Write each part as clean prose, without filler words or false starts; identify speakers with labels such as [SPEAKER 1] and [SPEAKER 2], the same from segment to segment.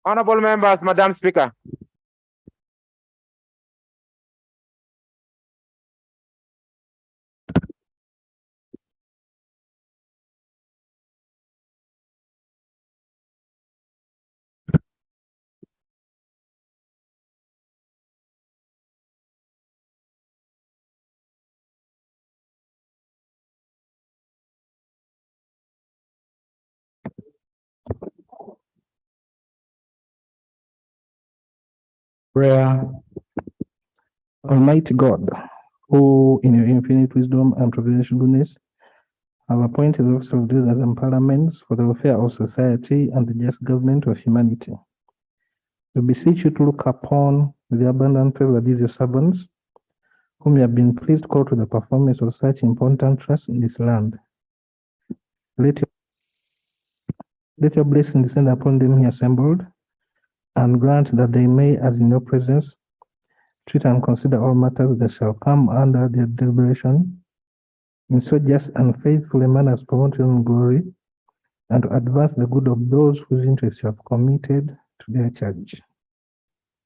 [SPEAKER 1] Honorable members, Madam Speaker.
[SPEAKER 2] Prayer. Almighty God, who in your infinite wisdom and providential goodness have appointed the office of leaders and parliaments for the welfare of society and the just government of humanity. We beseech you to look upon the abundant favor of these your servants, whom you have been pleased to call to the performance of such important trust in this land. Let your blessing descend upon them here assembled, and grant that they may, as in your presence, treat and consider all matters that shall come under their deliberation in so just and faithful a manner as promoted in glory, and to advance the good of those whose interests you have committed to their charge.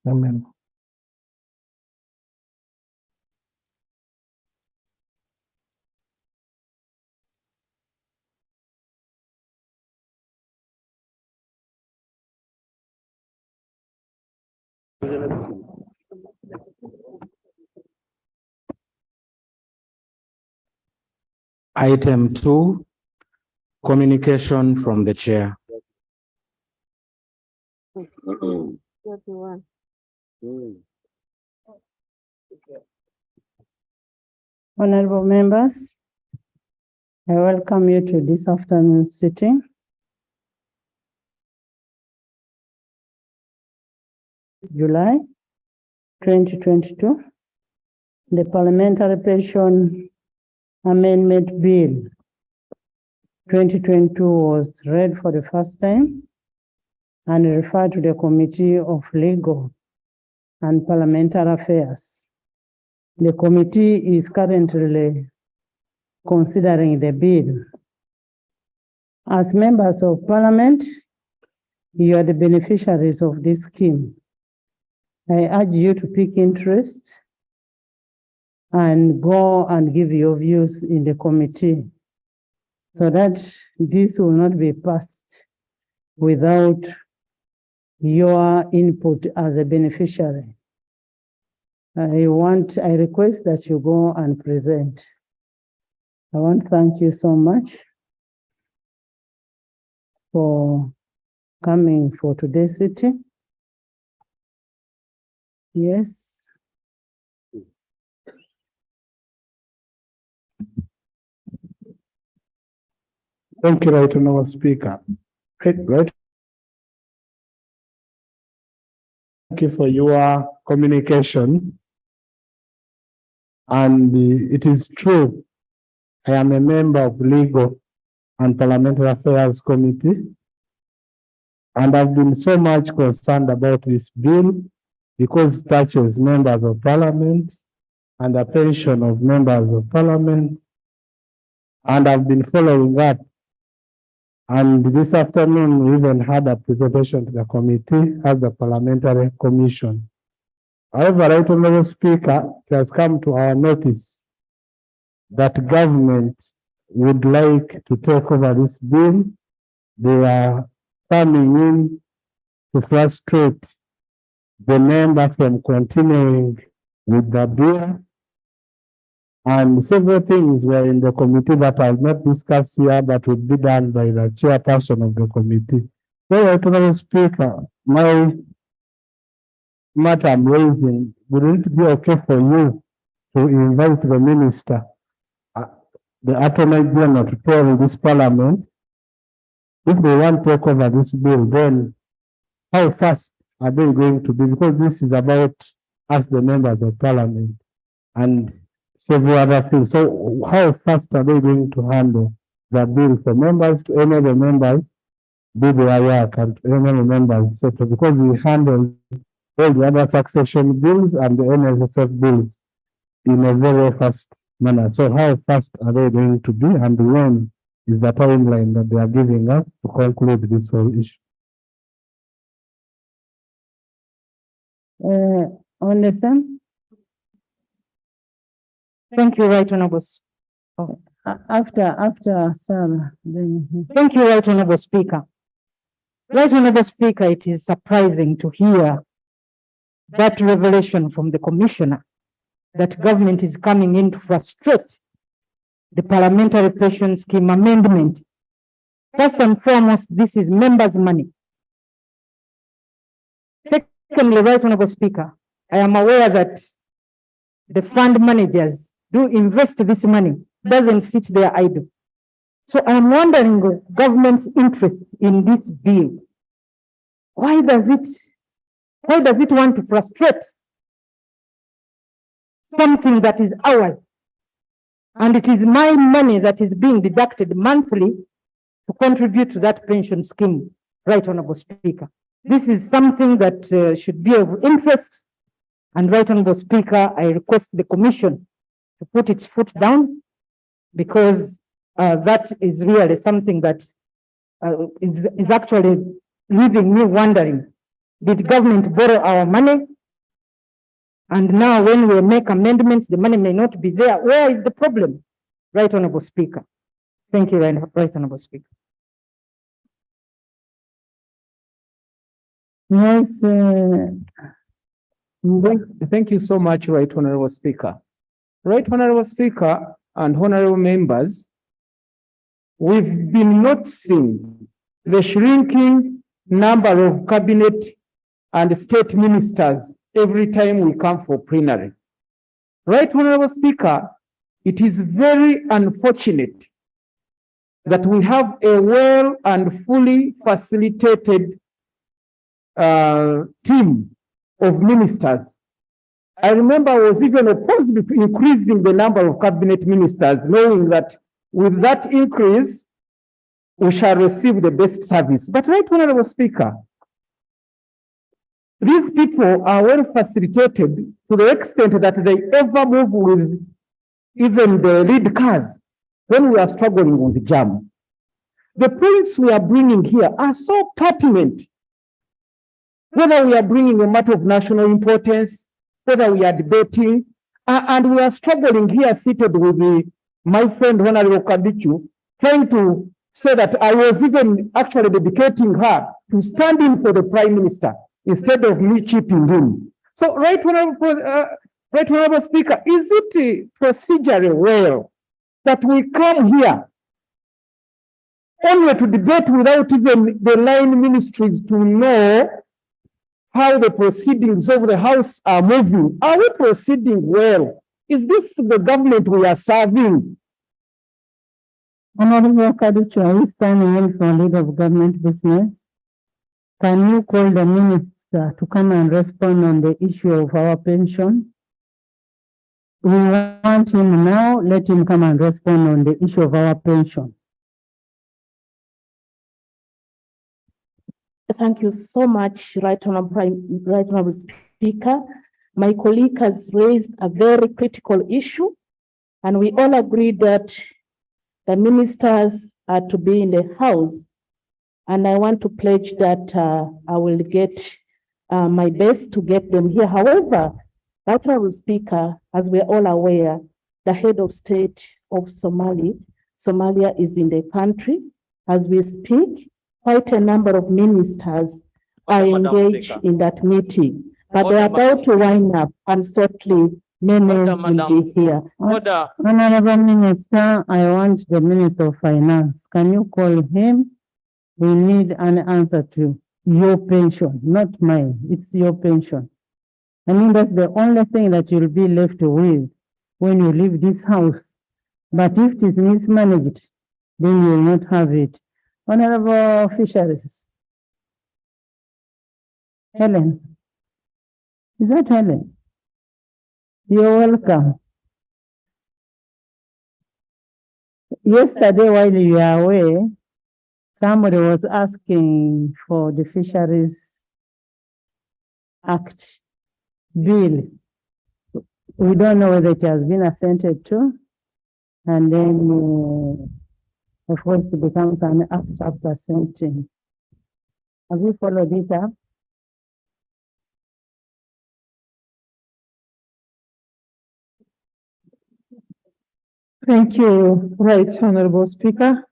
[SPEAKER 2] Amen.
[SPEAKER 3] Item 2, communication from the chair.
[SPEAKER 4] Honorable members, I welcome you to this afternoon's sitting. July 2022, the Parliamentary Pension Amendment Bill 2022 was read for the first time and referred to the Committee of Legal and Parliamentary Affairs. The committee is currently considering the bill. As members of Parliament, you are the beneficiaries of this scheme. I urge you to pick interest and go and give your views in the committee so that this will not be passed without your input as a beneficiary. I request that you go and present. I want to thank you so much for coming for today's sitting. Yes.
[SPEAKER 2] Thank you, Right Honourable Speaker. Right. Thank you for your communication. And it is true, I am a member of Legal and Parliamentary Affairs Committee, and I've been so much concerned about this bill because it touches members of Parliament and the pension of members of Parliament, and I've been following up. And this afternoon, we even had a presentation to the committee as the Parliamentary Commission. However, Right Honourable Speaker, it has come to our notice that government would like to take over this bill. They are coming in to frustrate the member from continuing with the bill. And several things were in the committee that I'll not discuss here, but will be done by the chairperson of the committee. So, Right Honourable Speaker, my matter I'm raising, would it be okay for you to invite the minister, the Attorney General, to tell this Parliament if they want to take over this bill, then how fast are they going to be? Because this is about us, the members of Parliament, and several other things. So how fast are they going to handle the bill for members to enable the members do their work and to enable the members, etc. Because we handle all the other succession bills and the NSSF bills in a very fast manner. So how fast are they going to be, and when is the timeline that they are giving us to conclude this whole issue?
[SPEAKER 4] On the same,
[SPEAKER 5] Thank you, Right Honorable.
[SPEAKER 4] after Sarah, then.
[SPEAKER 5] Thank you, Right Honorable Speaker. Right Honorable Speaker, it is surprising to hear that revelation from the Commissioner that government is coming in to frustrate the Parliamentary Pension Scheme amendment. First and foremost, this is members' money. Secondly, Right Honorable Speaker, I am aware that the fund managers do invest this money, doesn't sit there idle. So I'm wondering the government's interest in this bill. Why does it want to frustrate something that is ours? And it is my money that is being deducted monthly to contribute to that pension scheme, Right Honorable Speaker. This is something that should be of interest. And Right Honorable Speaker, I request the Commission to put its foot down, because that is really something that is actually leaving me wondering, did government borrow our money? And now when we make amendments, the money may not be there. Where is the problem? Right Honorable Speaker. Thank you, Right Honorable Speaker.
[SPEAKER 4] Yes,
[SPEAKER 1] Thank you so much, Right Honorable Speaker. Right Honorable Speaker and honorable members, we've been noticing the shrinking number of cabinet and state ministers every time we come for plenary. Right Honorable Speaker, it is very unfortunate that we have a well and fully facilitated team of ministers. I remember I was even opposed to increasing the number of cabinet ministers, knowing that with that increase, we shall receive the best service. But Right Honorable Speaker, these people are well facilitated to the extent that they ever move with even the lead cars when we are struggling with the jam. The points we are bringing here are so pertinent, whether we are bringing a matter of national importance, whether we are debating, and we are struggling here seated with my friend Honorable Kabichu, trying to say that I was even actually dedicating her to stand in for the Prime Minister instead of me chipping in. So, Right Honorable Speaker, is it procedurally well that we come here only to debate without even the line ministries to know how the proceedings of the House are moving? Are we proceeding well? Is this the government we are serving?
[SPEAKER 4] Honorable Kaduchu, are you standing in for lead of government business? Can you call the minister to come and respond on the issue of our pension? We want him now, let him come and respond on the issue of our pension.
[SPEAKER 6] Thank you so much, Right Honorable Speaker. My colleague has raised a very critical issue, and we all agree that the ministers are to be in the House. And I want to pledge that I will get my best to get them here. However, Right Honorable Speaker, as we're all aware, the head of state of Somalia is in the country as we speak. Quite a number of ministers are engaged in that meeting, but they're about to wind up, and certainly many will be here.
[SPEAKER 4] Honorable Minister, I want the Minister of Finance. Can you call him? We need an answer to your pension, not mine. It's your pension. I mean, that's the only thing that you'll be left with when you leave this house. But if it is mismanaged, then you will not have it. Honorable Fisheries. Helen. Is that Helen? You're welcome. Yesterday, while you were away, somebody was asking for the Fisheries Act bill. We don't know whether it has been assented to. And then, of course, it becomes an act after assenting. Have you followed it up? Thank you, Right Honorable Speaker.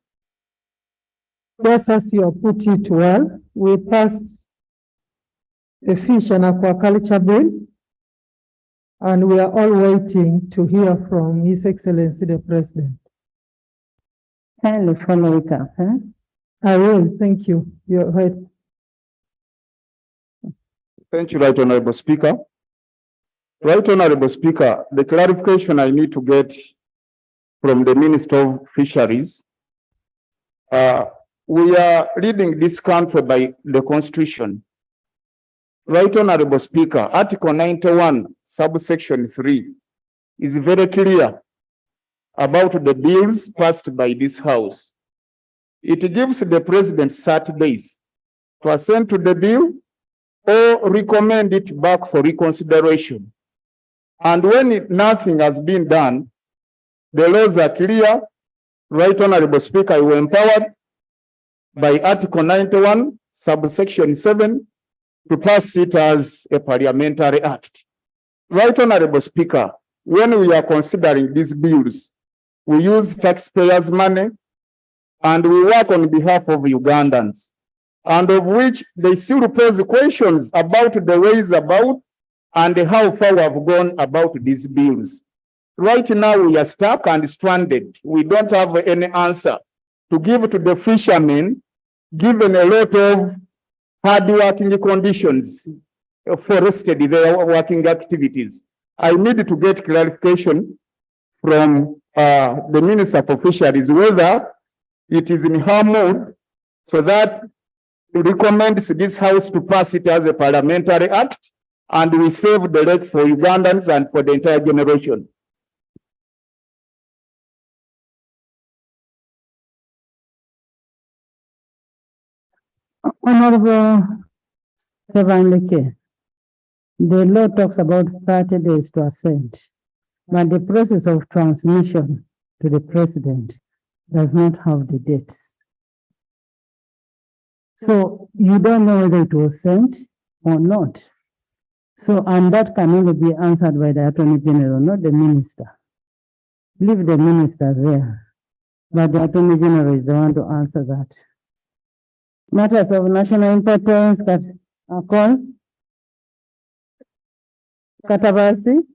[SPEAKER 4] Just as you have put it well, we passed the Fish and Aquaculture Bill, and we are all waiting to hear from His Excellency the President. Kindly follow it up. I will, thank you. You're right.
[SPEAKER 7] Thank you, Right Honorable Speaker. Right Honorable Speaker, the clarification I need to get from the Minister of Fisheries. We are leading this country by the Constitution. Right Honorable Speaker, Article 91, subsection 3 is very clear about the bills passed by this House. It gives the President 30 days to assent to the bill or recommend it back for reconsideration. And when nothing has been done, the laws are clear. Right Honorable Speaker, you were empowered by Article 91, subsection 7, to pass it as a parliamentary act. Right Honorable Speaker, when we are considering these bills, we use taxpayers' money and we work on behalf of Ugandans, and of which they still pose questions about the ways about and how far we have gone about these bills. Right now we are stuck and stranded. We don't have any answer to give to the fishermen, given a lot of hard-working conditions forested their working activities. I need to get clarification from the Minister for Fisheries whether it is in her mood so that it recommends this House to pass it as a parliamentary act, and we save the lake for Ugandans and for the entire generation.
[SPEAKER 4] Honorable Sevanleke, the law talks about 30 days to assent, but the process of transmission to the President does not have the dates. So you don't know whether it was sent or not. So, and that can only be answered by the Attorney General, not the Minister. Leave the Minister there, but the Attorney General is the one to answer that. Matters of national importance, Katabasi.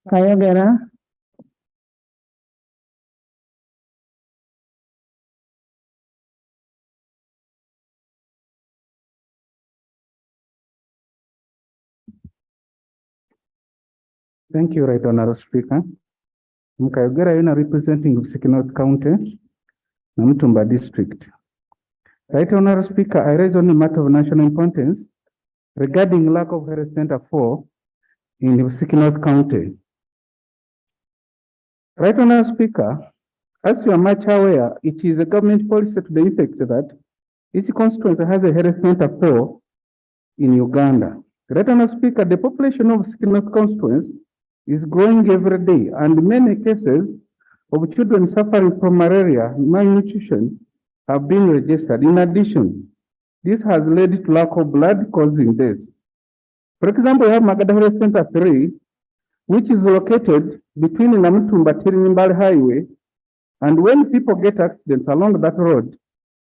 [SPEAKER 4] Kayogera.
[SPEAKER 3] Thank you, Right Honorable Speaker. Mkayogera Yuna representing North County, Namutumba District. Right Honorable Speaker, I raise on a matter of national importance regarding lack of health center 4 in North County. Right Honorable Speaker, as you are much aware, it is a government policy to the effect that each constituency has a health center 4 in Uganda. Right Honorable Speaker, the population of North constituency is growing every day, and many cases of children suffering from malaria, malnutrition have been registered. In addition, this has led to lack of blood causing deaths. For example, we have Magada Health Center 3, which is located between Namutumba-Tirimbali Highway, and when people get accidents along that road,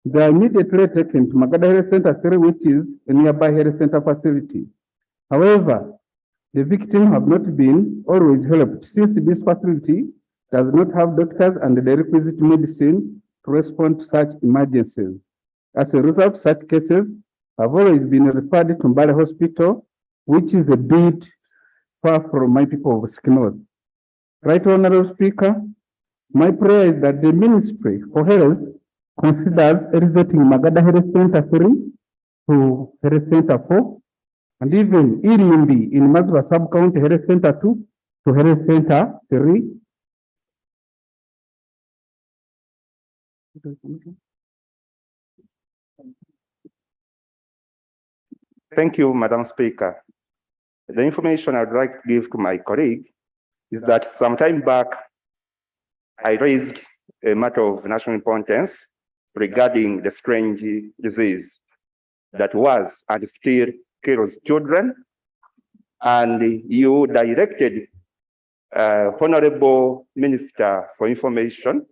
[SPEAKER 3] they are immediately taken to Magada Health Center 3, which is a nearby health center facility. However, the victims have not been always helped since this facility does not have doctors and the requisite medicine to respond to such emergencies. As a result, such cases have always been referred to Mbale Hospital, which is a bit far from my people of North. Right Honorable Speaker, my prayer is that the Ministry for Health considers elevating Magada Health Center 3 to Health Center 4, and even Irimbi in Mazwa Sub-County Health Center 2 to Health Center 3.
[SPEAKER 8] Thank you, Madam Speaker. The information I'd like to give to my colleague is that some time back, I raised a matter of national importance regarding the strange disease that was and still Kero's children, and you directed Honorable Minister for Information,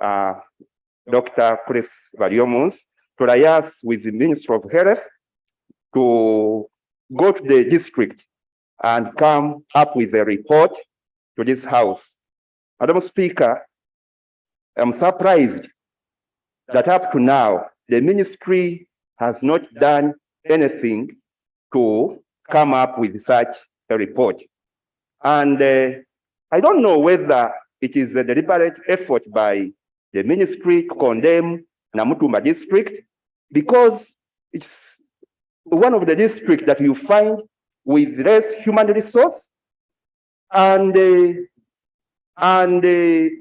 [SPEAKER 8] Dr. Chris Variomus, to liaise with the Minister of Health to go to the district and come up with a report to this House. Madam Speaker, I'm surprised that up to now, the ministry has not done anything to come up with such a report. And I don't know whether it is a deliberate effort by the ministry to condemn Namutumba district, because it's one of the districts that you find with less human resource. And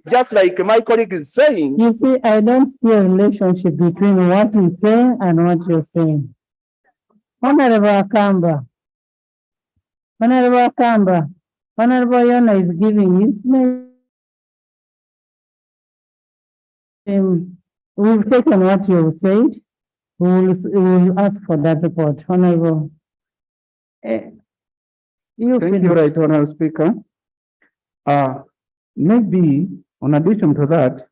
[SPEAKER 8] just like my colleague is saying.
[SPEAKER 4] You see, I don't see a relationship between what he's saying and what you're saying. Honorable Akamba, Honorable Yona is giving his we've taken what you have said. We will ask for that report. Honorable.
[SPEAKER 3] Thank you, Right Honorable Speaker. Maybe in addition to that,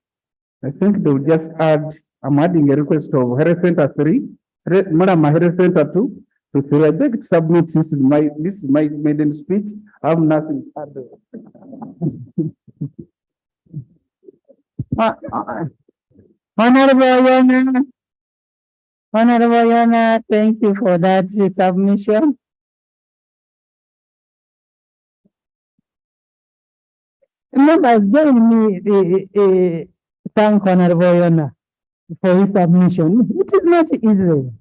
[SPEAKER 3] I think they will just add, I'm adding a request of Health Center 3, Madam Health Center 2, to 3. I beg to submit, this is my maiden speech. I have nothing to add.
[SPEAKER 4] Honorable Yona, thank you for that submission. Members, join me thank Honorable Yona for his submission. It is not easy.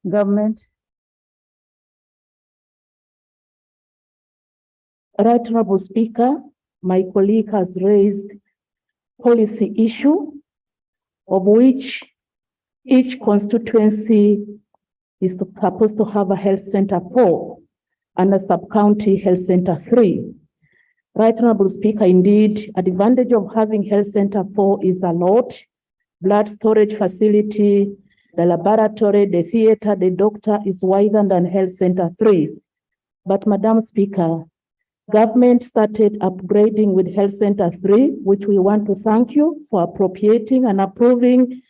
[SPEAKER 4] Government.
[SPEAKER 6] Right Honorable Speaker, my colleague has raised policy issue of which each constituency is supposed to have a health center 4 and a sub-county health center 3. Right Honorable Speaker, indeed, advantage of having health center 4 is a lot. Blood storage facility, the laboratory, the theater, the doctor is wider than health center 3. But Madam Speaker, government started upgrading with health center 3, which we want to thank you for appropriating and approving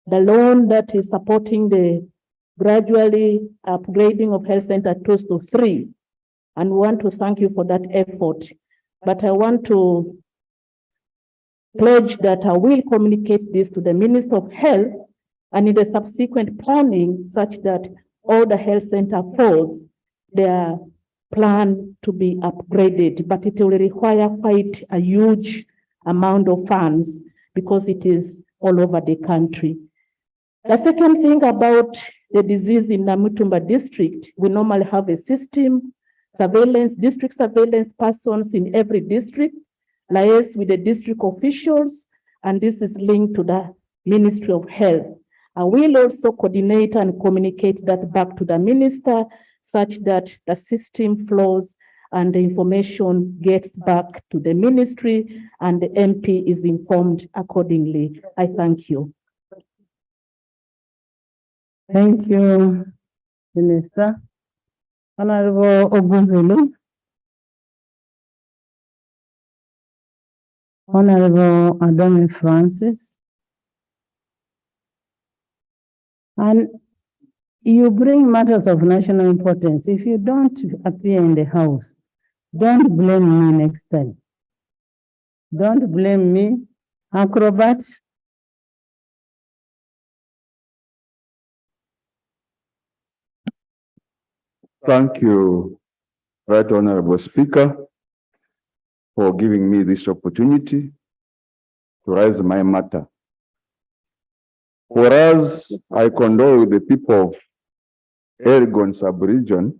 [SPEAKER 6] the loan that is supporting the gradually upgrading of health center 2 to 3. And we want to thank you for that effort. But I want to pledge that I will communicate this to the Minister of Health and in the subsequent planning such that all the health center 4s, they are planned to be upgraded, but it will require quite a huge amount of funds because it is all over the country. The second thing about the disease in Namutumba district, we normally have a system, surveillance, district surveillance persons in every district, liaise with the district officials, and this is linked to the Ministry of Health. I will also coordinate and communicate that back to the minister such that the system flows and the information gets back to the ministry and the MP is informed accordingly. I thank you.
[SPEAKER 4] Thank you, Minister. Honorable Oguzulu. Honorable Adome Francis. And you bring matters of national importance. If you don't appear in the House, don't blame me next time. Don't blame me, acrobat.
[SPEAKER 7] Thank you, Right Honorable Speaker, for giving me this opportunity to raise my matter. For us, I condole with the people of Elgon sub-region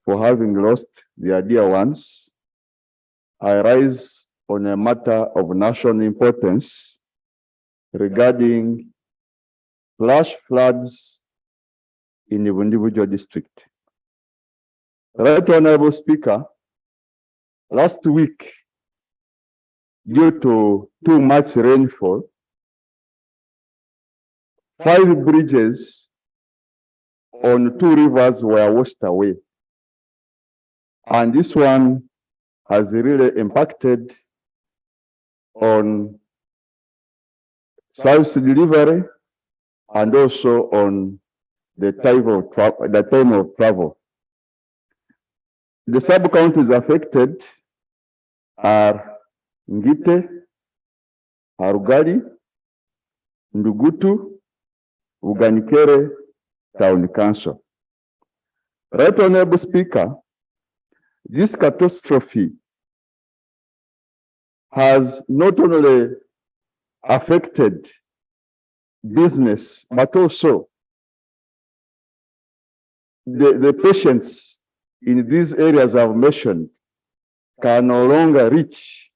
[SPEAKER 7] for having lost their dear ones. I rise on a matter of national importance regarding flash floods in the individual district. Right Honorable Speaker, last week, due to too much rainfall,
[SPEAKER 9] 5 bridges on 2 rivers were washed away. And this one has really impacted on service delivery and also on the time of travel. The sub-counties affected are Ngite, Harugari, Ndugutu, Uganikere Town Council. Right Honorable Speaker, this catastrophe has not only affected business, but also the patients in these areas I've mentioned can no longer reach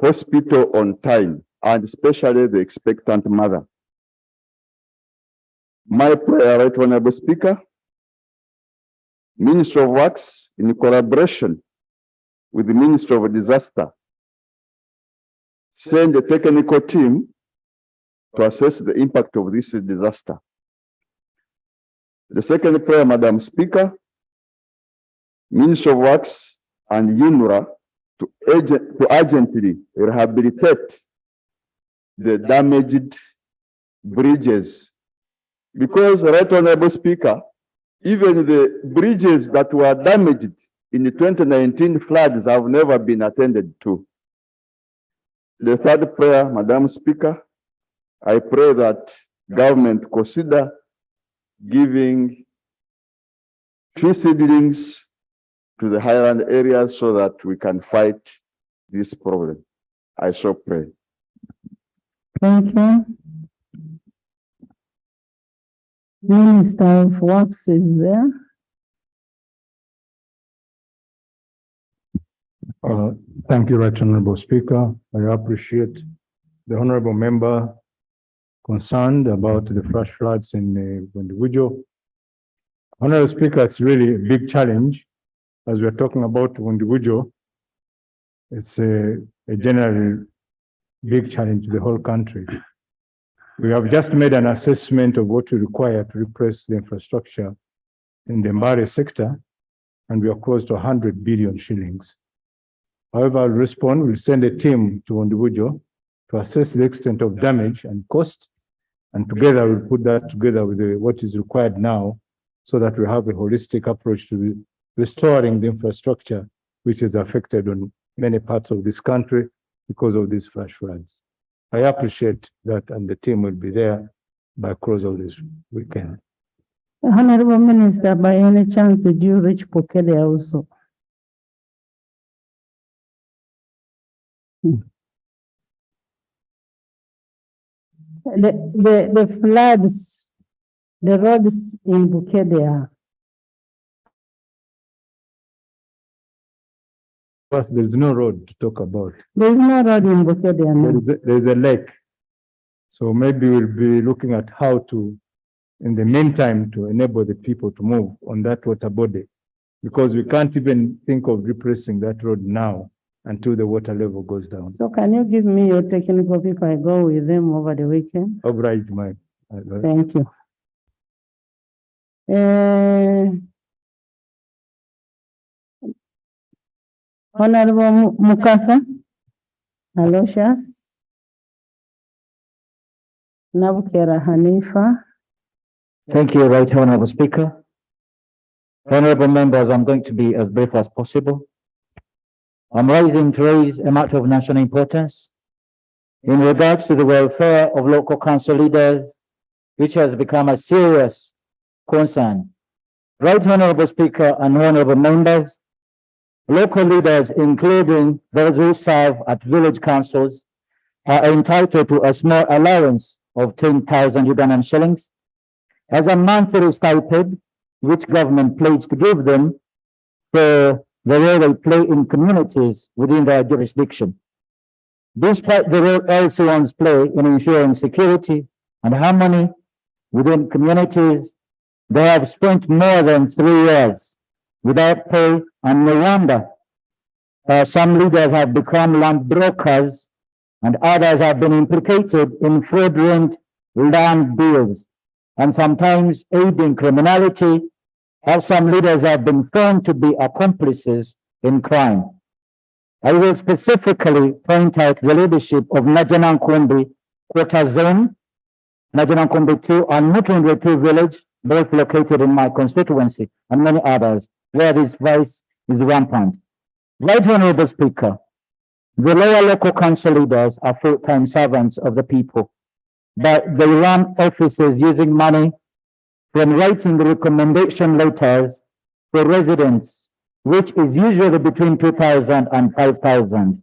[SPEAKER 9] hospital on time, and especially the expectant mother. My prayer, Right Honorable Speaker, Ministry of Works, in collaboration with the Ministry of Disaster, send a technical team to assess the impact of this disaster. The second prayer, Madam Speaker, Ministry of Works and UNRWA to urgently rehabilitate the damaged bridges. Because, Right Honorable Speaker, even the bridges that were damaged in the 2019 floods have never been attended to. The third prayer, Madam Speaker, I pray that government consider giving tree seedlings to the highland areas so that we can fight this problem. I so pray.
[SPEAKER 4] Thank you. Minister of Works is there.
[SPEAKER 10] Thank you, Right Honorable Speaker. I appreciate the honorable member concerned about the flash floods in Wundiwujo. Honorable Speaker, it's really a big challenge as we're talking about Wundiwujo. It's a generally big challenge to the whole country. We have just made an assessment of what we require to replace the infrastructure in the Mbare sector, and we are close to 100 billion shillings. However, I'll respond, we'll send a team to Wundiwujo to assess the extent of damage and cost, and together we'll put that together with what is required now so that we have a holistic approach to restoring the infrastructure which is affected on many parts of this country because of these flash floods. I appreciate that, and the team will be there by close of this weekend.
[SPEAKER 4] Honorable Minister, by any chance, did you reach Pokede also? The floods, the roads in Bukede.
[SPEAKER 10] First, there is no road to talk about.
[SPEAKER 4] There is no road in Bukede.
[SPEAKER 10] There is a lake. So maybe we'll be looking at how to, in the meantime, to enable the people to move on that water body, because we can't even think of replacing that road now until the water level goes down.
[SPEAKER 4] So can you give me your technical if I go with them over the weekend?
[SPEAKER 10] All right, Mike.
[SPEAKER 4] Thank you. Honorable Mukasa, Aloysius, Nabukera Hanifa.
[SPEAKER 11] Thank you, Right Honorable Speaker. Honorable members, I'm going to be as brief as possible. I'm rising to raise a matter of national importance in regards to the welfare of local council leaders, which has become a serious concern. Right Honorable Speaker and honorable members, local leaders, including those who serve at village councils, are entitled to a small allowance of 10,000 Ugandan shillings as a monthly stipend, which government pledged to give them for the role they play in communities within their jurisdiction. Despite the role LC1s play in ensuring security and harmony within communities, they have spent more than 3 years without pay, and no wonder some leaders have become land brokers and others have been implicated in fraudulent land deals, and sometimes aiding criminality, as some leaders have been found to be accomplices in crime. I will specifically point out the leadership of Najanankumbi Quarter Zone, Najanankumbi 2, and Mutundwe 2 village, both located in my constituency, and many others, where this vice is rampant. Right Honorable Speaker, the lower local council leaders are full-time servants of the people, but they run offices using money from writing recommendation letters for residents, which is usually between 2,000 and 5,000.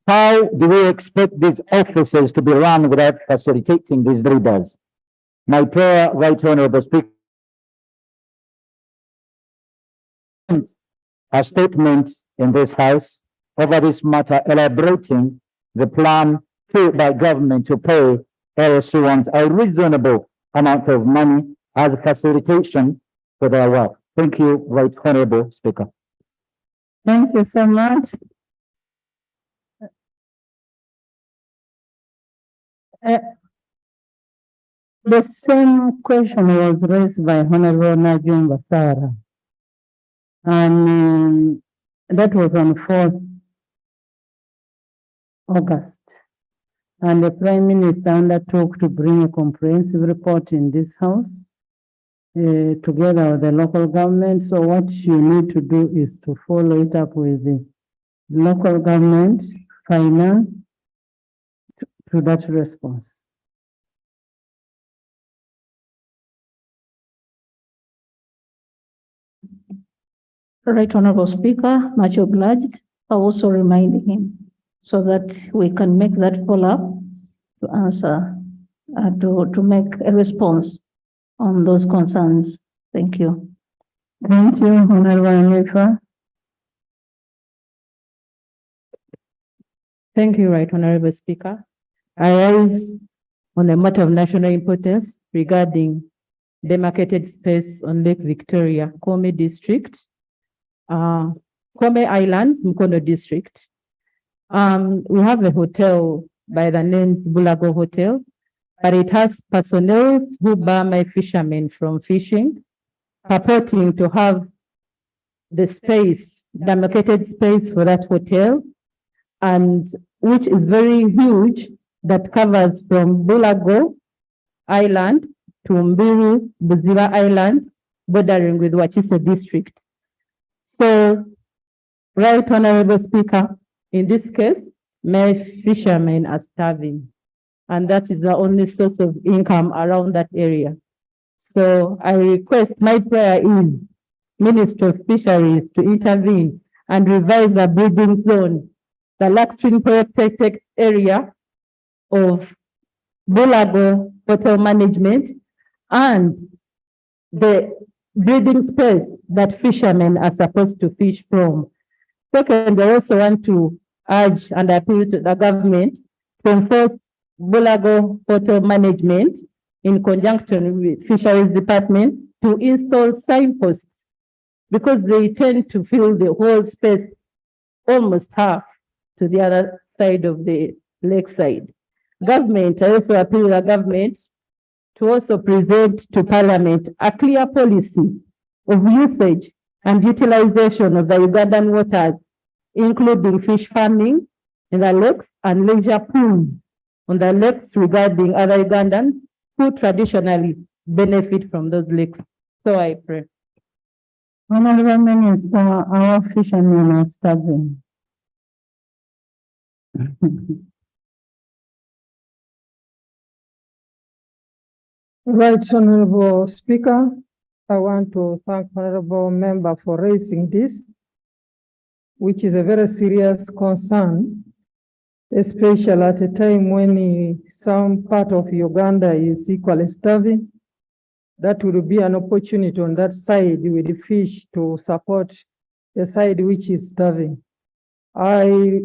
[SPEAKER 11] How do we expect these offices to be run without facilitating these leaders? My prayer, Right Honorable Speaker, a statement in this House over this matter, elaborating the plan put by government to pay LSU1s a reasonable amount of money as facilitation for their work. Thank you, Right Honorable Speaker.
[SPEAKER 4] Thank you so much. The same question was raised by Honorable Najum Basara, and that was on 4th August. And the Prime Minister undertook to bring a comprehensive report in this House together with the local government. So what you need to do is to follow it up with the local government, finance, to that response.
[SPEAKER 6] Right Honorable Speaker, much obliged. I also remind him so that we can make that follow-up to answer, to make a response on those concerns. Thank you.
[SPEAKER 4] Thank you, Honorable Anifa.
[SPEAKER 5] Thank you, Right Honorable Speaker. I rise on a matter of national importance regarding demarcated space on Lake Victoria, Kome District, Kome Island, Mukono District. We have a hotel by the name Bulago Hotel, but it has personnel who bar my fishermen from fishing, purporting to have the space, demarcated space for that hotel, and which is very huge, that covers from Bulago Island to Mbiru, Buziba Island, bordering with Wachiso District. So, Right Honorable Speaker, in this case, my fishermen are starving, and that is the only source of income around that area. So I request, my prayer is Ministry of Fisheries to intervene and revise the breeding zone, the laxing protected area of Bulago Hotel Management, and the breeding space that fishermen are supposed to fish from. Second, I also want to urge and appeal to the government to enforce Bulago Hotel Management in conjunction with Fisheries Department to install signposts, because they tend to fill the whole space, almost half to the other side of the lakeside. Government, I also appeal to the government to also present to Parliament a clear policy of usage and utilization of the Ugandan waters, including fish farming in the lakes and leisure pools on the lakes regarding other Ugandans who traditionally benefit from those lakes. So I pray.
[SPEAKER 4] Honorable Minister, our fishermen are starving.
[SPEAKER 12] Right Honorable Speaker, I want to thank Honorable Member for raising this, which is a very serious concern, especially at a time when some part of Uganda is equally starving. That will be an opportunity on that side with the fish to support the side which is starving. I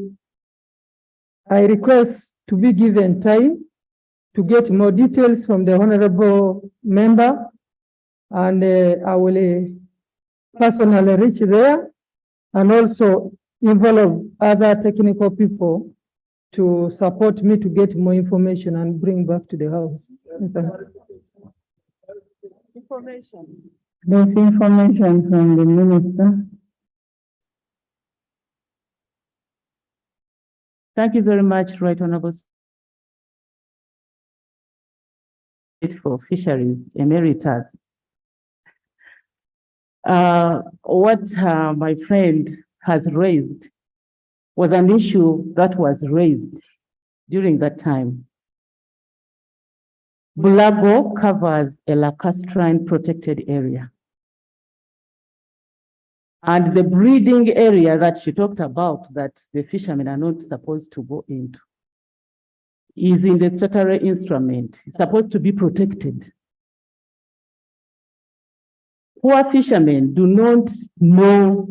[SPEAKER 12] request to be given time to get more details from the Honorable Member, and I will personally reach there and also involve other technical people to support me to get more information and bring back to the house.
[SPEAKER 4] There's information from the minister. Thank you very much, Right Honorable for Fisheries Emeritus. What my friend has raised was an issue that was raised during that time. Bulago covers a lacustrine protected area. And the breeding area that she talked about that the fishermen are not supposed to go into is in the statutory instrument. It's supposed to be protected. Poor fishermen do not know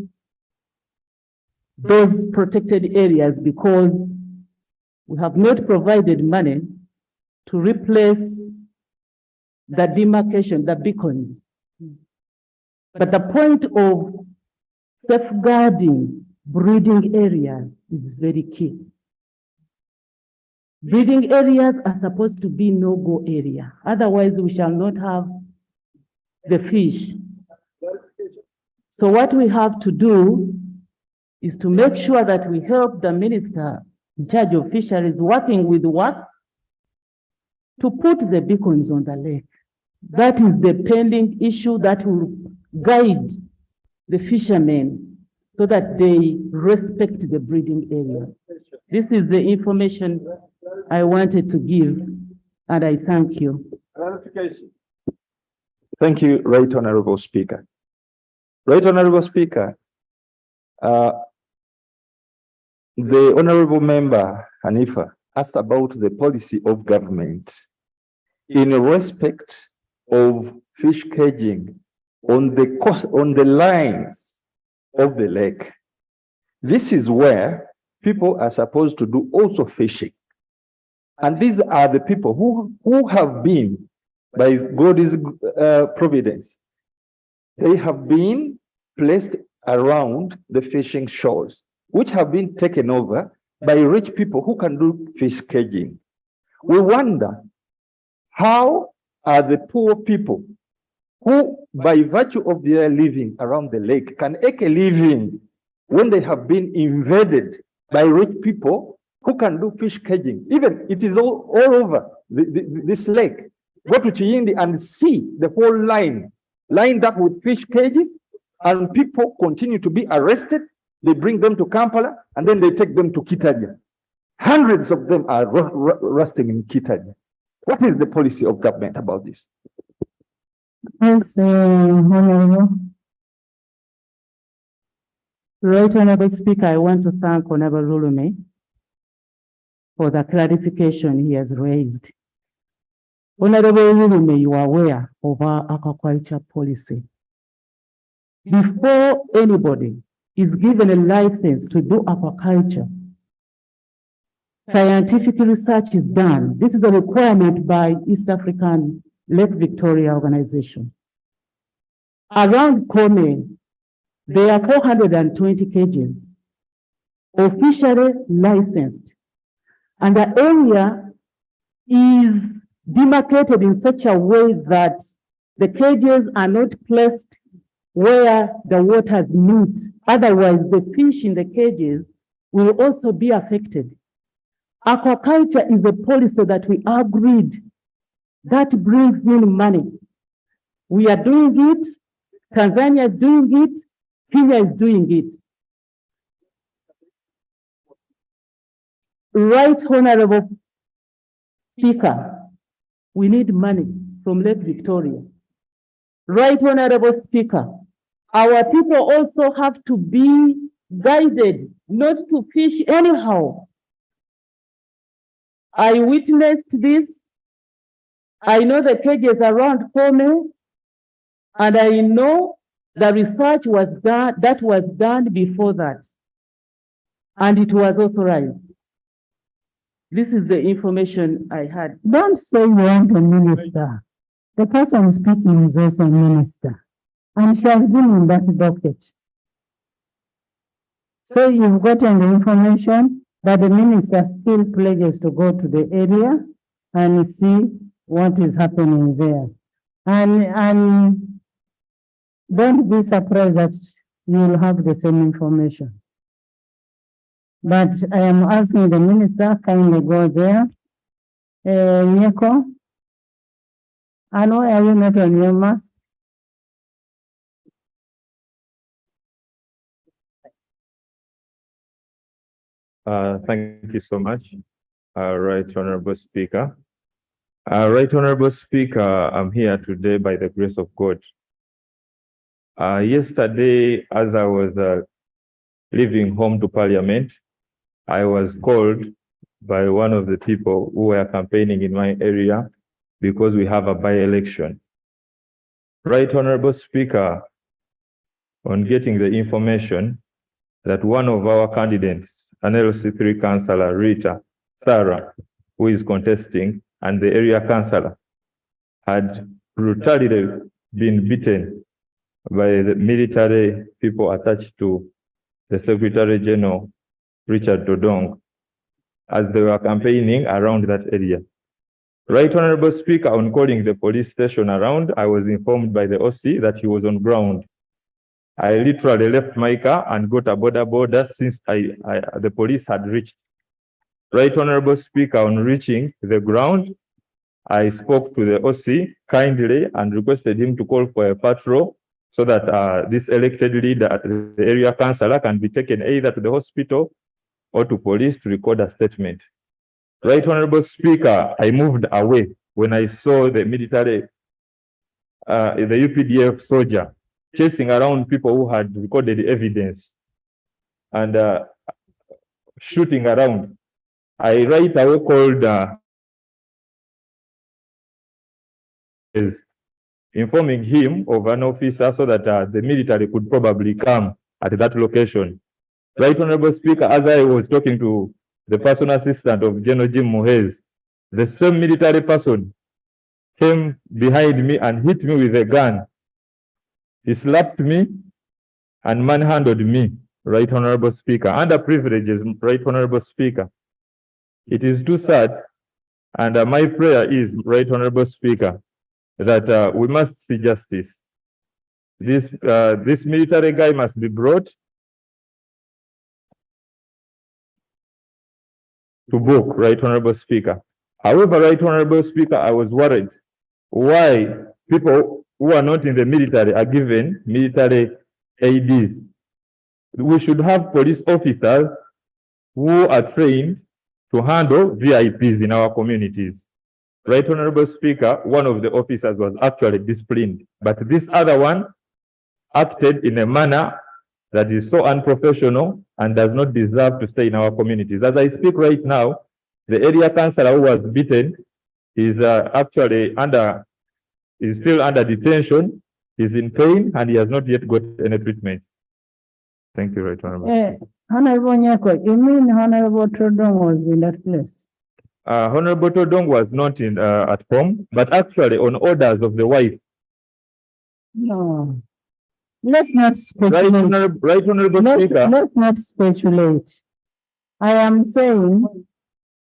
[SPEAKER 4] those protected areas because we have not provided money to replace the demarcation, the beacons. But the point of safeguarding breeding areas is very key. Breeding areas are supposed to be no-go area. Otherwise, we shall not have the fish. So what we have to do is to make sure that we help the minister in charge of fisheries working with WAC to put the beacons on the lake. That is the pending issue that will guide the fishermen so that they respect the breeding area. This is the information I wanted to give, and I thank you.
[SPEAKER 13] Thank you, Right Honorable Speaker. Right Honorable Speaker, the Honorable Member Hanifa asked about the policy of government in respect of fish caging on the lines of the lake. This is where people are supposed to do also fishing. And these are the people who have been, by God's providence, they have been placed around the fishing shores, which have been taken over by rich people who can do fish caging. We wonder, how are the poor people who, by virtue of their living around the lake, can make a living when they have been invaded by rich people who can do fish caging? Even it is all over this lake. Go to Chiindi and see the whole line lined up with fish cages, and people continue to be arrested. They bring them to Kampala and then they take them to Kitaja. Hundreds of them are rusting in Kitaja. What is the policy of government about this?
[SPEAKER 4] Yes, Honorable. Right Honorable Speaker, I want to thank Honorable Rulume for the clarification he has raised. Honorable Rulume, you are aware of our aquaculture policy. Before anybody is given a license to do aquaculture, scientific research is done. This is a requirement by East African Lake Victoria Organization. Around Kome, there are 420 cages officially licensed, and the area is demarcated in such a way that the cages are not placed where the waters meet. Otherwise, the fish in the cages will also be affected. Aquaculture is a policy that we agreed that brings in money. We are doing it, Tanzania is doing it, Kenya is doing it. Right Honorable Speaker, we need money from Lake Victoria. Right Honorable Speaker, our people also have to be guided not to fish anyhow. I witnessed this. I know the cages around Kome, and I know the research was done, that was done before that, and it was authorized. This is the information I had.
[SPEAKER 5] Don't say you want a minister. The person speaking is also a minister, and she has been in that docket. So you've gotten the information
[SPEAKER 4] but the minister still pledges to go to the area and see what is happening there. And don't be surprised that you will have the same information. But I am asking the minister, kindly go there. Nyeko, and why are you not on your mask?
[SPEAKER 14] Thank you so much, Right Honorable Speaker. Right Honorable Speaker, I'm here today by the grace of God. Yesterday, as I was leaving home to Parliament, I was called by one of the people who were campaigning in my area because we have a by-election. Right Honorable Speaker, on getting the information that one of our candidates, an LC3 councillor, Rita Sarah, who is contesting, and the area councillor, had brutally been beaten by the military people attached to the Secretary General, Richard Dodong, as they were campaigning around that area. Right Honorable Speaker, on calling the police station around, I was informed by the OC that he was on ground. I literally left my car and got a border since the police had reached. Right Honorable Speaker, on reaching the ground, I spoke to the OC kindly and requested him to call for a patrol so that this elected leader at the area councillor can be taken either to the hospital or to police to record a statement. Right Honorable Speaker, I moved away when I saw the military, the UPDF soldier chasing around people who had recorded evidence and shooting around. I right away called informing him of an officer so that the military could probably come at that location. Right Honorable Speaker, as I was talking to the personal assistant of General Jim Muhez, the same military person came behind me and hit me with a gun. He slapped me and manhandled me, Right Honorable Speaker, under privileges, Right Honorable Speaker. It is too sad, and my prayer is, Right Honorable Speaker, that we must see justice. This military guy must be brought to book, Right Honorable Speaker. However, Right Honorable Speaker, I was worried why people who are not in the military are given military ADs. We should have police officers who are trained to handle VIPs in our communities. Right Honorable Speaker, one of the officers was actually disciplined, but this other one acted in a manner that is so unprofessional and does not deserve to stay in our communities. As I speak right now, the area councillor who was beaten is still under detention, is in pain, and he has not yet got any treatment. Thank you, Right Honorable.
[SPEAKER 4] Honorable Nyeko, you mean Honorable Trodong was in that place?
[SPEAKER 14] Honorable Todong was not in at home, but actually on orders of the wife.
[SPEAKER 4] No. Let's not speculate.
[SPEAKER 14] Right Honorable Speaker.
[SPEAKER 4] Let's not speculate. I am saying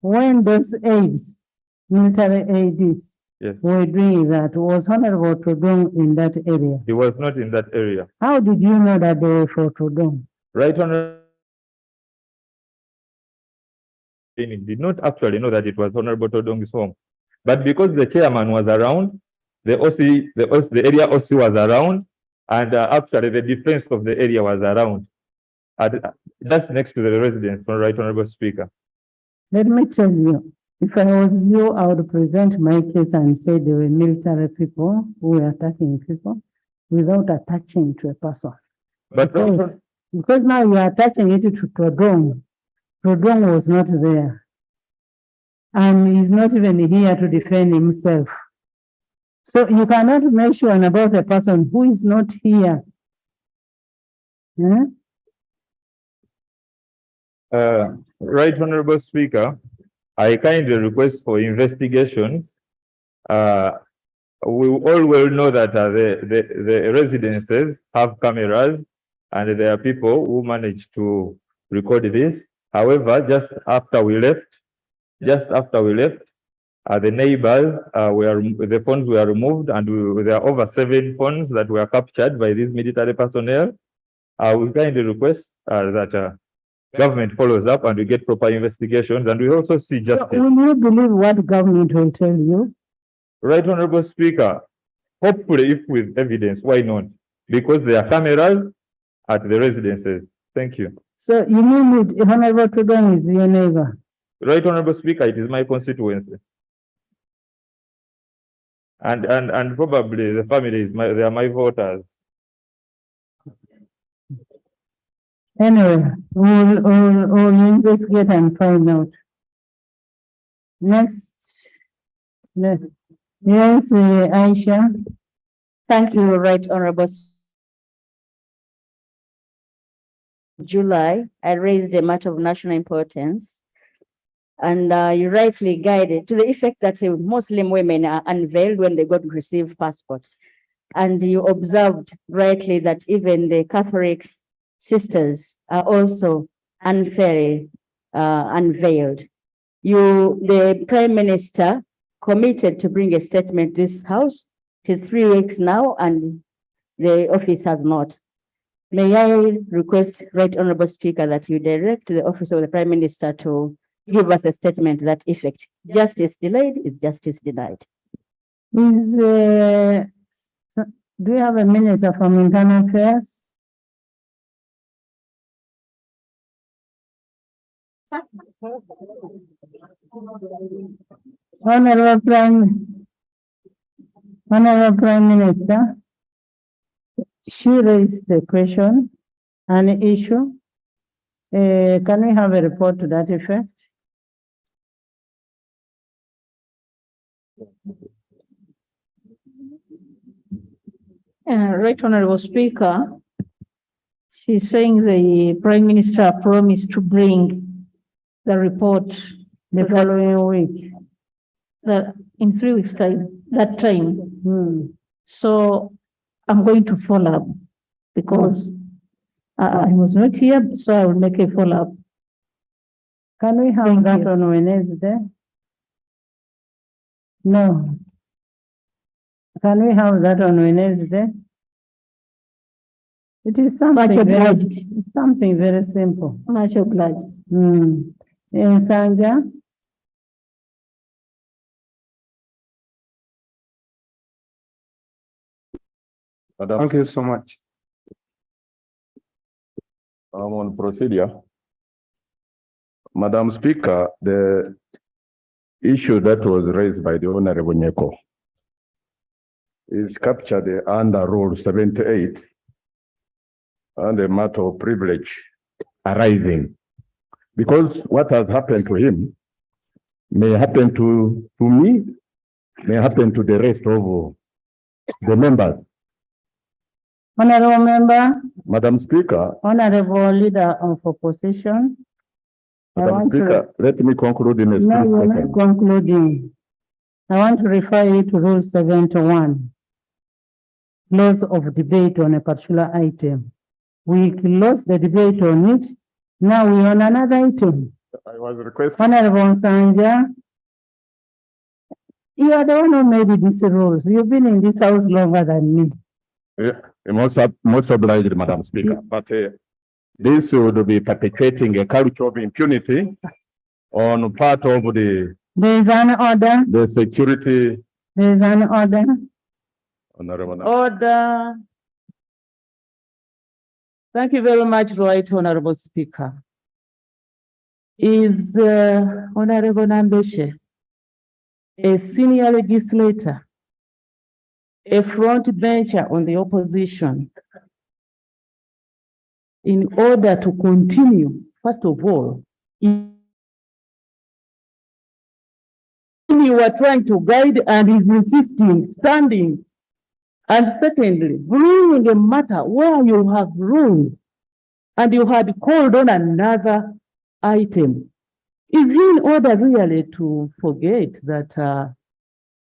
[SPEAKER 4] when those aides, military aides,
[SPEAKER 14] yes,
[SPEAKER 4] were doing that, was Honorable Todong in that area?
[SPEAKER 14] He was not in that area.
[SPEAKER 4] How did you know that they were for Todong?
[SPEAKER 14] Right Honorable did not actually know that it was Honorable Todong's home. But because the chairman was around, the area OC was around, and actually the defense of the area was around. That's next to the residence, Right Honorable Speaker.
[SPEAKER 4] Let me tell you, if I was you, I would present my case and say there were military people who were attacking people without attaching to a person.
[SPEAKER 14] But
[SPEAKER 4] because now you are attaching it to Todong. Todong was not there. And he's not even here to defend himself. So you cannot mention about a person who is not here.
[SPEAKER 14] Right Honorable Speaker, I kindly request for investigation. We all well know that the residences have cameras and there are people who manage to record this. However, just after we left, the neighbors the phones were removed, and there are over 7 phones that were captured by these military personnel. We kindly request that government follows up and we get proper investigations, and we also see justice.
[SPEAKER 4] So will you believe what government will tell you?
[SPEAKER 14] Right, Honorable Speaker. Hopefully, if with evidence, why not? Because there are cameras at the residences. Thank you.
[SPEAKER 4] So you mean it, Honorable Tudong is your neighbor?
[SPEAKER 14] Right, Honorable Speaker, it is my constituency. And probably the family they are my voters.
[SPEAKER 4] Anyway, we'll investigate and find out. Next. Yes, Aisha.
[SPEAKER 15] Thank you, Right Honorable. July, I raised a matter of national importance, and you rightly guided to the effect that Muslim women are unveiled when they go to receive passports. And you observed rightly that even the Catholic sisters are also unfairly unveiled. The Prime Minister committed to bring a statement to this House. It is 3 weeks now, and the office has not. May I request, Right Honorable Speaker, that you direct the office of the Prime Minister to give us a statement to that effect. Justice delayed is justice denied.
[SPEAKER 4] Do you have a Minister from Internal Affairs? Honorable Prime Minister, she raised the question, an issue. Can we have a report to that effect?
[SPEAKER 16] Right Honorable Speaker, she's saying the Prime Minister promised to bring the report
[SPEAKER 4] the following week.
[SPEAKER 16] In 3 weeks' time, that time. So I'm going to follow up because I was not here, so I will make a follow-up.
[SPEAKER 4] Can we have that on Wednesday? No. Can we have that on Wednesday? It is something very simple.
[SPEAKER 16] Much obliged.
[SPEAKER 4] Sanja?
[SPEAKER 3] Thank you so much.
[SPEAKER 9] On procedure. Madam Speaker, the issue that was raised by the Honorable Nyeko is captured under Rule 78 and a matter of privilege arising. Because what has happened to him may happen to me, may happen to the rest of the members.
[SPEAKER 4] Honorable Member.
[SPEAKER 9] Madam Speaker.
[SPEAKER 4] Honorable Leader of Opposition.
[SPEAKER 9] Madam Speaker, let me conclude in a split second.
[SPEAKER 4] No, you're not concluding. I want to refer you to Rule 71. Close of debate on a particular item. We closed the debate on it. Now we're on another item.
[SPEAKER 9] I was requesting.
[SPEAKER 4] Honorable Sanja, you are the one who made these rules. You've been in this house longer than me.
[SPEAKER 9] Yeah, most obliged, Madam Speaker. But this would be perpetuating a culture of impunity on part of the.
[SPEAKER 4] There is an order.
[SPEAKER 9] The security.
[SPEAKER 4] There is an order.
[SPEAKER 9] Honorable.
[SPEAKER 17] Order. Thank you very much, Right Honorable Speaker. Is Honorable Nambeshe a senior legislator, a front bencher on the opposition, in order to continue, first of all, you are trying to guide and is insisting, standing, and secondly, bringing a matter where you have ruled and you had called on another item. Is he in order really to forget that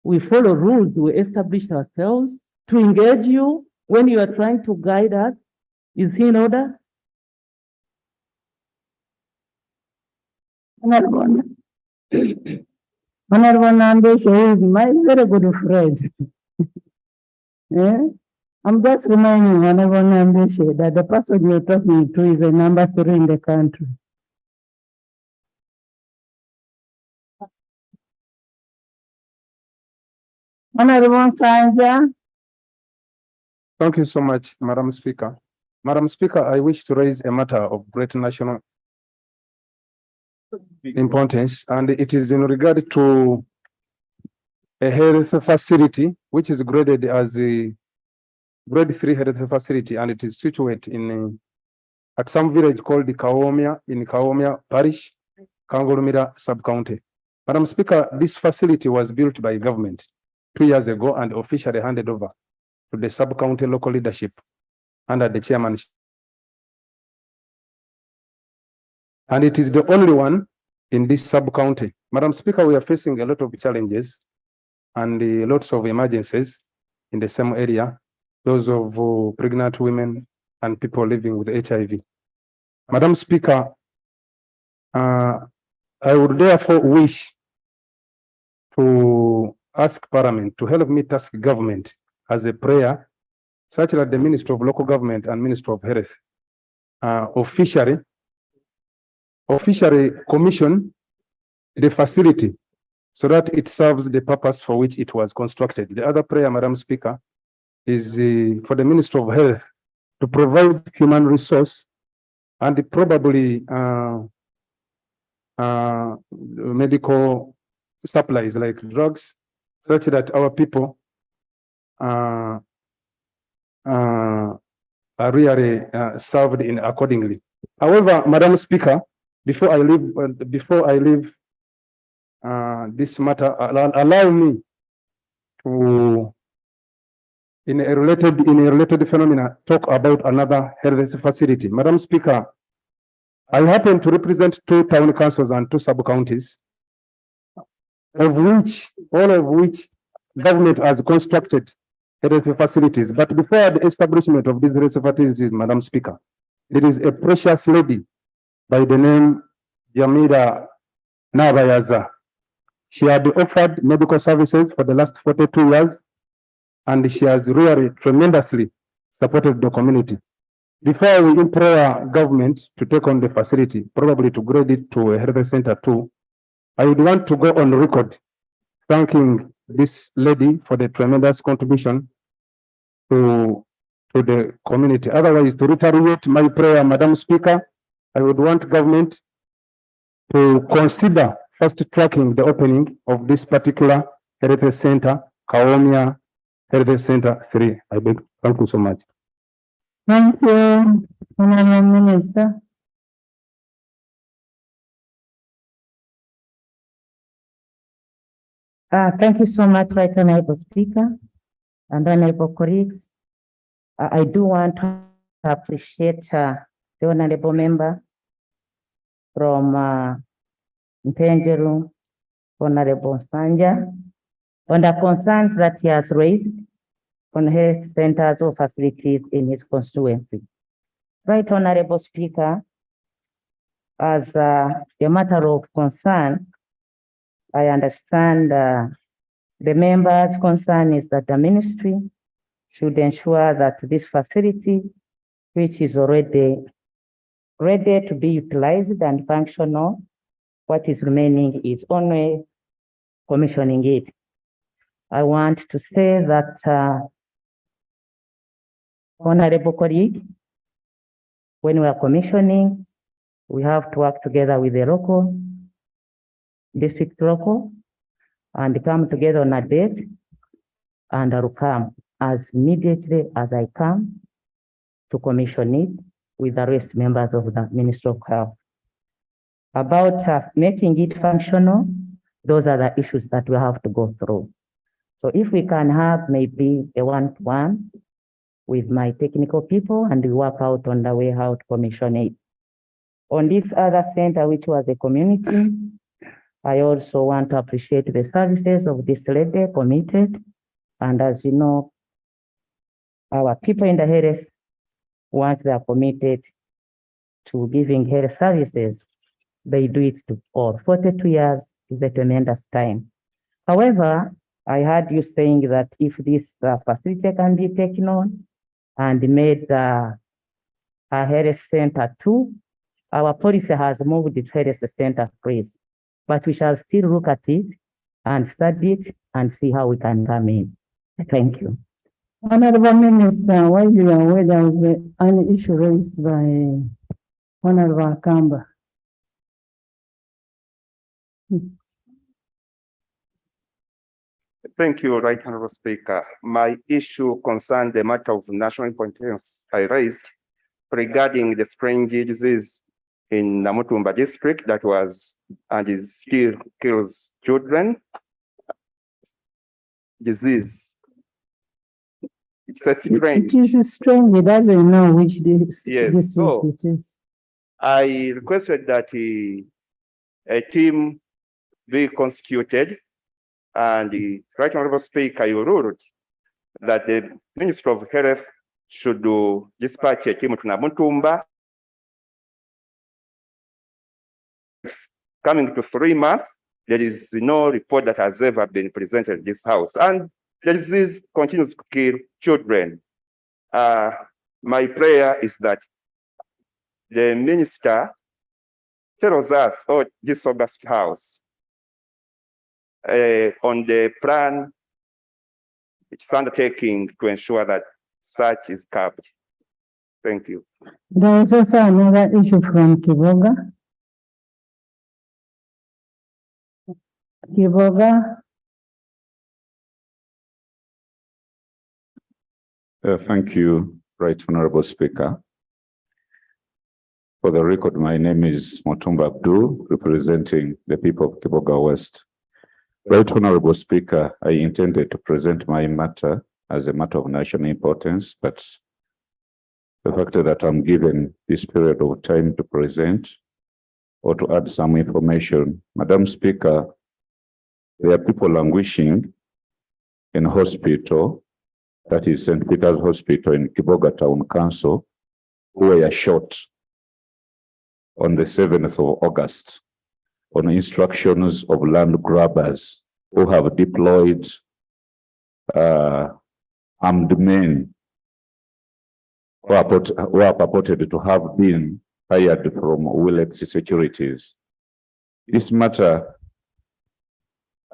[SPEAKER 17] we follow rules, we establish ourselves to engage you when you are trying to guide us? Is he in order?
[SPEAKER 4] Honorable Nambeshe is my very good friend. Yeah? I'm just reminding Honorable Nambeshe that the person you're talking to is the number 3 in the country. Honorable Sanja.
[SPEAKER 3] Thank you so much, Madam Speaker. Madam Speaker, I wish to raise a matter of great national importance, and it is in regard to a health facility which is graded as a grade 3 health facility, and it is situated in at some village called Kaomia in Kaomia Parish, Kangolumira sub-county. Madam Speaker, this facility was built by government 2 years ago and officially handed over to the sub-county local leadership under the chairmanship. And it is the only one in this sub-county. Madam Speaker, we are facing a lot of challenges and lots of emergencies in the same area, those of pregnant women and people living with HIV. Madam Speaker, I would therefore wish to ask Parliament to help me task government as a prayer, such that the Minister of Local Government and Minister of Health officially commission the facility so that it serves the purpose for which it was constructed. The other prayer, Madam Speaker, is for the Minister of Health to provide human resource and probably medical supplies like drugs, such that our people are really served in accordingly. However, Madam Speaker, before I leave this matter, allow me to, in a related phenomena, talk about another health facility. Madam Speaker, I happen to represent 2 town councils and 2 sub-counties, all of which government has constructed health facilities. But before the establishment of these health facilities, Madam Speaker, there is a precious lady by the name Jamila Navayaza. She had offered medical services for the last 42 years, and she has really tremendously supported the community. Before we implore government to take on the facility, probably to grade it to a health center too, I would want to go on record thanking this lady for the tremendous contribution to the community. Otherwise, to reiterate my prayer, Madam Speaker, I would want government to consider fast tracking the opening of this particular health center, Kaomia Health Center 3. I beg. Thank you so much.
[SPEAKER 4] Thank you, Honorable Minister. Thank you so much, Right Honorable Speaker and Honorable colleagues. I do want to appreciate the Honorable Member from Mpengeru, Honorable Sanja, on the concerns that he has raised on health centers or facilities in his constituency. Right Honorable Speaker, as a matter of concern, I understand the member's concern is that the ministry should ensure that this facility, which is already ready to be utilized and functional, what is remaining is only commissioning it. I want to say that, Honorable colleague, when we are commissioning, we have to work together with the local, district local, and come together on a date, and I will come as immediately as I come to commission it with the rest members of the Ministry of Health. About making it functional, those are the issues that we have to go through. So if we can have maybe a one-to-one with my technical people and we work out on the way how to commission it. On this other center, which was a community, I also want to appreciate the services of this lady committed. And as you know, our people in the health, once they are committed to giving health services,
[SPEAKER 18] they do it to all. 42 years is a tremendous time. However, I heard you saying that if this facility can be taken on and made a health center too, our policy has moved it health center phase, but we shall still look at it and study it and see how we can come in. Thank you.
[SPEAKER 4] Honorable Minister, while you are aware, there was an issue raised by Honorable Kamba.
[SPEAKER 8] Thank you, Right Honorable Speaker. My issue concerned the matter of national importance I raised regarding the strange disease in Namutumba district that was and is still kills children. Disease. It's a strange.
[SPEAKER 4] It is strange. He doesn't know which disease
[SPEAKER 8] so
[SPEAKER 4] it is.
[SPEAKER 8] I requested that a team be constituted, and the Right Honorable Speaker, you ruled that the Minister of Health should dispatch a team to Namutumba. It's coming to 3 months. There is no report that has ever been presented in this House, and the disease continues to kill children. My prayer is that the minister tells us, or this August House, on the plan it's undertaking to ensure that such is curbed. Thank you.
[SPEAKER 4] There is also another issue from Kiboga. Kiboga.
[SPEAKER 19] Thank you, Right Honorable Speaker. For the record, my name is Motumba Abdul, representing the people of Kiboga West. Right Honorable Speaker, I intended to present my matter as a matter of national importance, but the fact that I'm given this period of time to present or to add some information, Madam Speaker, there are people languishing in hospital, that is St. Peter's Hospital in Kiboga Town Council, who were shot on the 7th of August on instructions of land grabbers who have deployed armed men who are purported to have been hired from Willets Securities. This matter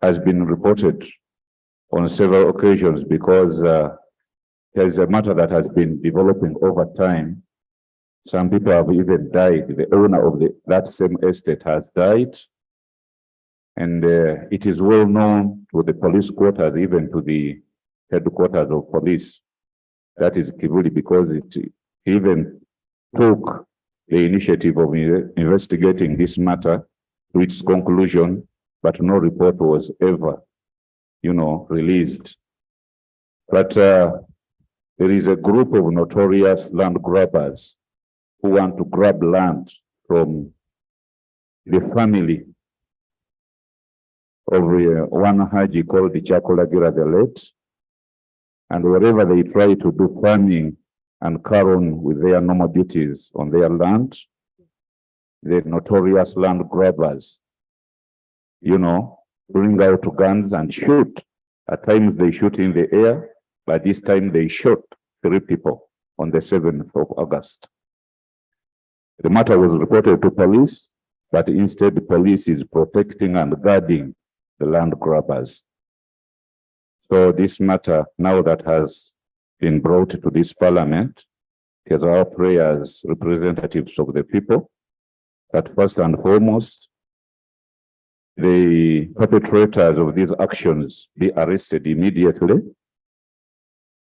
[SPEAKER 19] has been reported on several occasions because there's a matter that has been developing over time. Some people have even died. The owner of that same estate has died. And it is well known to the police quarters, even to the headquarters of police. That is Kivuli, because it even took the initiative of investigating this matter to its conclusion, but no report was ever, released. But there is a group of notorious land grabbers who want to grab land from the family of one Haji called the Chakolagira the Late. And wherever they try to do farming and carry on with their normal duties on their land, the notorious land grabbers, bring out guns and shoot. At times they shoot in the air, but this time they shot 3 people on the 7th of August. The matter was reported to police, but instead the police is protecting and guarding the land grabbers. So this matter, now that has been brought to this parliament, it is our prayers, representatives of the people, that first and foremost, the perpetrators of these actions be arrested immediately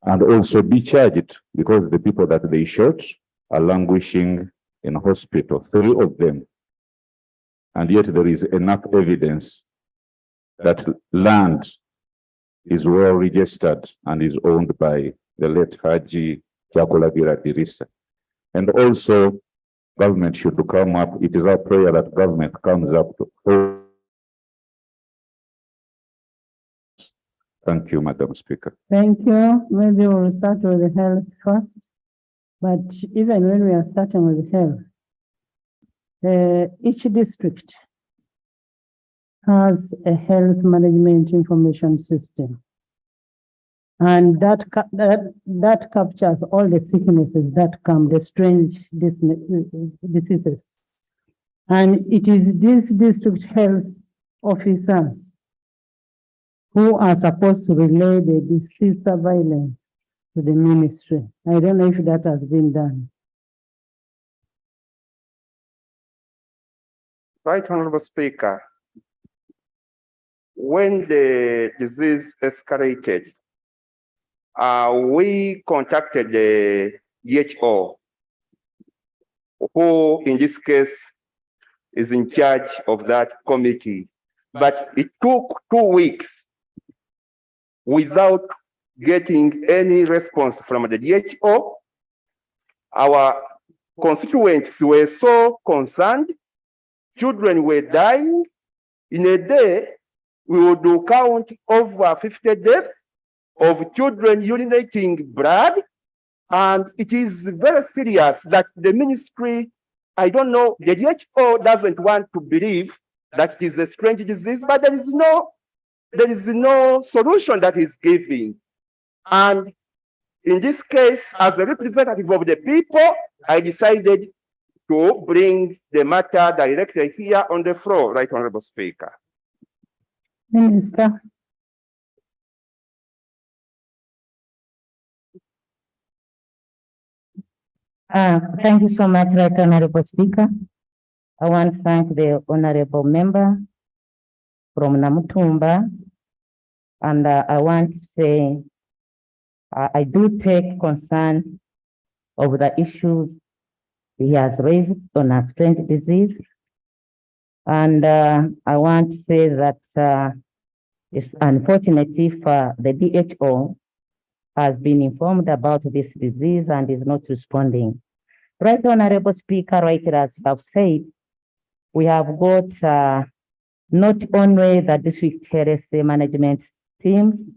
[SPEAKER 19] and also be charged, because the people that they shot are languishing in hospital, 3 of them. And yet there is enough evidence that land is well registered and is owned by the late Haji Chakolagira Dirisa. And also, government should come up. It is our prayer that government comes up to. Thank you, Madam Speaker.
[SPEAKER 4] Thank you. Maybe we'll start with the health first. But even when we are starting with health, Each district has a health management information system. And that captures all the sicknesses that come, the strange diseases. And it is these district health officers who are supposed to relay the disease surveillance to the ministry. I don't know if that has been done.
[SPEAKER 8] Right, Honorable Speaker. When the disease escalated, we contacted the DHO, who in this case is in charge of that committee. But it took 2 weeks without getting any response from the DHO. Our constituents were so concerned. Children were dying. In a day, we would count over 50 deaths of children urinating blood. And it is very serious that the ministry, I don't know, the DHO doesn't want to believe that it is a strange disease, but there is no solution that is given. And in this case, as a representative of the people, I decided to bring the matter directly here on the floor, Right Honorable Speaker.
[SPEAKER 4] Minister.
[SPEAKER 18] Thank you so much, Right Honorable Speaker. I want to thank the honorable member from Namutumba, and I want to say I do take concern of the issues he has raised on a strange disease, and I want to say that it's unfortunate if the DHO has been informed about this disease and is not responding. Right, Honorable Speaker, right as you have said, we have got not only the district health management team,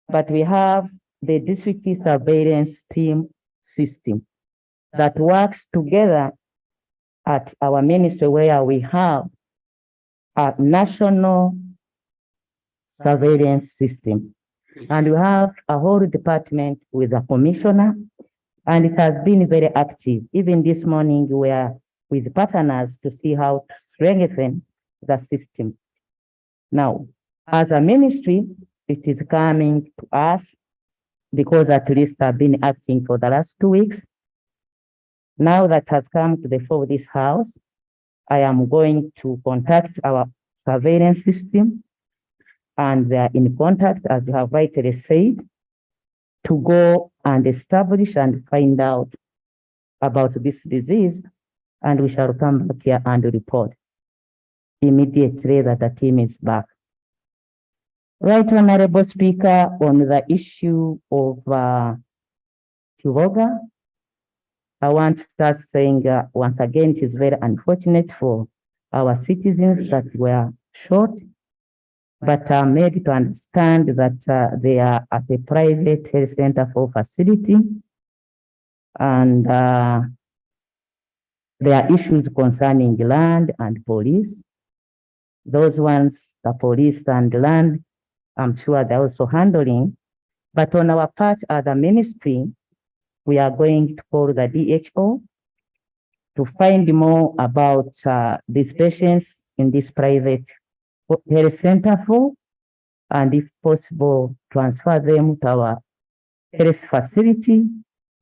[SPEAKER 18] but we have the district surveillance team system that works together at our ministry, where we have a national surveillance system. And we have a whole department with a commissioner, and it has been very active. Even this morning, we are with partners to see how to strengthen the system. Now, as a ministry, it is coming to us because at least I've been acting for the last 2 weeks. Now that has come to the floor of this house, I am going to contact our surveillance system, and they are in contact, as you have rightly said, to go and establish and find out about this disease, and we shall come back here and report immediately that the team is back. Right, Honorable Speaker, on the issue of Kivoga, I want to start saying once again, it is very unfortunate for our citizens that were shot, but are made to understand that they are at a private health center for facility, and there are issues concerning land and police. Those ones, the police and land, I'm sure they're also handling. But on our part as a ministry, we are going to call the DHO to find more about these patients in this private health center for, and if possible, transfer them to our health facility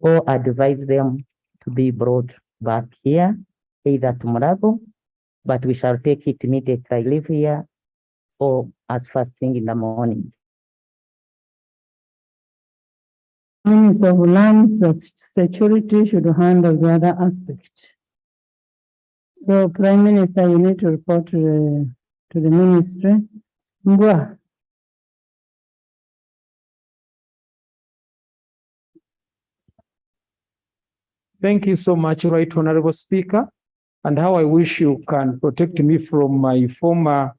[SPEAKER 18] or advise them to be brought back here, either to Murago, but we shall take it immediately I leave here, or as first thing in the morning.
[SPEAKER 4] Minister of Land Security should handle the other aspect. So, Prime Minister, you need to report to the ministry. Mbwa.
[SPEAKER 1] Thank you so much, Right Honorable Speaker, and how I wish you can protect me from my former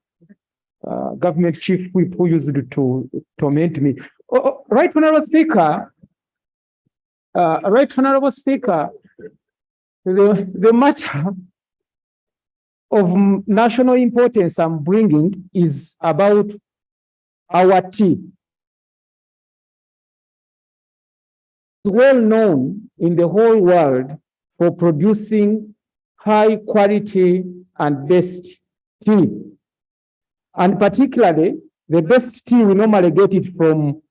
[SPEAKER 1] government chief whip who used to torment me. Right Honorable Speaker, the matter of national importance I'm bringing is about our tea. It's well known in the whole world for producing high quality and best tea. And particularly, the best tea, we normally get it from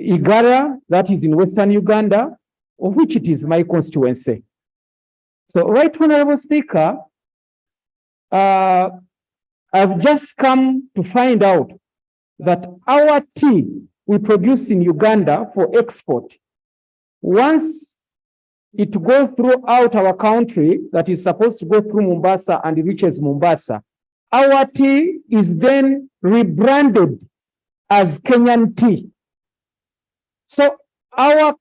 [SPEAKER 1] Igara, that is in Western Uganda, of which it is my constituency. So, Right Honorable Speaker, I've just come to find out that our tea we produce in Uganda for export, once it goes throughout our country, that is supposed to go through Mombasa and reaches Mombasa, our tea is then rebranded as Kenyan tea. So our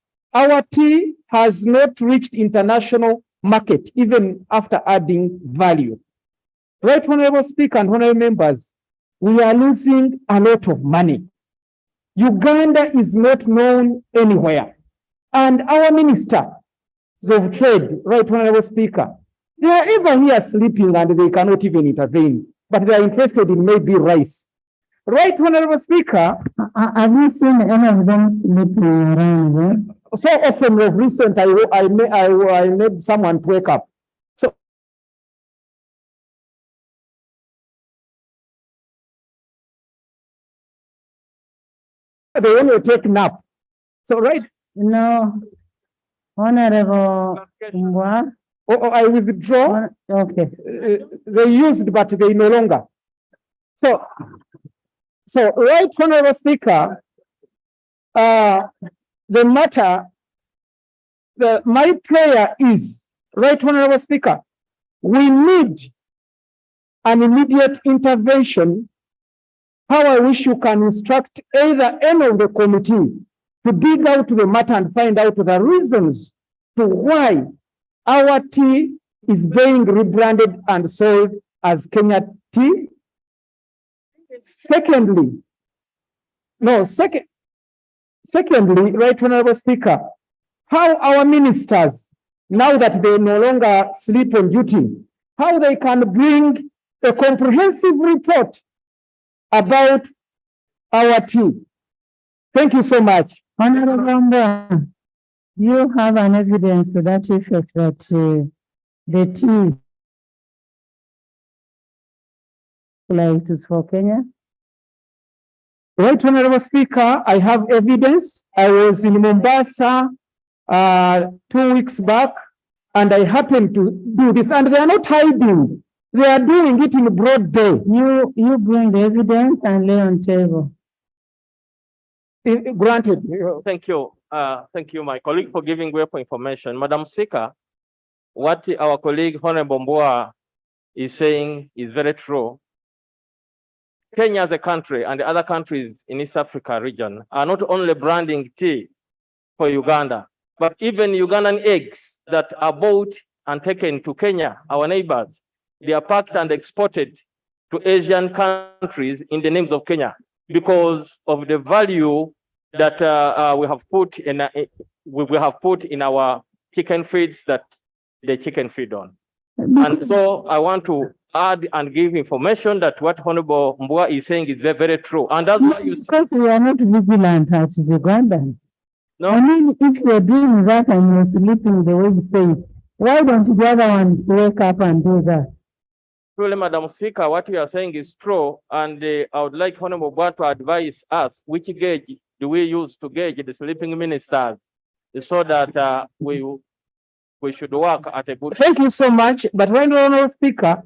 [SPEAKER 1] tea has not reached international market even after adding value. Right, Honorable Speaker and honorable members, we are losing a lot of money. Uganda is not known anywhere. And our minister of trade, Right Honorable Speaker, they are ever here sleeping and they cannot even intervene, but they are interested in maybe rice. Right Honorable Speaker,
[SPEAKER 4] have you seen any of them sleeping around?
[SPEAKER 1] So often of recent, I made someone to wake up. So they want to take nap. So right?
[SPEAKER 4] No, Honorable Mbwa.
[SPEAKER 1] Oh, I withdraw.
[SPEAKER 4] Okay.
[SPEAKER 1] They used, but they no longer. So Right Honorable Speaker, my prayer is, Right Honorable Speaker, we need an immediate intervention. How I wish you can instruct either any of the committee to dig out the matter and find out the reasons to why our tea is being rebranded and sold as Kenya tea. Secondly, Right Honorable Speaker, how our ministers, now that they no longer sleep on duty, how they can bring a comprehensive report about our tea. Thank you so much.
[SPEAKER 4] Honorable Mbwa, you have an evidence to that effect that the tea like it is for Kenya?
[SPEAKER 1] Right Honorable Speaker, I have evidence. I was in Mombasa 2 weeks back, and I happened to do this, and they are not hiding. They are doing it in broad day.
[SPEAKER 4] You bring the evidence and lay on table.
[SPEAKER 1] Granted.
[SPEAKER 20] Thank you. Thank you, my colleague, for giving way for information. Madam Speaker, what our colleague Honorable Mbwa is saying is very true. Kenya as a country and the other countries in East Africa region are not only branding tea for Uganda, but even Ugandan eggs that are bought and taken to Kenya, our neighbors, they are packed and exported to Asian countries in the names of Kenya because of the value that we have put in our chicken feeds that the chicken feed on. And so I want to add and give information that what Honorable Mbwa is saying is very, very true. And that's why you
[SPEAKER 4] because we are not vigilant as Ugandans.
[SPEAKER 20] No.
[SPEAKER 4] I mean, if you're doing that and you're sleeping the way you say, why don't the other ones wake up and do that?
[SPEAKER 20] Truly, Madam Speaker, what you are saying is true. And I would like Honorable Mbwa to advise us which gauge do we use to gauge the sleeping ministers so that we should work at a good.
[SPEAKER 1] Thank you so much. But right now, Honorable Speaker,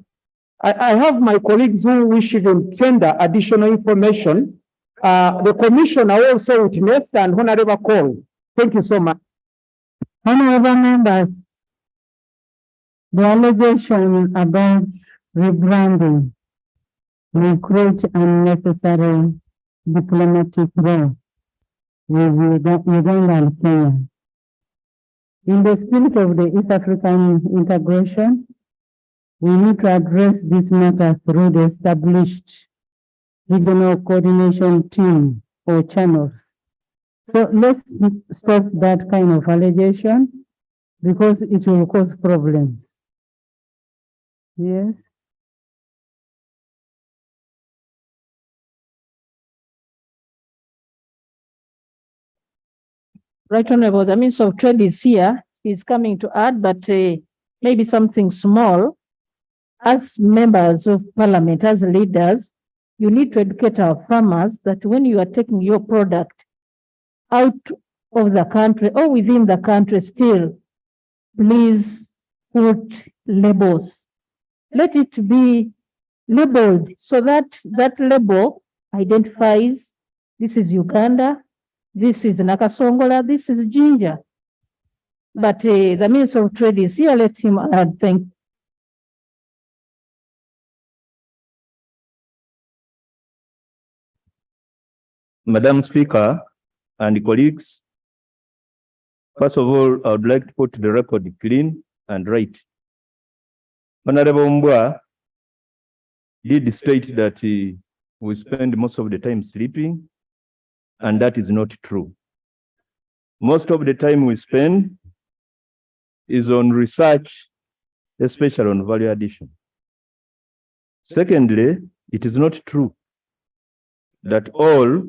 [SPEAKER 1] I have my colleagues who wish to tender additional information. The commissioner also witnessed and honorable call. Thank you so much.
[SPEAKER 4] Honorable members, the allegation about rebranding will create unnecessary diplomatic row with Uganda and Kenya. In the spirit of the East African integration, we need to address this matter through the established regional coordination team or channels. So let's stop that kind of allegation because it will cause problems. Yes.
[SPEAKER 16] Right Honorable, the Minister of Trade is here. He's coming to add, but maybe something small. As members of parliament, as leaders, you need to educate our farmers that when you are taking your product out of the country or within the country still, please put labels. Let it be labeled so that that label identifies this is Uganda, this is Nakasongola, this is ginger. But the Minister of Trade is here. Let him add. Thank you.
[SPEAKER 14] Madam Speaker and colleagues, first of all, I would like to put the record clean and right. Honorable Mbua did state that we spend most of the time sleeping, and that is not true. Most of the time we spend is on research, especially on value addition. Secondly, it is not true that all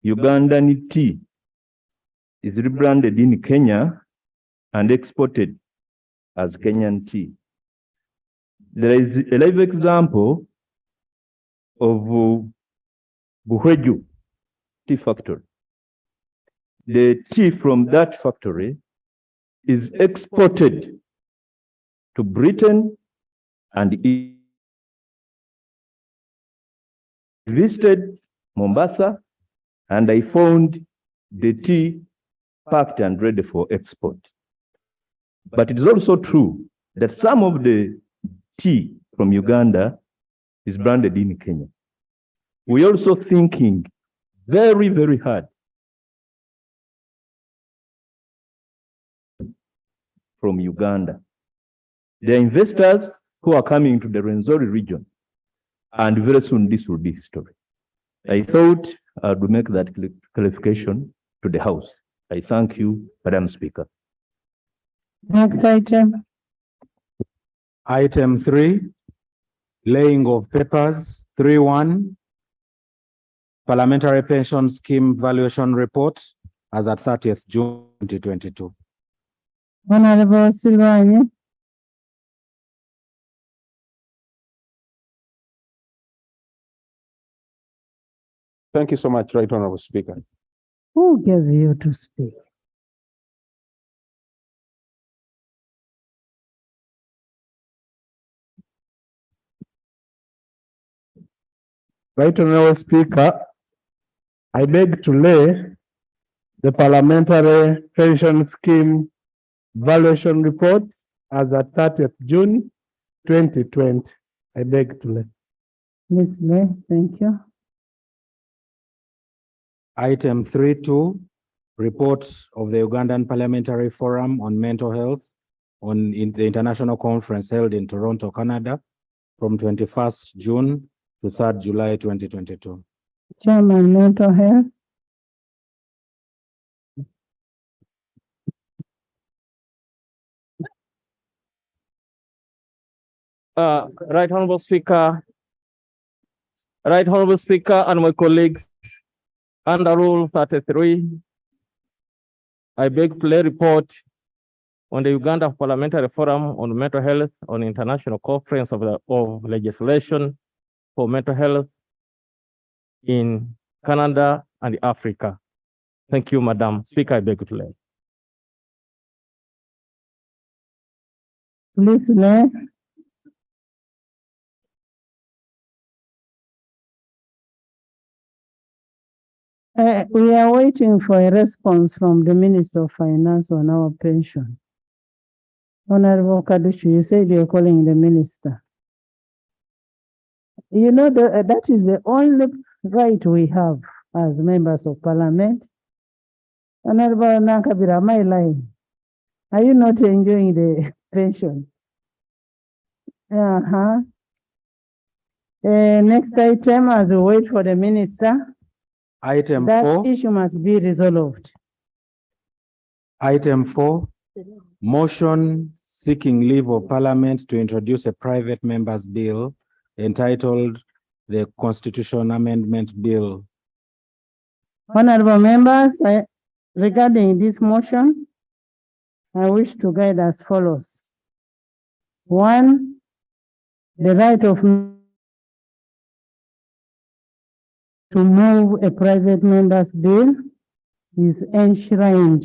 [SPEAKER 14] Ugandan tea is rebranded in Kenya and exported as Kenyan tea. There is a live example of Buheju tea factory. The tea from that factory is exported to Britain and visited Mombasa, and I found the tea packed and ready for export. But it is also true that some of the tea from Uganda is branded in Kenya. We are also thinking very, very hard from Uganda. There are investors who are coming to the Rwenzori region, and very soon this will be history. I thought I would make that clarification to the House. I thank you, Madam Speaker.
[SPEAKER 4] Next item.
[SPEAKER 2] Item 3, laying of papers. 3.1, Parliamentary Pension Scheme Valuation Report as at 30th June 2022.
[SPEAKER 4] Honorable Silvani.
[SPEAKER 21] Thank you so much, Right Honorable Speaker.
[SPEAKER 4] Who gave you to speak?
[SPEAKER 2] Right Honorable Speaker, I beg to lay the Parliamentary Pension Scheme Valuation Report as at 30th June 2020. I beg to lay.
[SPEAKER 4] Please lay. Thank you.
[SPEAKER 2] Item 3.2, reports of the Ugandan Parliamentary Forum on Mental Health in the international conference held in Toronto, Canada from 21st June to 3rd July 2022.
[SPEAKER 4] Chairman, mental health.
[SPEAKER 20] Right Honorable Speaker, and my colleagues, under Rule 33, I beg to lay report on the Uganda Parliamentary Forum on Mental Health on International Conference of Legislation for Mental Health in Canada and Africa. Thank you, Madam Speaker. I beg to lay.
[SPEAKER 4] Please lay. We are waiting for a response from the Minister of Finance on our pension. Honorable Kaduchi, you said you're calling the minister. You know, that is the only right we have as members of parliament. Honorable Nankabira, am I lying? Are you not enjoying the pension? Next item, as we wait for the minister.
[SPEAKER 2] Item
[SPEAKER 4] that
[SPEAKER 2] 4.
[SPEAKER 4] issue must be resolved.
[SPEAKER 2] Item 4, motion seeking leave of parliament to introduce a private member's bill entitled the Constitution Amendment Bill.
[SPEAKER 4] Honorable members, Regarding this motion, I wish to guide as follows. One, the right of to move a private member's bill is enshrined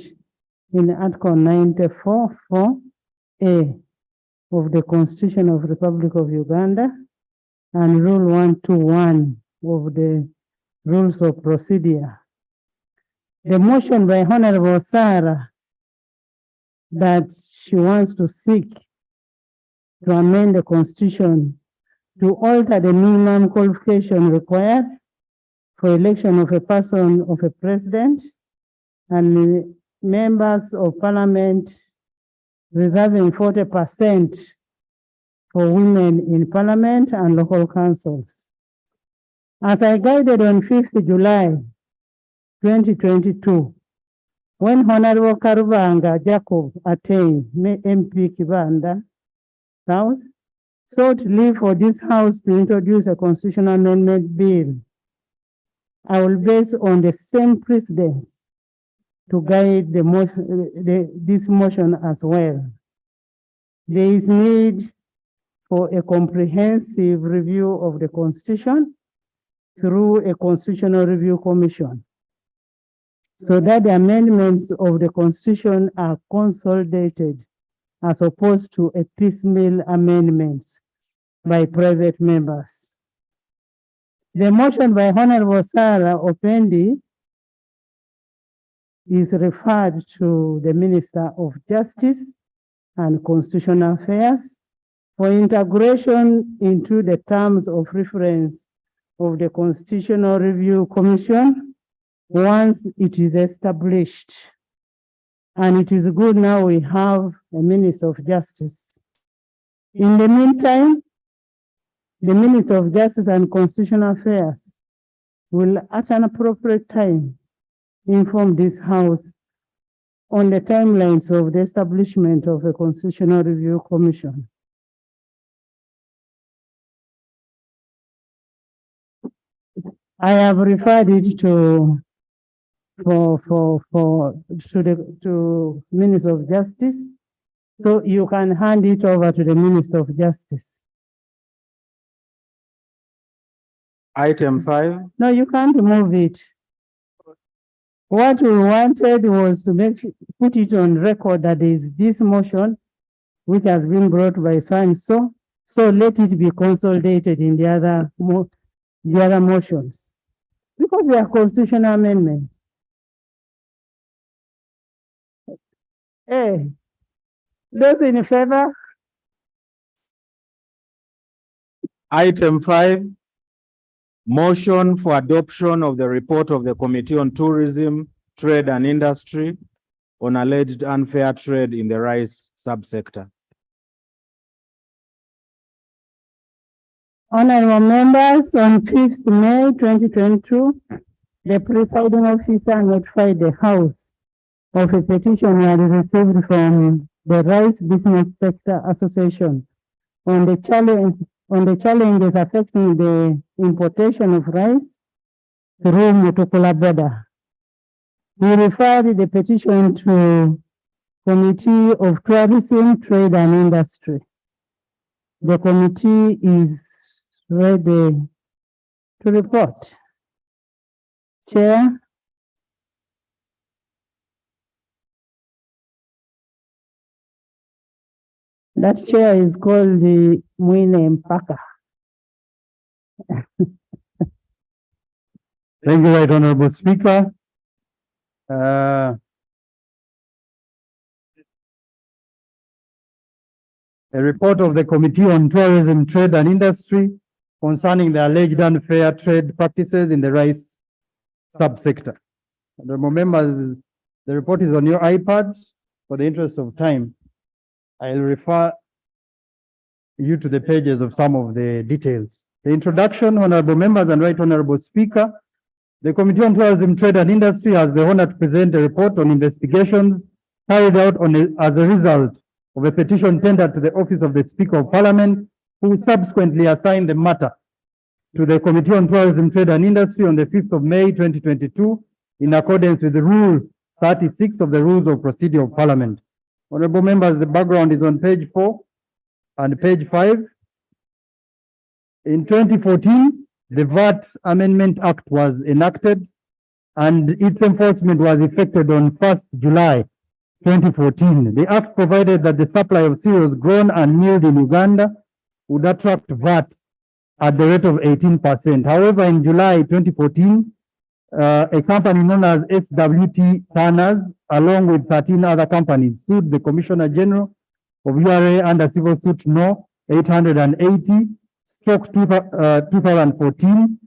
[SPEAKER 4] in Article 94(4)(a) of the Constitution of the Republic of Uganda and Rule 121 of the Rules of Procedure. The motion by Honorable Sarah that she wants to seek to amend the Constitution to alter the minimum qualification required for election of a person of a president and members of parliament, reserving 40% for women in parliament and local councils. As I guided on 5th July 2022, when Honorable Karubanga Jacob Attain, MP Kibanda South, sought leave for this House to introduce a constitutional amendment bill, I will base on the same precedents to guide this motion as well. There is need for a comprehensive review of the Constitution through a Constitutional Review Commission, so that the amendments of the Constitution are consolidated as opposed to a piecemeal amendments by private members. The motion by Honorable Sarah Opendi is referred to the Minister of Justice and Constitutional Affairs for integration into the terms of reference of the Constitutional Review Commission once it is established. And it is good now we have a Minister of Justice. In the meantime, the Minister of Justice and Constitutional Affairs will at an appropriate time inform this House on the timelines of the establishment of a Constitutional Review Commission. I have referred it to Minister of Justice, so you can hand it over to the Minister of Justice.
[SPEAKER 2] Item 5.
[SPEAKER 4] No, you can't move it. What we wanted was to put it on record that there is this motion which has been brought by so and so, so let it be consolidated in the other motions, because they are constitutional amendments. Hey, those in favor?
[SPEAKER 2] Item 5, motion for adoption of the report of the Committee on Tourism, Trade and Industry on alleged unfair trade in the rice subsector.
[SPEAKER 4] Honorable members, on 5th May 2022, the presiding officer notified the House of a petition we had received from the Rice Business Sector Association on the challenges affecting the importation of rice through Mutukula border. We referred the petition to Committee of Tourism, Trade and Industry. The committee is ready to report. Chair. That chair is called the Mwine Mpaka.
[SPEAKER 2] Thank you, Right Honorable Speaker. A report of the Committee on Tourism, Trade and Industry concerning the alleged unfair trade practices in the rice subsector. Honorable members, the report is on your iPad. For the interest of time, I'll refer you to the pages of some of the details. The introduction, honorable members and Right Honorable Speaker, the Committee on Tourism, Trade and Industry has the honor to present a report on investigations carried out as a result of a petition tendered to the Office of the Speaker of Parliament, who subsequently assigned the matter to the Committee on Tourism, Trade and Industry on the 5th of May 2022 in accordance with the Rule
[SPEAKER 7] 36 of the Rules of Procedure of Parliament. Honorable members, the background is on page 4 and page 5. In 2014, the VAT Amendment Act was enacted and its enforcement was effected on 1st July 2014. The Act provided that the supply of cereals grown and milled in Uganda would attract VAT at the rate of 18%. However, in July 2014, a company known as SWT Tanners, along with 13 other companies, sued the Commissioner General of URA under Civil Suit No. 880/2014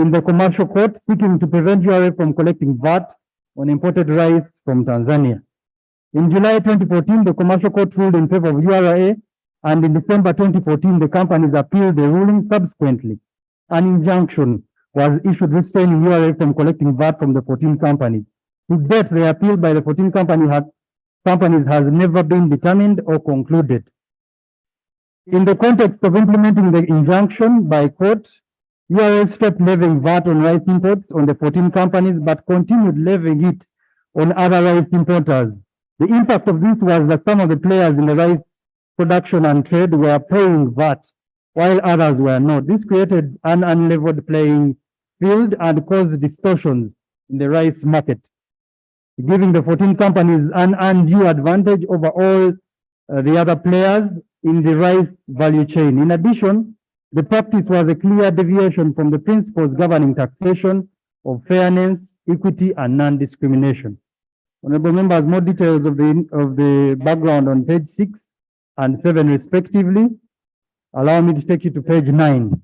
[SPEAKER 7] in the Commercial Court, seeking to prevent URA from collecting VAT on imported rice from Tanzania. In July 2014, the Commercial Court ruled in favor of URA, and in December 2014, the companies appealed the ruling. Subsequently, an injunction was issued restraining URA from collecting VAT from the 14 companies. To date, the appeal by the 14 companies has never been determined or concluded. In the context of implementing the injunction by court, URA stopped levying VAT on rice imports on the 14 companies, but continued levying it on other rice importers. The impact of this was that some of the players in the rice production and trade were paying VAT, while others were not. This created an unleveled playing field and caused distortions in the rice market, giving the 14 companies an undue advantage over all the other players in the rice value chain. In addition, the practice was a clear deviation from the principles governing taxation of fairness, equity, and non-discrimination. Honorable members, more details of the background on page 6 and 7 respectively. Allow me to take you to page 9.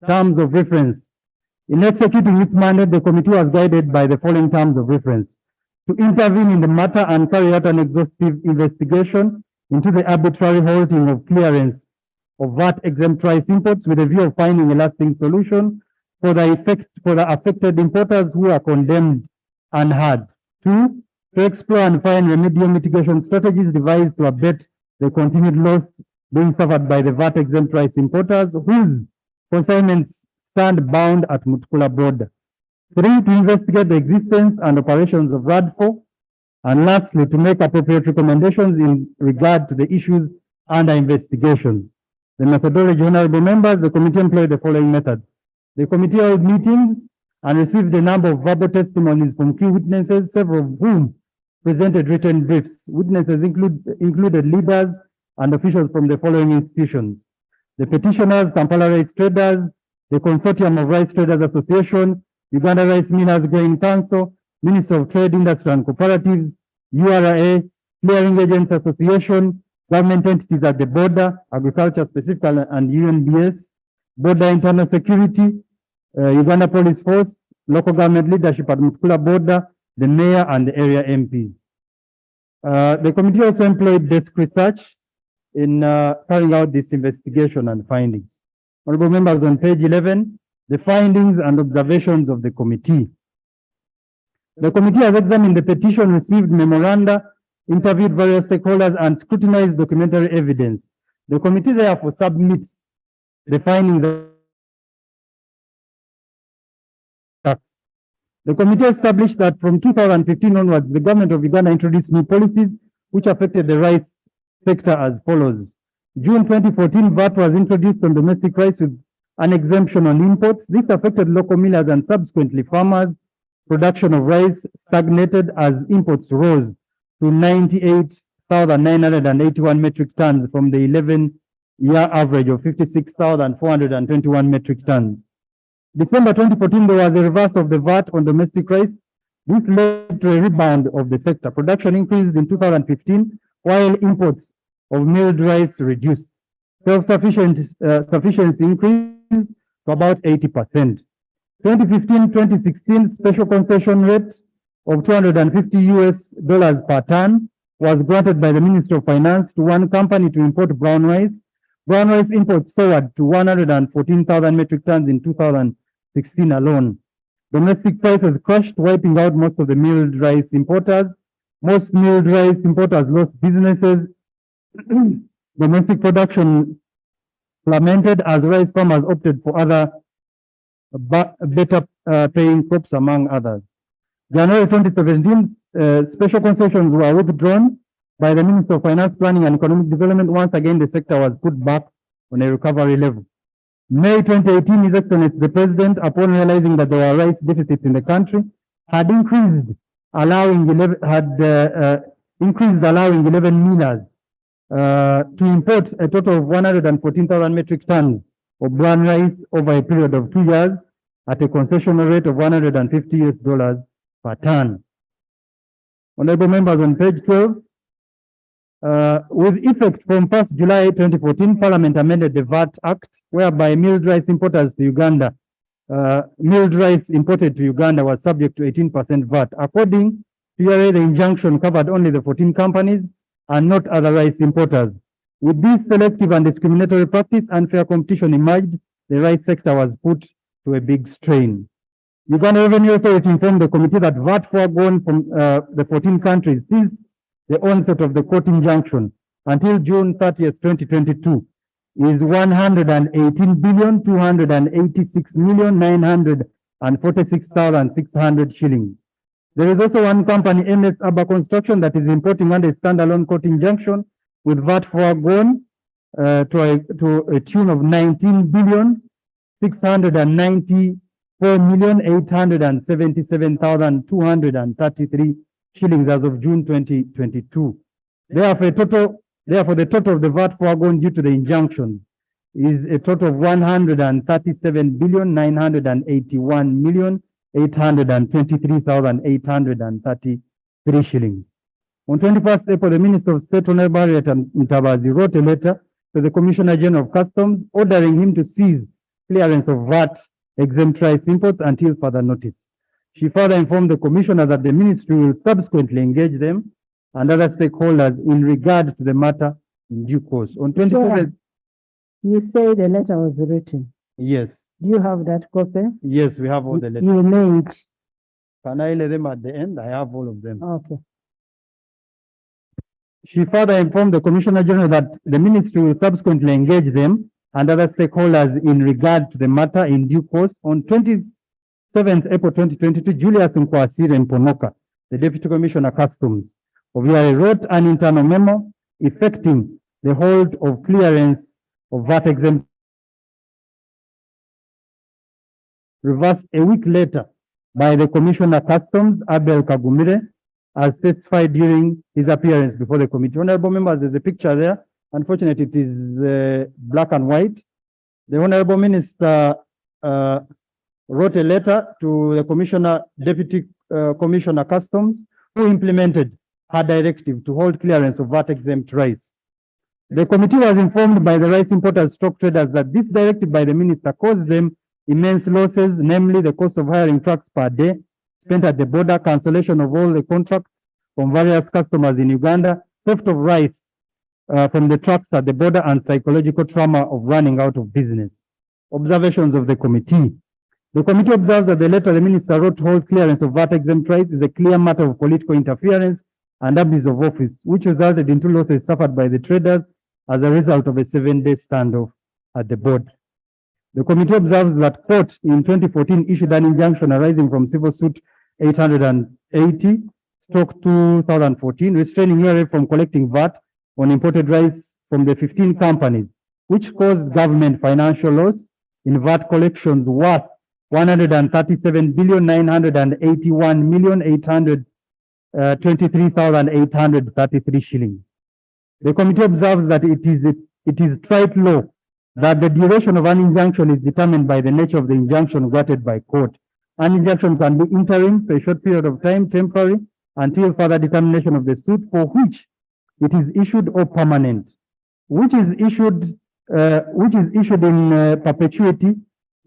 [SPEAKER 7] Terms of reference. In executing its mandate, the committee was guided by the following terms of reference: to intervene in the matter and carry out an exhaustive investigation into the arbitrary halting of clearance of VAT-exempt rice imports with a view of finding a lasting solution for the affected importers who are condemned and hard. 2, to explore and find remedial mitigation strategies devised to abate the continued loss being suffered by the VAT-exempt rice importers whose consignments stand bound at Mutukula border. 3, to investigate the existence and operations of RADFO. And lastly, to make appropriate recommendations in regard to the issues under investigation. The methodology, honorable members, the committee employed the following methods. The committee held meetings and received a number of verbal testimonies from key witnesses, several of whom presented written briefs. Witnesses included leaders and officials from the following institutions: the petitioners, Kampala Rice Traders, the Consortium of Rice Traders Association, Uganda Rice Millers Grain Council, Ministry of Trade, Industry and Cooperatives, URA, Clearing Agents Association, government entities at the border, Agriculture Specific and UNBS, Border Internal Security, Uganda Police Force, local government leadership at Mutukula border, the mayor and the area MPs. The committee also employed desk research in carrying out this investigation and findings. Honorable members, on page 11, the findings and observations of the committee. The committee has examined the petition, received memoranda, interviewed various stakeholders, and scrutinized documentary evidence. The committee therefore submits the findings. The committee established that from 2015 onwards, the government of Uganda introduced new policies which affected the rice sector as follows. June 2014, VAT was introduced on domestic rice with an exemption on imports. This affected local millers and subsequently farmers. Production of rice stagnated as imports rose to 98,981 metric tons from the 11-year average of 56,421 metric tons. December 2014, there was a reverse of the VAT on domestic rice. This led to a rebound of the sector. Production increased in 2015, while imports of milled rice reduced. Self-sufficiency increased to about 80%. 2015-2016 special concession rate of $250 per ton was granted by the Ministry of Finance to one company to import brown rice. Brown rice imports soared to 114,000 metric tons in 2016 alone. Domestic prices crashed, wiping out most of the milled rice importers. Most milled rice importers lost businesses. Domestic production plummeted as rice farmers opted for other better paying crops, among others. January 2017 special concessions were withdrawn by the Minister of Finance, Planning and Economic Development. Once again, the sector was put back on a recovery level. May 2018, His Excellency the President, upon realizing that there were rice deficits in the country, had increased allowing 11 millers to import a total of 114,000 metric tons of brown rice over a period of 2 years at a concessional rate of $150 per ton. Honorable members, on page 12, with effect from 1st July 2014, Parliament amended the VAT Act, whereby milled rice importers to Uganda, milled rice imported to Uganda was subject to 18% VAT. According to URA, the injunction covered only the 14 companies and not other rice importers. With this selective and discriminatory practice, unfair competition emerged. The rice sector was put to a big strain. Uganda Revenue Authority informed the committee that VAT foregone from the 14 countries since the onset of the court injunction until June 30th, 2022 is 118,286,946,600 shillings. There is also one company, MS Abba Construction, that is importing under a standalone court injunction with VAT foregone to a tune of 19,694,877,233 shillings as of June 2022. Therefore, the total of the VAT foregone due to the injunction is a total of 137,981,823,833 shillings. On 21st April, the Minister of State, Honorable Harriet Mtabazi, wrote a letter to the Commissioner General of Customs ordering him to cease clearance of VAT exempt rice imports until further notice. She further informed the Commissioner that the Ministry will subsequently engage them and other stakeholders in regard to the matter in due course. On 27th,
[SPEAKER 4] You say the letter was written.
[SPEAKER 7] yes,
[SPEAKER 4] Do you have that copy?
[SPEAKER 7] yes, we have all the letters.
[SPEAKER 4] You named.
[SPEAKER 7] Can I lay them at the end? I have all of them.
[SPEAKER 4] Okay.
[SPEAKER 7] She further informed the Commissioner General that the Ministry will subsequently engage them and other stakeholders in regard to the matter in due course. On 27th April 2022, Julius Nkwasire Mponoka, the Deputy Commissioner Customs of URA, wrote an internal memo effecting the hold of clearance of VAT exempt, reversed a week later by the Commissioner Customs, Abel Kagumire, as specified during his appearance before the committee. Honorable members, there's a picture there. Unfortunately, it is black and white. The Honorable Minister wrote a letter to the Commissioner, Deputy Commissioner Customs, who implemented her directive to hold clearance of VAT exempt rice. The committee was informed by the rice importers, stock traders, that this directive by the minister caused them immense losses, namely the cost of hiring trucks per day spent at the border, cancellation of all the contracts from various customers in Uganda, theft of rice from the trucks at the border, and psychological trauma of running out of business. Observations of the committee. The committee observes that the letter the minister wrote to hold clearance of VAT exempt rice is a clear matter of political interference and abuse of office, which resulted in 2 losses suffered by the traders as a result of a 7-day standoff at the border. The committee observes that court in 2014 issued an injunction arising from civil suit 880/2014, restraining URA from collecting VAT on imported rice from the 15 companies, which caused government financial loss in VAT collections worth 137,981,823,833 shillings. The committee observes that it is trite law that the duration of an injunction is determined by the nature of the injunction granted by court. An injunction can be interim for a short period of time, temporary, until further determination of the suit for which it is issued, or permanent, which is issued in perpetuity.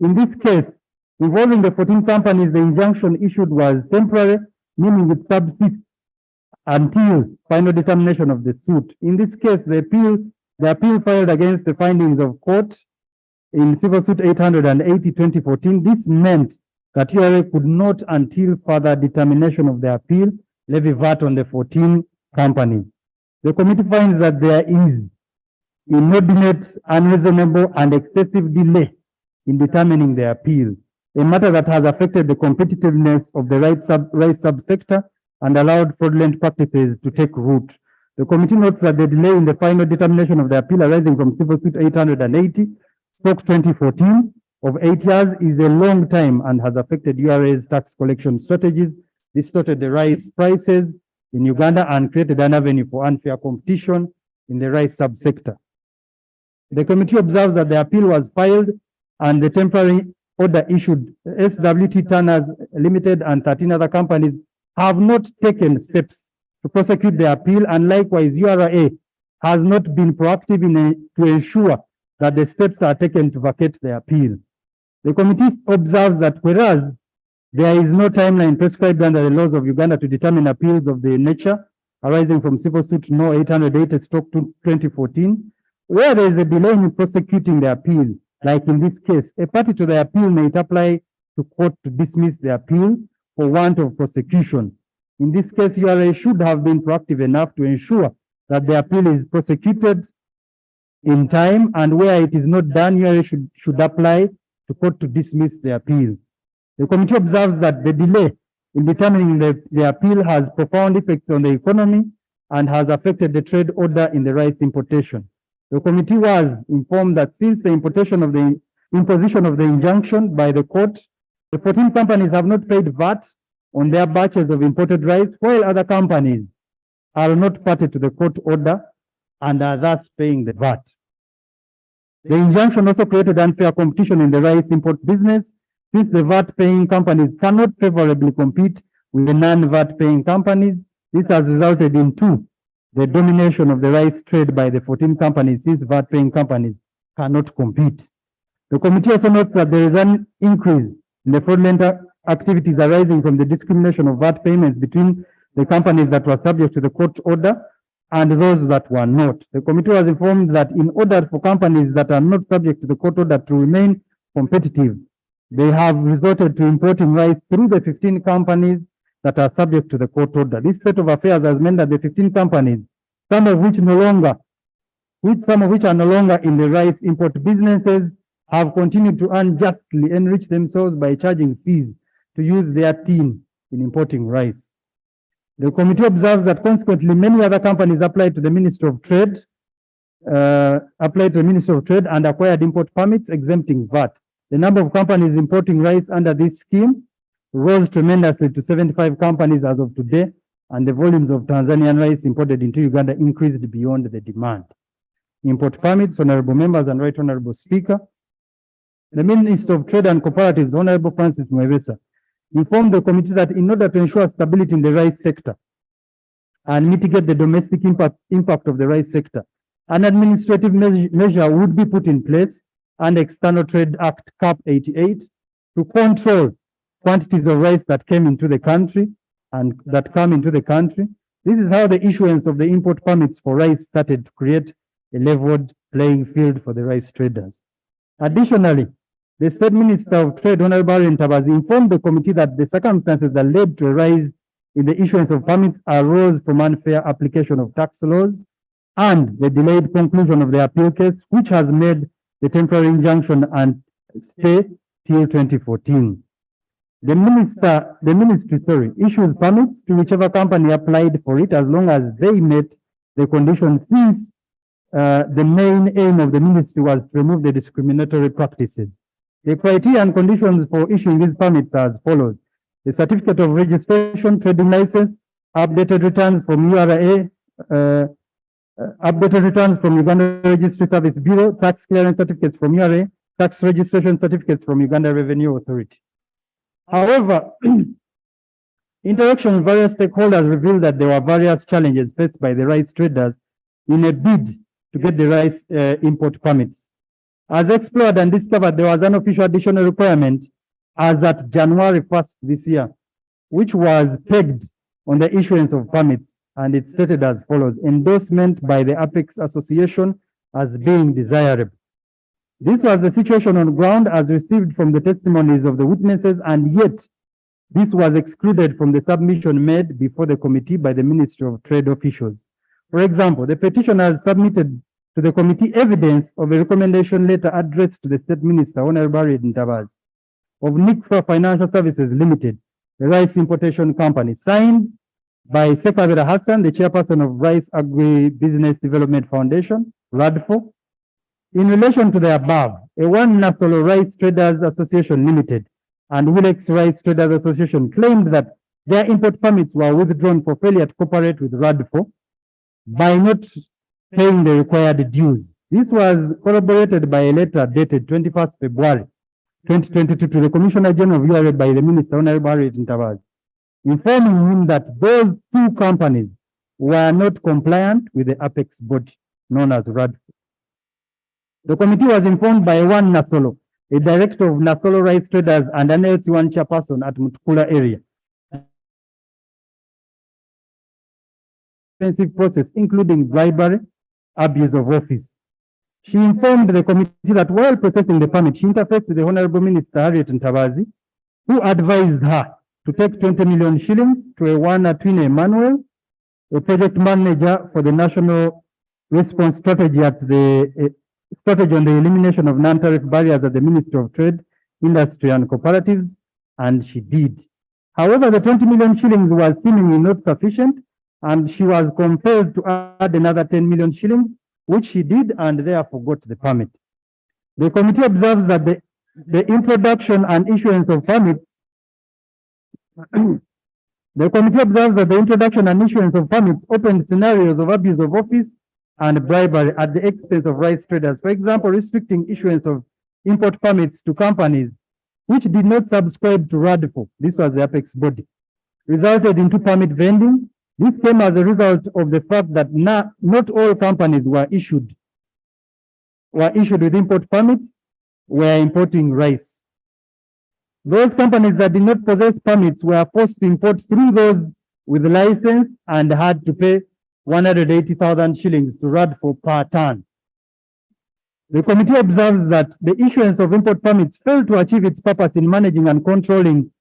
[SPEAKER 7] In this case, involving the 14 companies, the injunction issued was temporary, meaning it subsists until final determination of the suit. In this case, the appeal filed against the findings of court in civil suit 880/2014, this meant that URA could not, until further determination of the appeal, levy VAT on the 14 companies. The committee finds that there is inordinate, unreasonable, and excessive delay in determining the appeal, a matter that has affected the competitiveness of the rice subsector and allowed fraudulent practices to take root. The committee notes that the delay in the final determination of the appeal arising from Civil Suit 880/2014 of 8 years is a long time and has affected URA's tax collection strategies, distorted the rice prices in Uganda, and created an avenue for unfair competition in the rice subsector. The committee observes that the appeal was filed and the temporary order issued. SWT Turners Limited and 13 other companies have not taken steps to prosecute the appeal, and likewise URA has not been proactive to ensure that the steps are taken to vacate the appeal. The committee observes that whereas there is no timeline prescribed under the laws of Uganda to determine appeals of the nature arising from Civil Suit No. 880/2014, where there is a delay in prosecuting the appeal, like in this case, a party to the appeal may apply to court to dismiss the appeal for want of prosecution. In this case, URA should have been proactive enough to ensure that the appeal is prosecuted in time, and where it is not done, URA should apply to court to dismiss the appeal. The committee observes that the delay in determining the appeal has profound effects on the economy and has affected the trade order in the rice importation. The committee was informed that since the imposition of the injunction by the court, the 14 companies have not paid VAT on their batches of imported rice, while other companies are not party to the court order and are thus paying the VAT. The injunction also created unfair competition in the rice import business, since the VAT-paying companies cannot favorably compete with the non-VAT paying companies. This has resulted in the domination of the rice trade by the 14 companies, since VAT-paying companies cannot compete. The committee also notes that there is an increase in the fraudulent activities arising from the discrimination of VAT payments between the companies that were subject to the court order and those that were not. The committee was informed that in order for companies that are not subject to the court order to remain competitive, they have resorted to importing rice through the 15 companies that are subject to the court order. This state of affairs has meant that the 15 companies, some of which are no longer in the rice import businesses, have continued to unjustly enrich themselves by charging fees to use their team in importing rice. The committee observes that consequently many other companies applied to the Ministry of Trade and acquired import permits exempting VAT. The number of companies importing rice under this scheme rose tremendously to 75 companies as of today, and the volumes of Tanzanian rice imported into Uganda increased beyond the demand. Import permits, honorable members and right honorable speaker. The Minister of Trade and Cooperatives, Honorable Francis Mwebesa, informed the committee that in order to ensure stability in the rice sector and mitigate the domestic impact of the rice sector, an administrative measure would be put in place under External Trade Act Cap 88 to control quantities of rice that came into the country and that come into the country. This is how the issuance of the import permits for rice started to create a leveled playing field for the rice traders. Additionally, the State Minister of Trade, Honorable Ntabazi, informed the committee that the circumstances that led to a rise in the issuance of permits arose from unfair application of tax laws and the delayed conclusion of the appeal case, which has made the temporary injunction and stay till 2014. The ministry issues permits to whichever company applied for it, as long as they met the conditions, since the main aim of the ministry was to remove the discriminatory practices. The criteria and conditions for issuing these permits are as follows: the certificate of registration, trading license, updated returns from URA, updated returns from Uganda Registry Service Bureau, tax clearance certificates from URA, tax registration certificates from Uganda Revenue Authority. However, interaction with various stakeholders revealed that there were various challenges faced by the rice traders in a bid to get the rice import permits. As explored and discovered, there was an official additional requirement as at January 1st this year, which was pegged on the issuance of permits, and it stated as follows: endorsement by the Apex Association as being desirable. This was the situation on ground as received from the testimonies of the witnesses, and yet this was excluded from the submission made before the committee by the Ministry of Trade officials. For example, the petitioners submitted to the committee evidence of a recommendation letter addressed to the State Minister, Honorable Ntabazi, of NICFA Financial Services Limited, the rice importation company, signed by Sekavira Hassan, the chairperson of Rice Agri-Business Development Foundation, RADFO. In relation to the above, a One National Rice Traders Association Limited and Wilex Rice Traders Association claimed that their import permits were withdrawn for failure to cooperate with RADFO by not paying the required dues. This was corroborated by a letter dated 21st February 2022 to the Commissioner General of URA by the Minister, Honorable Harriet Ntabazi, informing him that those two companies were not compliant with the apex body known as RADFO. The committee was informed by one Nasolo, a director of Nasolo Rice Traders and an LC1 chairperson at Mutukula area. Extensive process, including bribery, abuse of office. She informed the committee that while processing the permit, she interfaced with the Honorable Minister Harriet Ntabazi, who advised her to take 20 million shillings to a one Atwine Emmanuel, a project manager for the national response strategy at the strategy on the elimination of non-tariff barriers at the Ministry of Trade, Industry and Cooperatives, and she did. However, the 20 million shillings was seemingly not sufficient, and she was compelled to add another 10 million shillings, which she did and therefore got the permit. The committee observes that the introduction and issuance of permits the committee observes that the introduction and issuance of permits opened scenarios of abuse of office and bribery at the expense of rice traders. For example, restricting issuance of import permits to companies which did not subscribe to RADFO, this was the apex body, resulted into permit vending. This came as a result of the fact that not all companies were issued with import permits were importing rice. Those companies that did not possess permits were forced to import through those with license and had to pay 180,000 shillings to RADFO per ton. The committee observes that the issuance of import permits failed to achieve its purpose in managing and controlling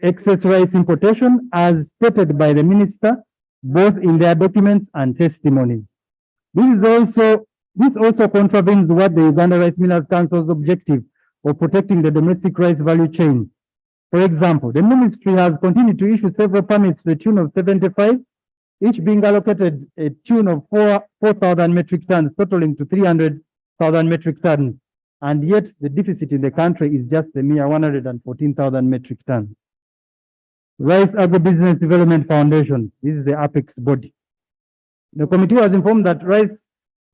[SPEAKER 7] excess rice importation as stated by the minister, both in their documents and testimonies. This also contravenes what the Uganda Rice Millers Council's objective of protecting the domestic rice value chain. For example, the ministry has continued to issue several permits to the tune of 75, each being allocated a tune of 4,000 metric tons, totaling to 300,000 metric tons. And yet the deficit in the country is just a mere 114,000 metric tons. Rice Agribusiness Development Foundation, this is the apex body. The committee was informed that Rice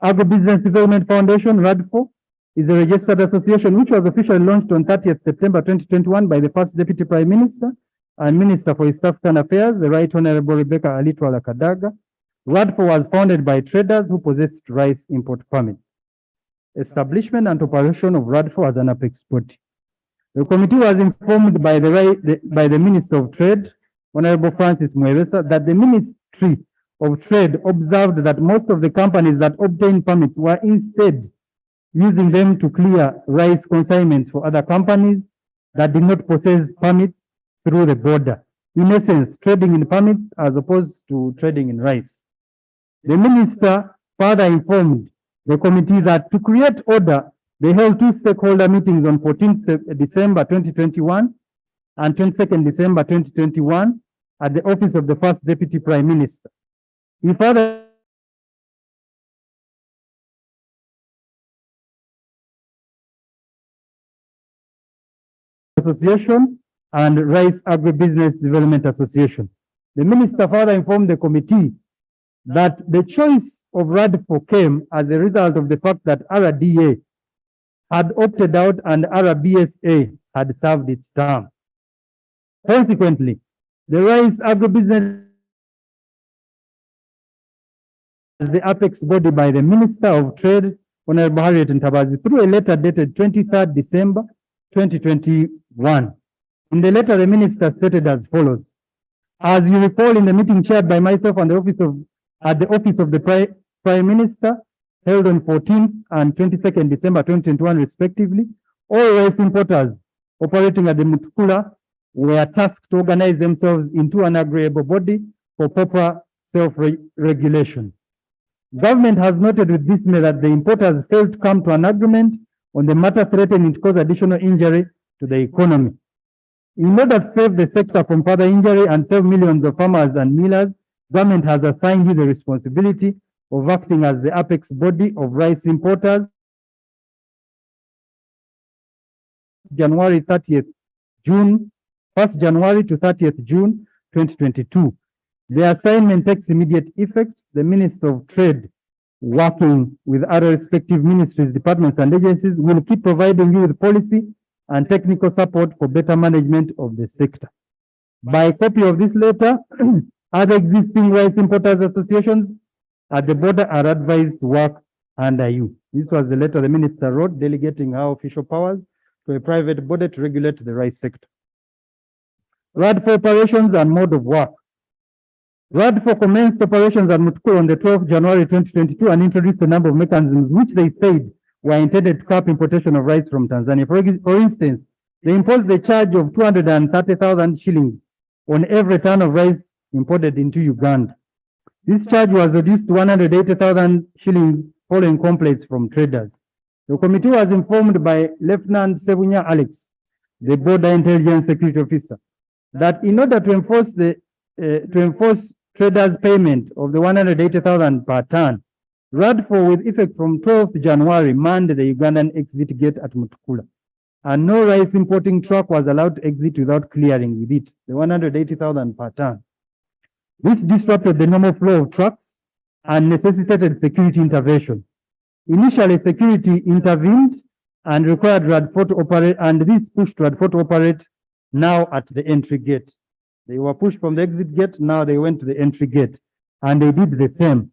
[SPEAKER 7] Agribusiness Development Foundation, RADFO, is a registered association which was officially launched on 30th September 2021 by the first Deputy Prime Minister and Minister for East African Affairs, the Right Honorable Rebecca Alitwala Kadaga. RADFO was founded by traders who possessed rice import permits. Establishment and operation of RADFO as an apex body. The committee was informed by the Minister of Trade, Honorable Francis Mwebesa, that the Ministry of Trade observed that most of the companies that obtained permits were instead using them to clear rice consignments for other companies that did not possess permits through the border. In essence, trading in permits as opposed to trading in rice. The minister further informed the committee that to create order, they held two stakeholder meetings on 14th December 2021 and 22nd December 2021 at the office of the first Deputy Prime Minister. He further Association and Rice Agribusiness Development Association. The minister further informed the committee that the choice of RADFO came as a result of the fact that RDA had opted out and RBSA had served its term. Consequently, the Rice Agribusiness as the apex body by the Minister of Trade, Honorable Harriet Ntabazi, through a letter dated 23rd December 2021. In the letter, the minister stated as follows. As you recall, in the meeting chaired by myself and at the office of the Prime Minister, held on 14th and 22nd December 2021 respectively, all rice importers operating at the Mutukula were tasked to organize themselves into an agreeable body for proper self-regulation. Government has noted with dismay that the importers failed to come to an agreement on the matter, threatening to cause additional injury to the economy. In order to save the sector from further injury and save millions of farmers and millers, government has assigned you the responsibility of acting as the apex body of rice importers. January 30th June, 1st January to 30th June 2022. The assignment takes immediate effect. The Minister of Trade, working with other respective ministries, departments, and agencies, will keep providing you with policy and technical support for better management of the sector. By copy of this letter, other existing rice importers associations at the border are advised to work under you. This was the letter the minister wrote delegating our official powers to a private body to regulate the rice sector. RAD4 operations and mode of work. RAD4 commenced operations at Mutukula on the 12th January 2022 and introduced a number of mechanisms which they said were intended to cap importation of rice from Tanzania. For instance, they imposed the charge of 230,000 shillings on every ton of rice imported into Uganda. This charge was reduced to 180,000 shillings following complaints from traders. The committee was informed by Lieutenant Sebunya Alex, the Border Intelligence Security Officer, that in order to enforce traders' payment of the 180,000 per ton, RAD4 with effect from 12th January manned the Ugandan exit gate at Mutukula, and no rice importing truck was allowed to exit without clearing with it the 180,000 per ton. This disrupted the normal flow of trucks and necessitated security intervention. Initially, security intervened and required RAD4 to operate, and this pushed RAD4 to operate now at the entry gate. They were pushed from the exit gate, now they went to the entry gate, and they did the same.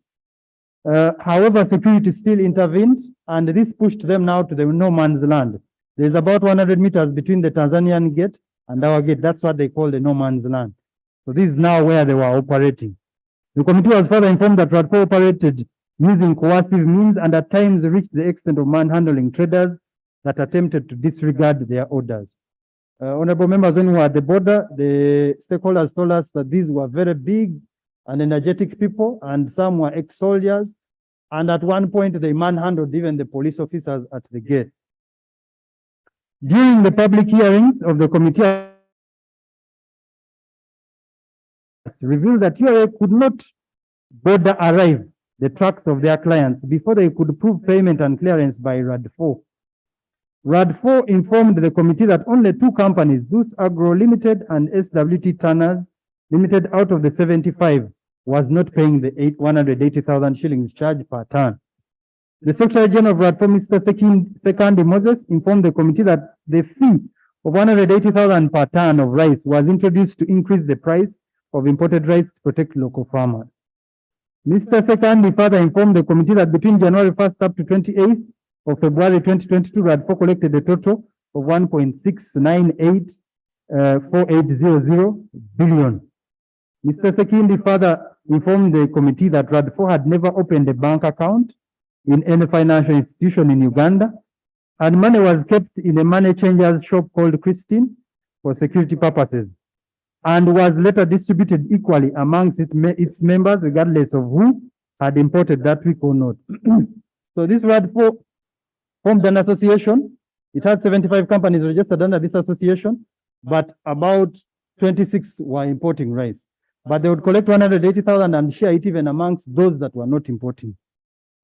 [SPEAKER 7] However, security still intervened, and this pushed them now to the no man's land. There's about 100 meters between the Tanzanian gate and our gate. That's what they call the no man's land. So this is now where they were operating. The committee was further informed that RAD4 operated using coercive means and at times reached the extent of manhandling traders that attempted to disregard their orders. Honorable members, when we were at the border, the stakeholders told us that these were very big and energetic people, and some were ex-soldiers, and at one point they manhandled even the police officers at the gate. During the public hearings of the committee, revealed that URA could not border arrive the trucks of their clients before they could prove payment and clearance by RAD4. RAD4 informed the committee that only two companies, Zeus Agro Limited and SWT Tanners Limited, out of the 75, was not paying the 180,000 shillings charge per ton. The Secretary General of RAD4, Mr. Sekandi Moses, informed the committee that the fee of 180,000 per ton of rice was introduced to increase the price of imported rice to protect local farmers. Mr. Sekandi further informed the committee that between January 1st up to 28th of February 2022, RAD4 collected a total of 1.6984800 billion. Mr. Sekindi further informed the committee that RAD4 had never opened a bank account in any financial institution in Uganda, and money was kept in a money changer's shop called Christine for security purposes, and was later distributed equally amongst its members, regardless of who had imported that week or not. So this RAD4 formed an association. It had 75 companies registered under this association, but about 26 were importing rice. But they would collect 180,000 and share it even amongst those that were not importing.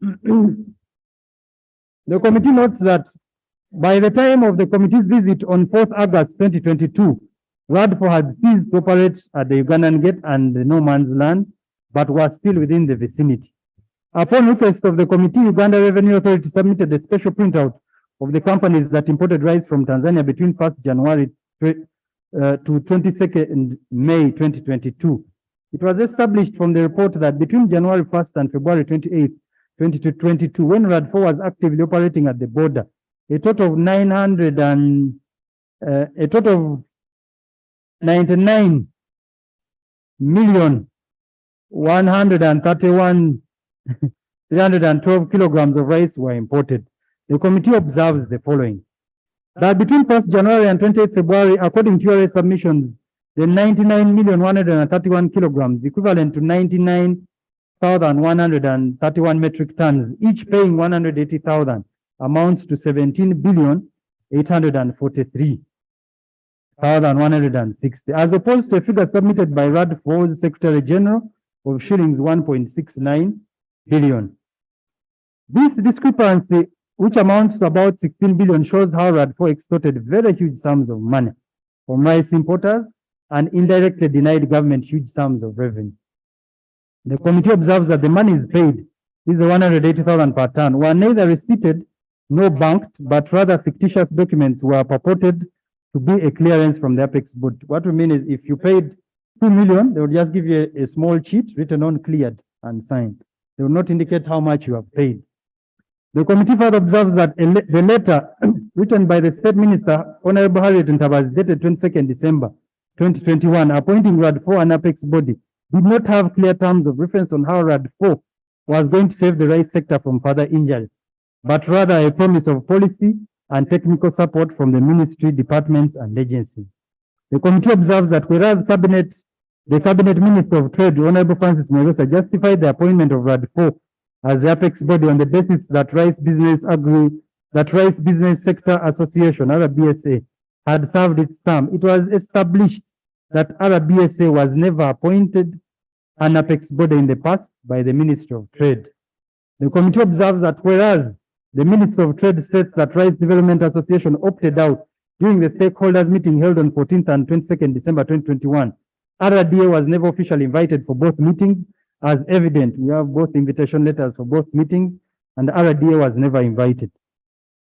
[SPEAKER 7] The committee notes that by the time of the committee's visit on 4th August 2022, RAD4 had ceased to operate at the Ugandan gate and the no man's land, but was still within the vicinity. Upon request of the committee, Uganda Revenue Authority submitted a special printout of the companies that imported rice from Tanzania between 1st January to 22nd May 2022. It was established from the report that between January 1st and February 28th, 2022, when RAD4 was actively operating at the border, a total of 99,131,312 kilograms of rice were imported. The committee observes the following: that between 1st January and 28th February, according to URA submissions, the 99,131 kilograms, equivalent to 99,131 metric tons, each paying 180,000, amounts to 17,843,160, as opposed to a figure submitted by RAD4's Secretary General of shillings 1.69 billion. This discrepancy, which amounts to about 16 billion, shows how RAD4 extorted very huge sums of money from rice importers and indirectly denied government huge sums of revenue. The committee observes that the money is paid, this is 180,000 per ton, were neither receipted nor banked, but rather fictitious documents were purported to be a clearance from the Apex board. What we mean is if you paid 2 million, they would just give you a small sheet written on cleared and signed. They will not indicate how much you have paid. The committee further observes that the letter written by the State Minister, Honorable Harriet Ntabazi, dated 22nd December 2021, appointing RAD4 an Apex body, did not have clear terms of reference on how RAD4 was going to save the rice sector from further injury, but rather a promise of policy and technical support from the ministry, departments, and agencies. The committee observes that whereas the Cabinet Minister of Trade, Honorable Francis Mwerosa, justified the appointment of RAD4 as the Apex body on the basis that Rice Business Sector Association, RBSA, had served its term, it was established that RBSA was never appointed an Apex body in the past by the Ministry of Trade. The committee observes that whereas the Minister of Trade states that Rice Development Association opted out during the stakeholders meeting held on 14th and 22nd December 2021, RDA was never officially invited for both meetings. As evident, we have both invitation letters for both meetings, and RDA was never invited.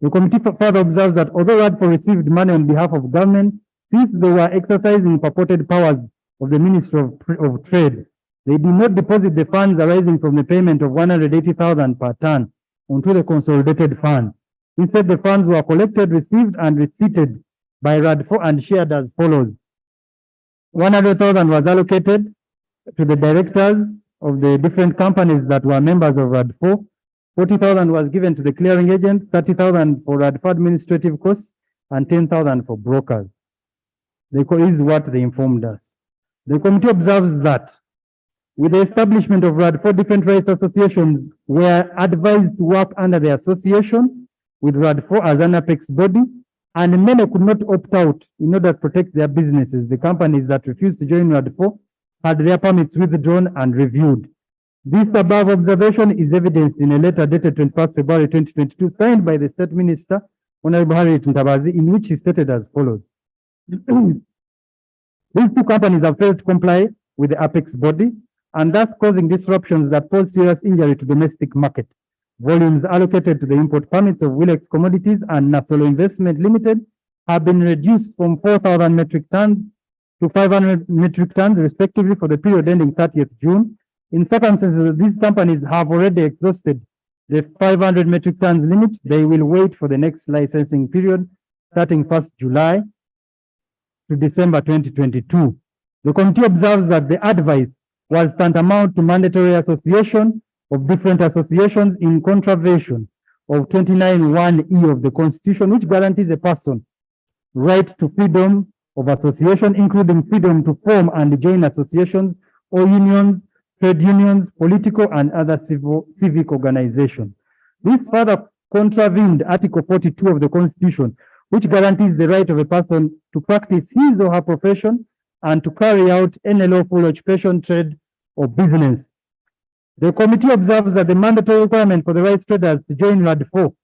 [SPEAKER 7] The committee further observes that although RAD4 received money on behalf of government, since they were exercising purported powers of the Ministry of Trade, they did not deposit the funds arising from the payment of 180,000 per ton onto the consolidated fund. Instead, the funds were collected, received, and receipted by RAD4 and shared as follows. 100,000 was allocated to the directors of the different companies that were members of RAD4. 40,000 was given to the clearing agent, 30,000 for RAD4 administrative costs, and 10,000 for brokers. This is what they informed us. The committee observes that with the establishment of RAD4, different rights associations were advised to work under the association with RAD4 as an Apex body, and many could not opt out in order to protect their businesses. The companies that refused to join RAD4 had their permits withdrawn and reviewed. This above observation is evidenced in a letter dated 21st February 2022, signed by the State Minister, Honorable Harriet Ntabazi, in which he stated as follows. These two companies have failed to comply with the Apex body, and thus causing disruptions that pose serious injury to domestic market. Volumes allocated to the import permits of Wilex Commodities and Nasolo Investment Limited have been reduced from 4,000 metric tons to 500 metric tons, respectively, for the period ending 30th June. In circumstances, these companies have already exhausted the 500 metric tons limit. They will wait for the next licensing period, starting 1st July to December 2022. The committee observes that the advice was tantamount to mandatory association of different associations in contravention of 29(1)(e) of the Constitution, which guarantees a person right to freedom of association, including freedom to form and join associations or unions, trade unions, political and other civic organizations. This further contravened Article 42 of the Constitution, which guarantees the right of a person to practice his or her profession and to carry out any lawful occupation, trade, or business. The committee observes that the mandatory requirement for the rice traders to join RAD4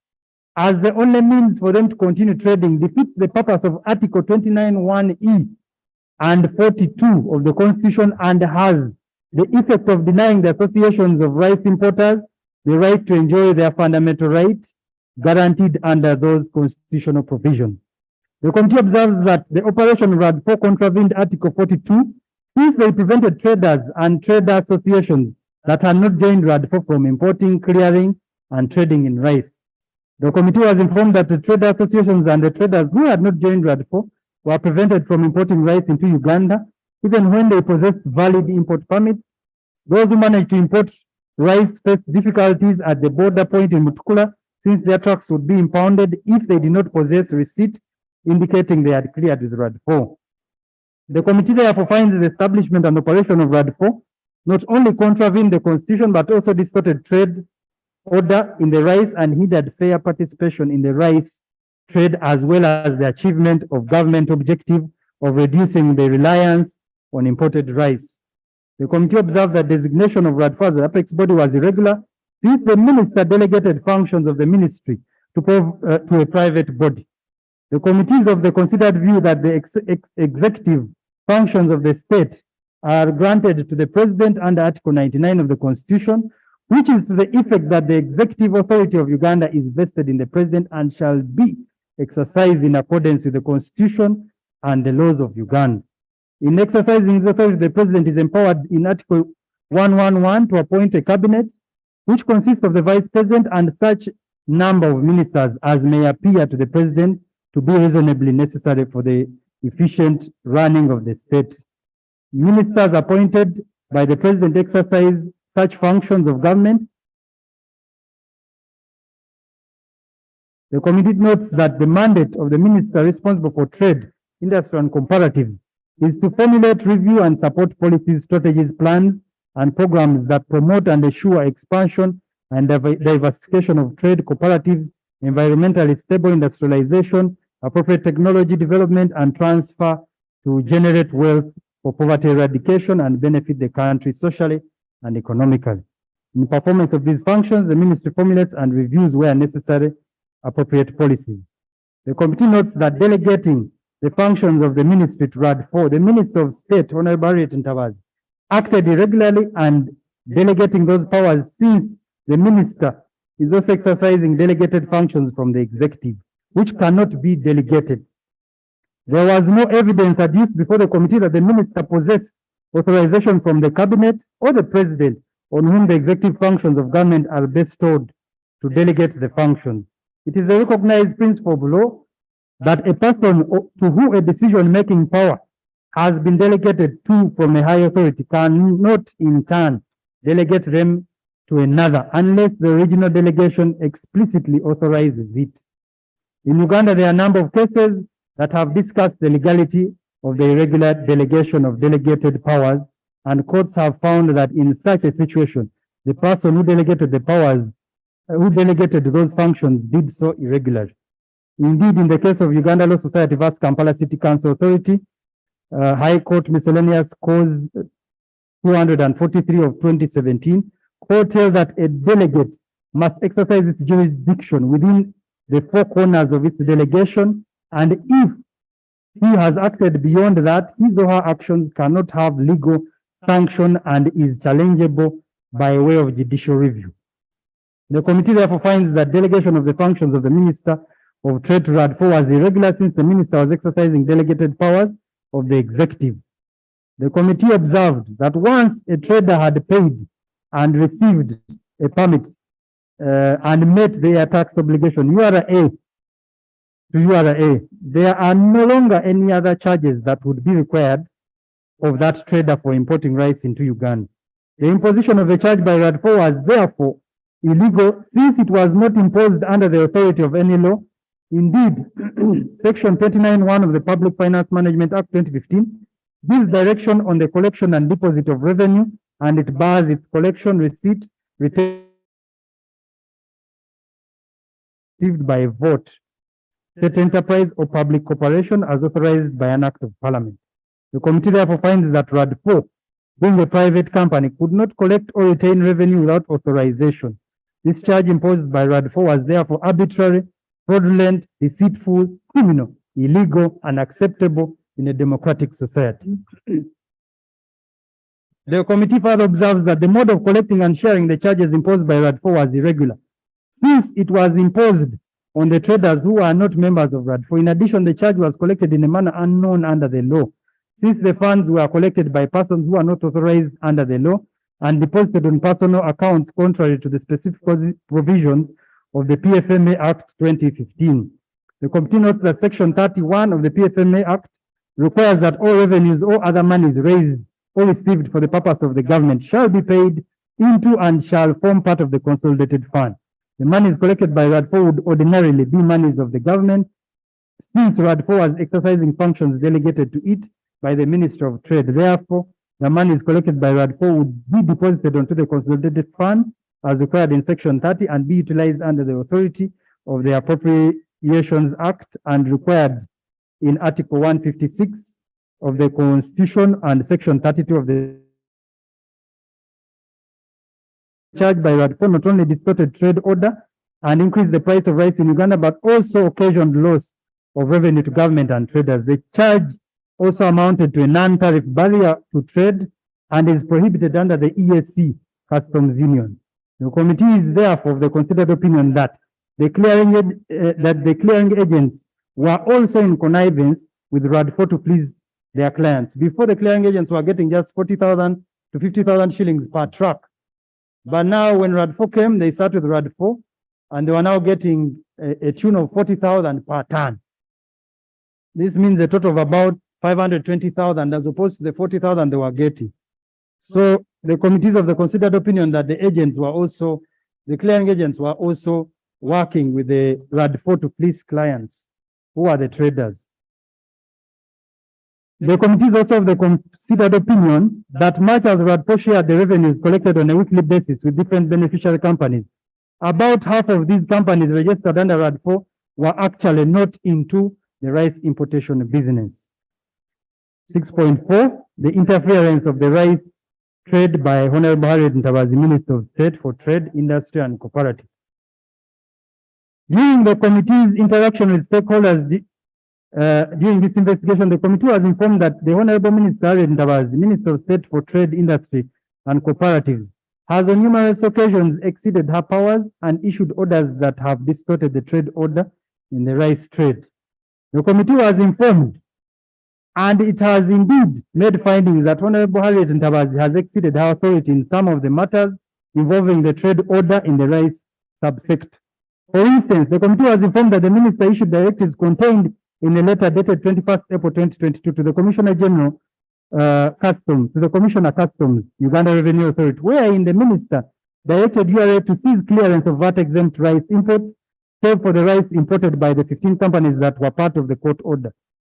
[SPEAKER 7] as the only means for them to continue trading defeats the purpose of Article 29(1)(e) and 42 of the Constitution and has the effect of denying the associations of rice importers the right to enjoy their fundamental rights guaranteed under those constitutional provisions. The committee observes that the operation of RAD4 contravened Article 42 since they prevented traders and trader associations that had not joined RAD4 from importing, clearing, and trading in rice. The committee was informed that the trader associations and the traders who had not joined RAD4 were prevented from importing rice into Uganda, even when they possessed valid import permits. Those who managed to import rice faced difficulties at the border point in Mutukula, since their trucks would be impounded if they did not possess receipt indicating they had cleared with RAD4. The committee therefore finds the establishment and operation of RAD4 not only contravened the Constitution, but also distorted trade order in the rice and hindered fair participation in the rice trade, as well as the achievement of government objective of reducing the reliance on imported rice. The committee observed that designation of RAD4 as the apex body was irregular since the minister delegated functions of the ministry to a private body. The committee is of the considered view that the executive functions of the state are granted to the president under Article 99 of the Constitution, which is to the effect that the executive authority of Uganda is vested in the president and shall be exercised in accordance with the Constitution and the laws of Uganda. In exercising his authority, the president is empowered in Article 111 to appoint a cabinet, which consists of the vice president and such number of ministers as may appear to the president to be reasonably necessary for the efficient running of the state. Ministers appointed by the president exercise such functions of government. The committee notes that the mandate of the minister responsible for trade, industry, and comparatives is to formulate, review, and support policies, strategies, plans, and programs that promote and assure expansion and diversification of trade cooperatives, environmentally stable industrialization, appropriate technology development, and transfer to generate wealth for poverty eradication and benefit the country socially and economically. In performance of these functions, the ministry formulates and reviews where necessary appropriate policies. The committee notes that delegating the functions of the ministry to RAD4, the Minister of State, Honorable Harriet Ntabazi, acted irregularly and delegating those powers since the minister is also exercising delegated functions from the executive, which cannot be delegated. There was no evidence adduced before the committee that the minister possessed authorization from the cabinet or the president on whom the executive functions of government are bestowed to delegate the functions. It is a recognized principle of law that a person to whom a decision-making power has been delegated to from a high authority cannot in turn delegate them to another unless the original delegation explicitly authorizes it. In Uganda, there are a number of cases that have discussed the legality of the irregular delegation of delegated powers, and courts have found that in such a situation, the person who delegated the powers, who delegated those functions did so irregularly. Indeed, in the case of Uganda Law Society vs. Kampala City Council Authority, High Court Miscellaneous Cause 243 of 2017, court tells that a delegate must exercise its jurisdiction within the four corners of its delegation, and if he has acted beyond that, his or her actions cannot have legal sanction and is challengeable by way of judicial review. The committee therefore finds that delegation of the functions of the Minister of Trade to RAD4 was irregular since the minister was exercising delegated powers of the executive. The committee observed that once a trader had paid and received a permit and met their tax obligation, URA to URA, there are no longer any other charges that would be required of that trader for importing rice into Uganda. The imposition of a charge by RAD4 was therefore illegal since it was not imposed under the authority of any law. Indeed, Section 29(1) of the Public Finance Management Act 2015 gives direction on the collection and deposit of revenue, and it bars its collection, receipt, received by a vote, state enterprise or public corporation as authorized by an act of parliament. The committee therefore finds that RAD4, being a private company, could not collect or retain revenue without authorization. This charge imposed by RAD4 was therefore arbitrary, fraudulent, deceitful, criminal, illegal, unacceptable in a democratic society. The committee further observes that the mode of collecting and sharing the charges imposed by RAD4 was irregular, since it was imposed on the traders who are not members of RAD4. In addition, the charge was collected in a manner unknown under the law, since the funds were collected by persons who are not authorized under the law and deposited on personal accounts contrary to the specific provisions of the PFMA Act 2015. The committee notes that Section 31 of the PFMA Act requires that all revenues or other monies raised or received for the purpose of the government shall be paid into and shall form part of the consolidated fund. The monies collected by RAD4 would ordinarily be monies of the government, since RAD4 was exercising functions delegated to it by the Minister of Trade. Therefore, the monies collected by RAD4 would be deposited onto the consolidated fund as required in Section 30 and be utilized under the authority of the Appropriations Act and required in Article 156 of the Constitution and Section 32 of the charged by RAD4 not only distorted trade order and increased the price of rice in Uganda, but also occasioned loss of revenue to government and traders. The charge also amounted to a non-tariff barrier to trade and is prohibited under the EAC Customs Union. The committee is therefore of the considered opinion that the clearing agents were also in connivance with RAD4 to please their clients. Before, the clearing agents were getting just 40,000 to 50,000 shillings per truck. But now when RAD4 came, they started with RAD4 and they were now getting a tune of 40,000 per ton. This means a total of about 520,000 as opposed to the 40,000 they were getting. So the committees of the considered opinion that the clearing agents were also working with the RAD4 to please clients, who are the traders. The committee is also of the considered opinion that much as RAD4 shared the revenues collected on a weekly basis with different beneficiary companies, about half of these companies registered under RAD4 were actually not into the rice importation business. 6.4, the interference of the rice trade by Honorable Harriet Ntabazi, Minister of State for Trade, Industry and Cooperative. During the committee's interaction with stakeholders during this investigation, the committee was informed that the Honorable Minister Harriet Ntabazi, Minister of State for Trade, Industry and Cooperatives, has on numerous occasions exceeded her powers and issued orders that have distorted the trade order in the rice trade. The committee was informed, and it has indeed made findings that Honorable Harriet Ntabazi has exceeded her authority in some of the matters involving the trade order in the rice subsector. For instance, the committee was informed that the minister issued directives contained in a letter dated 21st April 2022 to the Commissioner General Customs, Uganda Revenue Authority, wherein the minister directed URA to cease clearance of VAT-exempt rice imports, save for the rice imported by the 15 companies that were part of the court order.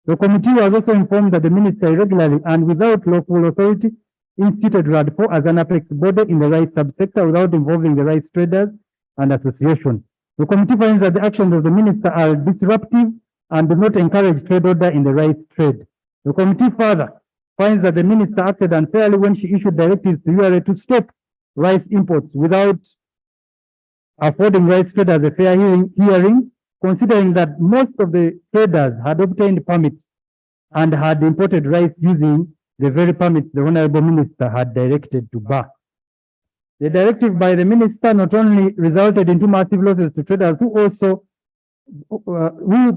[SPEAKER 7] The committee was also informed that the minister irregularly and without lawful authority instituted RAD4 as an apex body in the rice subsector without involving the rice traders and association. The committee finds that the actions of the minister are disruptive and do not encourage trade order in the rice trade. The committee further finds that the minister acted unfairly when she issued directives to URA to stop rice imports without affording rice traders a fair hearing, considering that most of the traders had obtained permits and had imported rice using the very permits the Honorable Minister had directed to bar. The directive by the minister not only resulted in massive losses to traders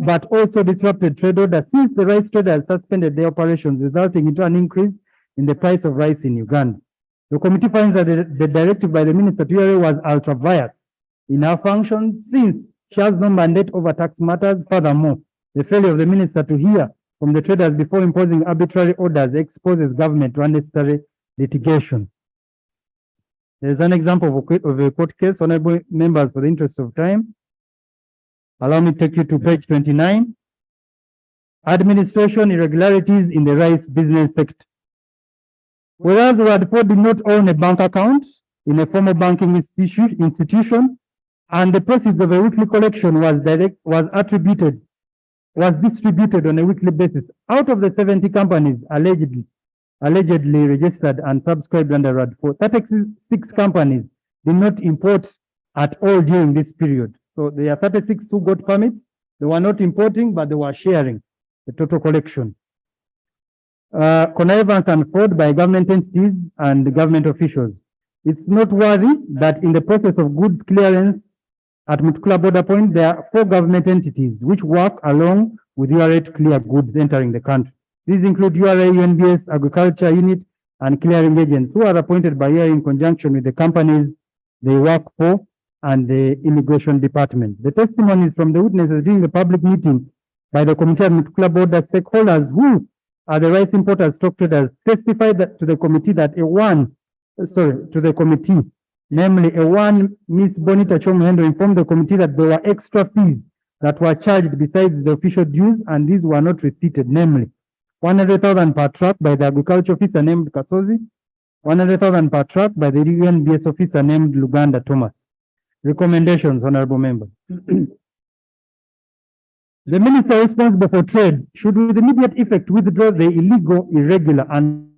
[SPEAKER 7] but also disrupted trade order, since the rice traders suspended their operations, resulting into an increase in the price of rice in Uganda. The committee finds that the directive by the minister to URA was ultra-vires in her functions, since she has no mandate over tax matters. Furthermore, the failure of the minister to hear from the traders before imposing arbitrary orders exposes government to unnecessary litigation. There is an example of a court case. Honorable members, for the interest of time, allow me to take you to page 29. Administration irregularities in the rice business sector. Whereas RAD4 did not own a bank account in a formal banking institution, and the proceeds of a weekly collection was distributed on a weekly basis. Out of the 70 companies allegedly registered and subscribed under RAD4, 36 companies did not import at all during this period. So there are 36 who got permits. They were not importing, but they were sharing the total collection. Connivance and fraud by government entities and government officials. It's noteworthy that in the process of goods clearance at Mutukula border point, there are 4 government entities which work along with URA to clear goods entering the country. These include URA, UNBS, Agriculture Unit, and clearing agents who are appointed by URA in conjunction with the companies they work for and the Immigration Department. The testimonies from the witnesses during the public meeting by the committee at Mutukula border stakeholders, who are the rice importers, stock traders, testified that to the committee that namely Miss Bonita Chomuhendo informed the committee that there were extra fees that were charged besides the official dues, and these were not receipted, namely 100,000 per truck by the agriculture officer named Kasozi, 100,000 per truck by the UNBS officer named Luganda Thomas. Recommendations, honorable members. The minister responsible for trade should with immediate effect withdraw the illegal, irregular, and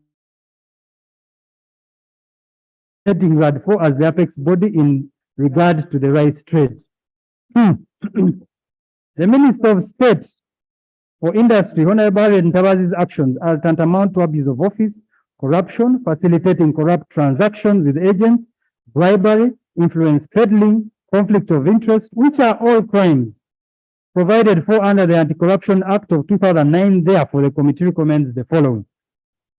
[SPEAKER 7] RAD 4 as the apex body in regard to the rice trade. The Minister of State for Industry, Honorable Harriet Ntabazi's actions are tantamount to abuse of office, corruption, facilitating corrupt transactions with agents, bribery, influence peddling, conflict of interest, which are all crimes provided for under the Anti-Corruption Act of 2009. Therefore, the committee recommends the following.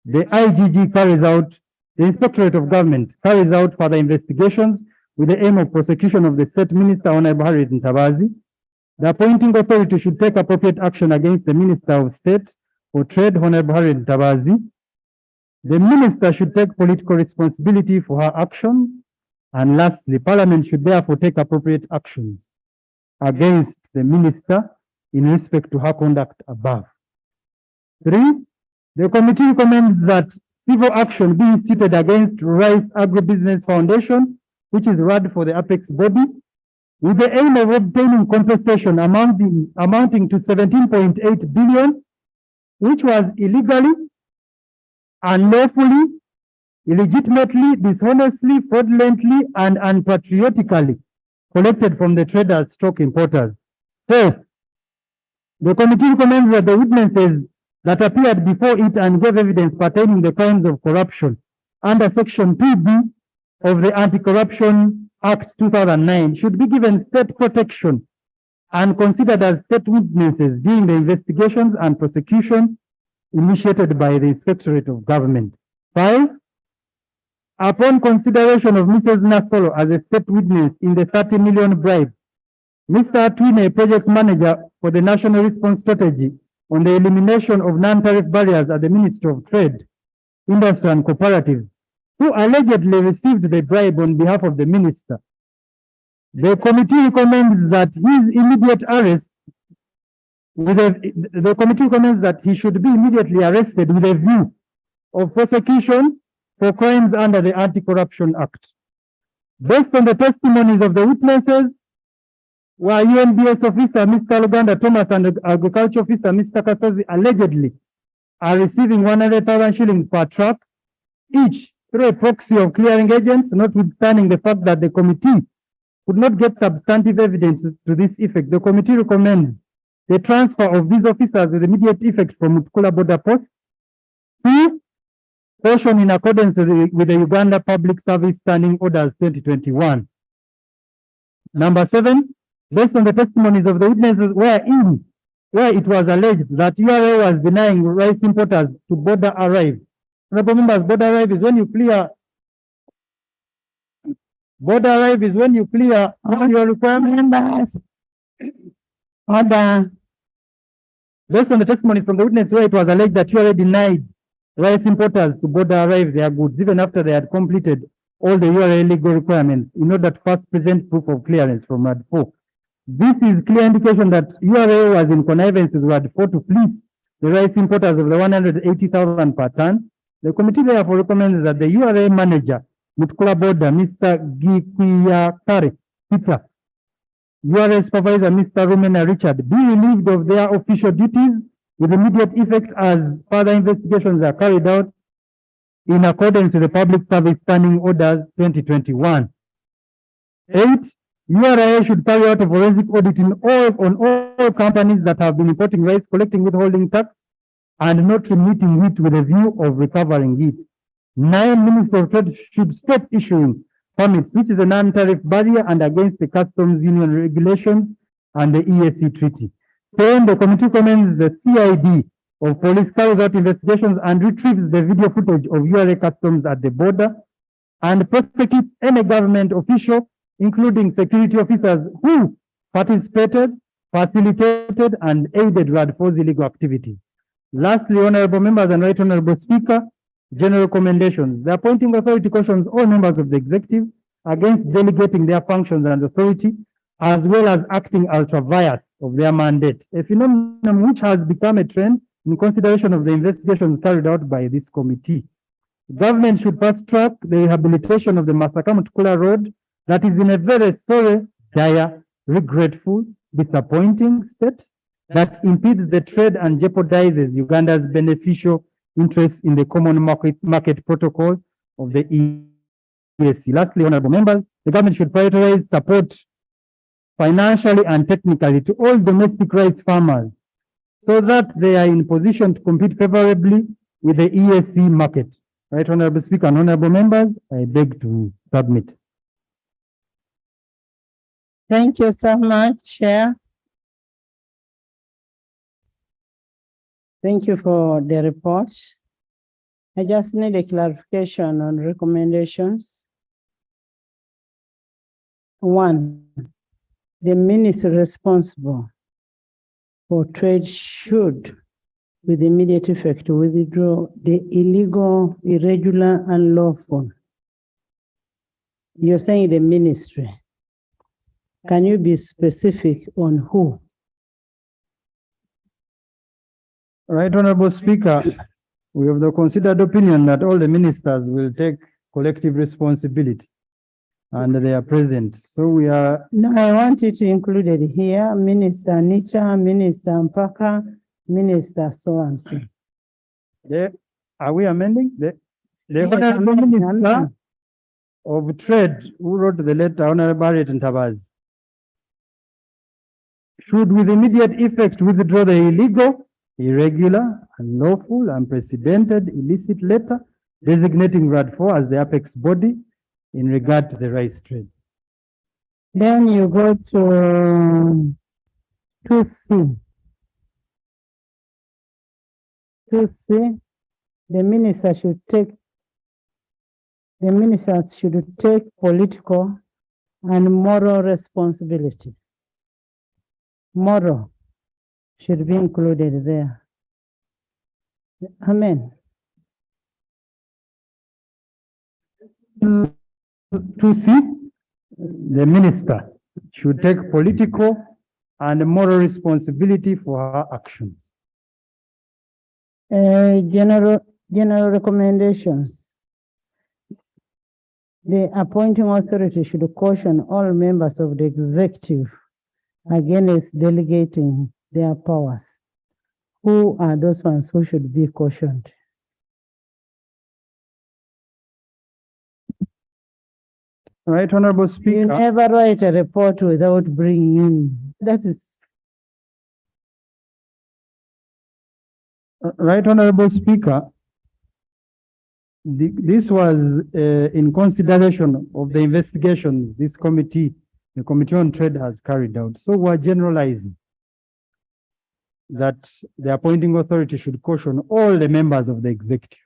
[SPEAKER 7] The IGG carries out, the Inspectorate of Government carries out further investigations with the aim of prosecution of the State Minister, Honorable Harriet Ntabazi. The appointing authority should take appropriate action against the Minister of State for Trade, Honorable Harriet Ntabazi. The Minister should take political responsibility for her actions. And lastly, Parliament should therefore take appropriate actions against the Minister in respect to her conduct above. 3, the committee recommends that civil action be instituted against Rice Agribusiness Foundation, which is RAD for the apex body, with the aim of obtaining compensation amounting to 17.8 billion, which was illegally, unlawfully, illegitimately, dishonestly, fraudulently, and unpatriotically collected from the traders, stock importers. 4, the committee recommends that the witnesses that appeared before it and gave evidence pertaining the crimes of corruption under Section 2B of the Anti-Corruption Act 2009 should be given state protection and considered as state witnesses during the investigations and prosecution initiated by the Inspectorate of Government. 5, upon consideration of Mrs. Nasolo as a state witness in the 30 million bribe, Mr. Atwine, project manager for the National Response Strategy on the elimination of non-tariff barriers at the Ministry of Trade, Industry and Cooperatives, who allegedly received the bribe on behalf of the minister. The committee recommends that his immediate arrest the committee recommends that he should be immediately arrested with a view of prosecution for crimes under the Anti-Corruption Act. Based on the testimonies of the witnesses, where UNBS officer Mr. Uganda Thomas and agriculture officer Mr. Kasozi allegedly are receiving 100,000 shillings per truck each through a proxy of clearing agents, notwithstanding the fact that the committee could not get substantive evidence to this effect. The committee recommends the transfer of these officers with immediate effect from Mutukula border post to portion in accordance with the Uganda Public Service Standing Orders 2021. Number 7, based on the testimonies of the witnesses where it was alleged that URA was denying rice importers to border arrive. Honorable members, border arrive is when you clear your requirements. Order. Based on the testimonies from the witness where it was alleged that URA denied rice importers to border arrive their goods even after they had completed all the URA legal requirements in order to first present proof of clearance from RAD 4. This is clear indication that URA was in connivance with RAD 4 to fleece the rice importers of the 180,000 per ton. The committee therefore recommends that the URA manager, Mutukula Border, Mr. Gikwiyakare Peter, URA supervisor, Mr. Rumena Richard, be relieved of their official duties with immediate effect as further investigations are carried out in accordance with the Public Service Standing Orders 2021. 8, URA should carry out a forensic audit on all companies that have been importing rice, collecting withholding tax, and not remitting it with a view of recovering it. 9, Minister of Trade should stop issuing permits, which is a non-tariff barrier and against the Customs Union regulations and the EAC Treaty. 10, the committee recommends the CID of police carries out investigations and retrieves the video footage of URA customs at the border and prosecutes any government official, including security officers, who participated, facilitated, and aided RAD 4's illegal activities. Lastly, honorable members and right honorable speaker, general recommendations. The appointing authority cautions all members of the executive against delegating their functions and authority, as well as acting ultra vires of their mandate, a phenomenon which has become a trend in consideration of the investigations carried out by this committee. The government should fast track the rehabilitation of the Masaka-Mutukula Road that is in a very sorry, dire, regretful, disappointing state that impedes the trade and jeopardizes Uganda's beneficial interests in the common market protocol of the ESC. Lastly, honorable members, the government should prioritize support financially and technically to all domestic rice farmers so that they are in position to compete favorably with the ESC market. Right, Honorable Speaker and honorable members, I beg to submit.
[SPEAKER 4] Thank you so much, Chair. Thank you for the report. I just need a clarification on recommendations. One, the minister responsible for trade should, with immediate effect, withdraw the illegal, irregular, and lawful. You're saying the ministry. Can you be specific on who?
[SPEAKER 7] Right, Honorable Speaker, we have the considered opinion that all the ministers will take collective responsibility and they are present. So we are.
[SPEAKER 4] No, I want it included here, Minister Nicha, Minister Mpaka, Minister so and so.
[SPEAKER 7] Are we amending? The
[SPEAKER 4] Yes,
[SPEAKER 7] Honorable Minister
[SPEAKER 4] amending.
[SPEAKER 7] of Trade, who wrote the letter, Honorable Harriet Ntabaz, should with immediate effect withdraw the illegal, irregular, unlawful, unprecedented, illicit letter designating RAD4 as the apex body in regard to the rice trade.
[SPEAKER 4] Then you go to 2C. 2C, the ministers should take political and moral responsibility. Moral should be included there. Amen.
[SPEAKER 7] To see, the minister should take political and moral responsibility for her actions.
[SPEAKER 4] General recommendations. The appointing authority should caution all members of the executive against delegating their powers. Who are those ones who should be cautioned?
[SPEAKER 7] Right, Honorable Speaker.
[SPEAKER 4] You never write a report without bringing in. That is.
[SPEAKER 7] Right, Honorable Speaker. This was in consideration of the investigation this committee, the Committee on Trade, has carried out. So we're generalizing that the appointing authority should caution all the members of the executive.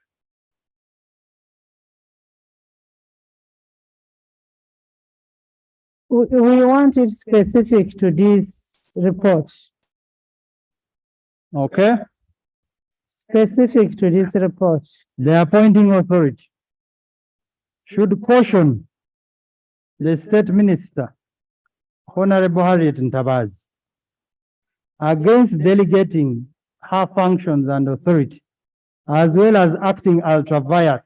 [SPEAKER 4] We want it specific to this report.
[SPEAKER 7] Okay.
[SPEAKER 4] Specific to this report.
[SPEAKER 7] The appointing authority should caution the State Minister, Honorable Harriet Ntabaz, against delegating her functions and authority, as well as acting ultra-vires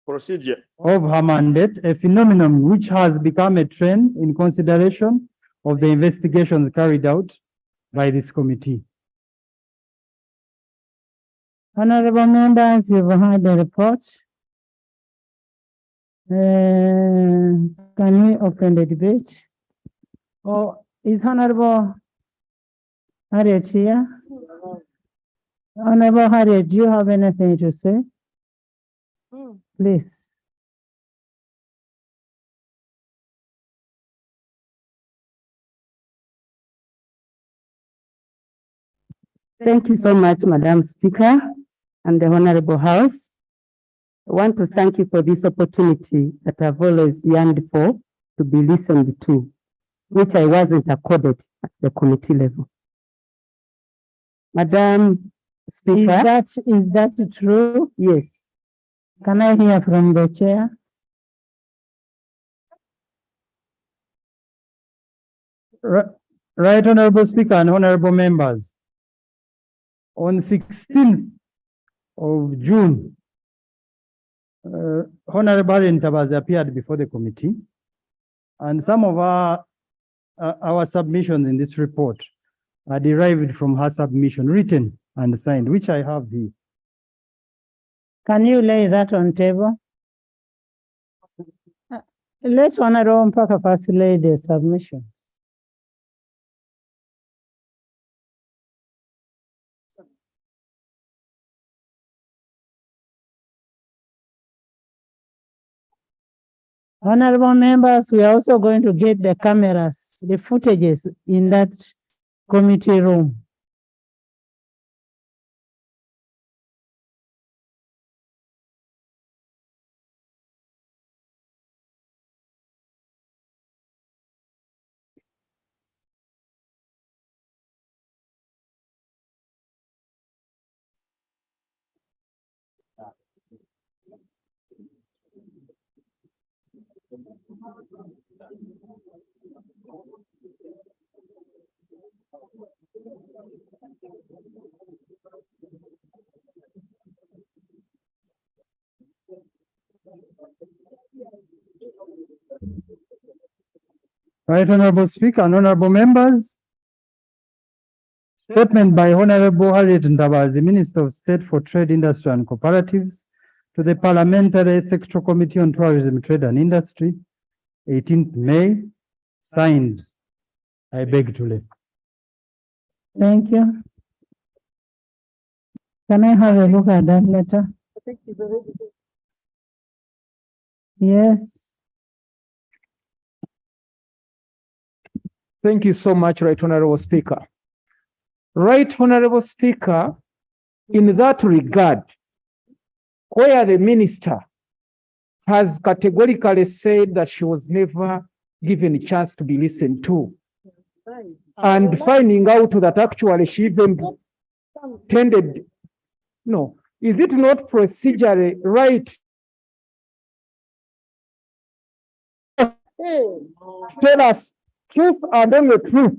[SPEAKER 20] procedure
[SPEAKER 7] of her mandate, a phenomenon which has become a trend in consideration of the investigations carried out by this committee.
[SPEAKER 4] Honorable members, you've heard the report. Can we open the debate? Or is Honorable Harriet here? Honorable Harriet, do you have anything to say? Please.
[SPEAKER 10] Thank you so much, Madam Speaker and the Honorable House. I want to thank you for this opportunity that I've always yearned for, to be listened to, which I wasn't accorded at the committee level. Madam Speaker.
[SPEAKER 4] Is that true?
[SPEAKER 10] Yes.
[SPEAKER 4] Can I hear from the chair?
[SPEAKER 7] Right, Honorable Speaker and honorable members. On 16th of June, Honorable Ntabaz appeared before the committee, and some of our submissions in this report are derived from her submission, written and signed, which I have here.
[SPEAKER 4] Can you lay that on table? Let Honorable Mpaka first lay the submission. Honorable members, we are also going to get the cameras, the footages in that committee room.
[SPEAKER 7] Right, Honorable Speaker and honorable members. Statement by Honorable Harriet Ndabazi, the Minister of State for Trade, Industry and Cooperatives, to the Parliamentary Sectoral Committee on Tourism, Trade and Industry, 18th May, signed. I beg to leave.
[SPEAKER 4] Thank you. Can I have a look at that letter? Yes.
[SPEAKER 1] Thank you so much, Right Honorable Speaker. Right Honorable Speaker, in that regard, where the minister has categorically said that she was never given a chance to be listened to, and finding out that actually she even tended, no, is it not procedurally right? Tell us truth and only truth.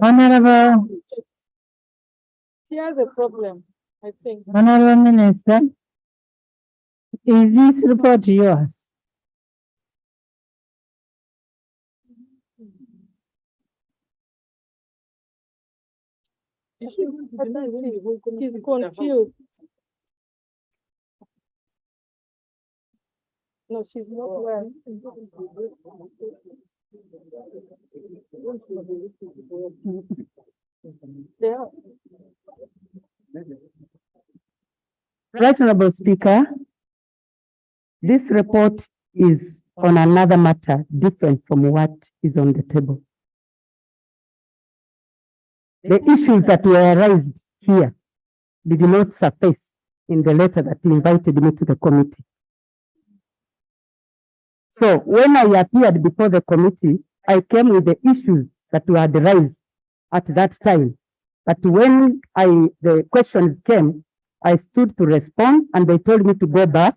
[SPEAKER 4] Honorable,
[SPEAKER 6] She has a problem, I think.
[SPEAKER 4] Honorable Minister, is this report yours?
[SPEAKER 6] She's confused. No, she's not well. Yeah.
[SPEAKER 10] Right, Honorable Speaker, this report is on another matter different from what is on the table. The issues that were raised here did not surface in the letter that invited me to the committee. So when I appeared before the committee, I came with the issues that were raised at that time. But when the questions came, I stood to respond, and they told me to go back,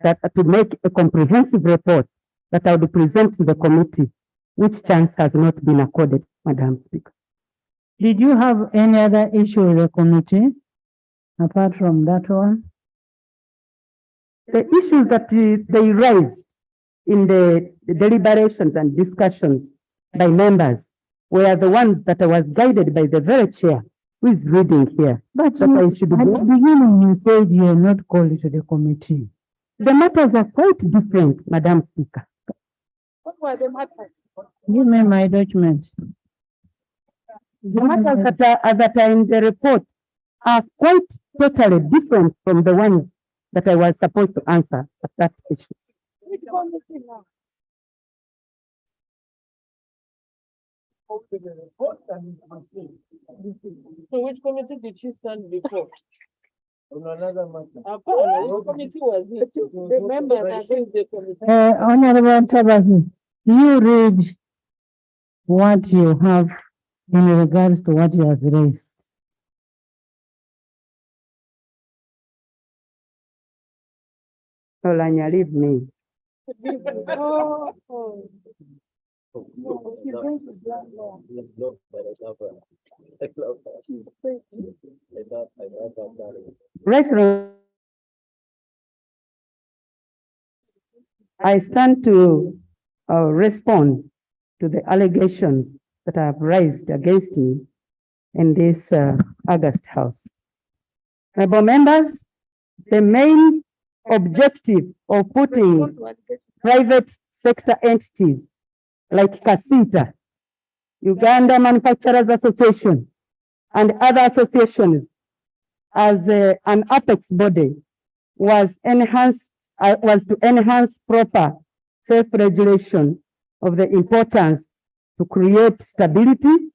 [SPEAKER 10] that to make a comprehensive report that I would present to the committee, which chance has not been accorded, Madam Speaker.
[SPEAKER 4] Did you have any other issue with the committee apart from that one?
[SPEAKER 10] The issues that they raised in the deliberations and discussions by members were the ones that I was guided by the very chair who is reading here.
[SPEAKER 4] But
[SPEAKER 10] that I should
[SPEAKER 4] at the beginning you said you are not called to the committee.
[SPEAKER 10] The matters are quite different, Madam Speaker.
[SPEAKER 6] What were the matters?
[SPEAKER 4] Give me my document.
[SPEAKER 10] The matters that are in the report are quite totally different from the ones that I was supposed to answer at that issue.
[SPEAKER 6] Which committee now? So which committee did she stand before? On another matter. What committee was it? The members against the committee.
[SPEAKER 4] Honorable Tabasi, you read what you have in regards to what you have raised.
[SPEAKER 10] Olanya, leave me. Right. I stand to respond to the allegations that I have raised against me in this August House. Honorable members, the main objective of putting private sector entities like CASITA, Uganda Manufacturers Association, and other associations as an apex body was to enhance proper self-regulation of the importance to create stability,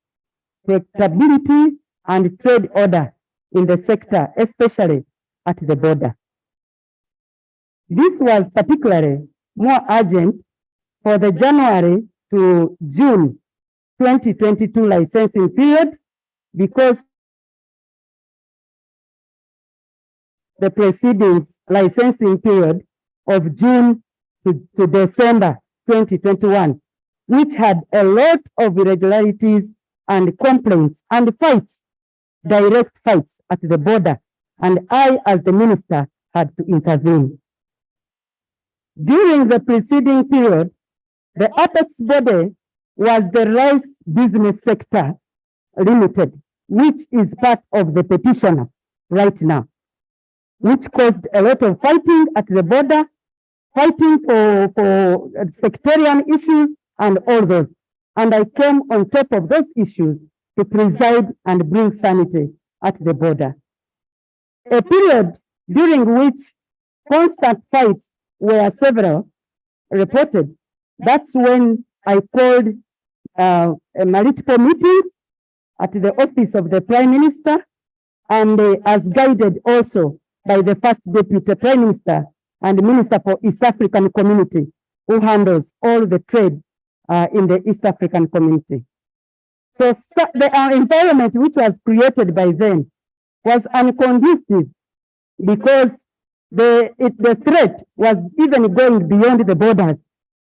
[SPEAKER 10] predictability, and trade order in the sector, especially at the border. This was particularly more urgent for the January to June 2022 licensing period because the preceding licensing period of June to December 2021, which had a lot of irregularities and complaints and fights, direct fights at the border, and I, as the minister, had to intervene. During the preceding period, the apex body was the Rice Business Sector Limited, which is part of the petitioner right now, which caused a lot of fighting at the border, fighting for sectarian issues and all those. And I came on top of those issues to preside and bring sanity at the border. A period during which constant fights were several reported. That's when I called multiple meetings at the office of the Prime Minister, and as guided also by the First Deputy Prime Minister and the Minister for East African Community, who handles all the trade in the East African Community. So the environment which was created by them was unconducive because the threat was even going beyond the borders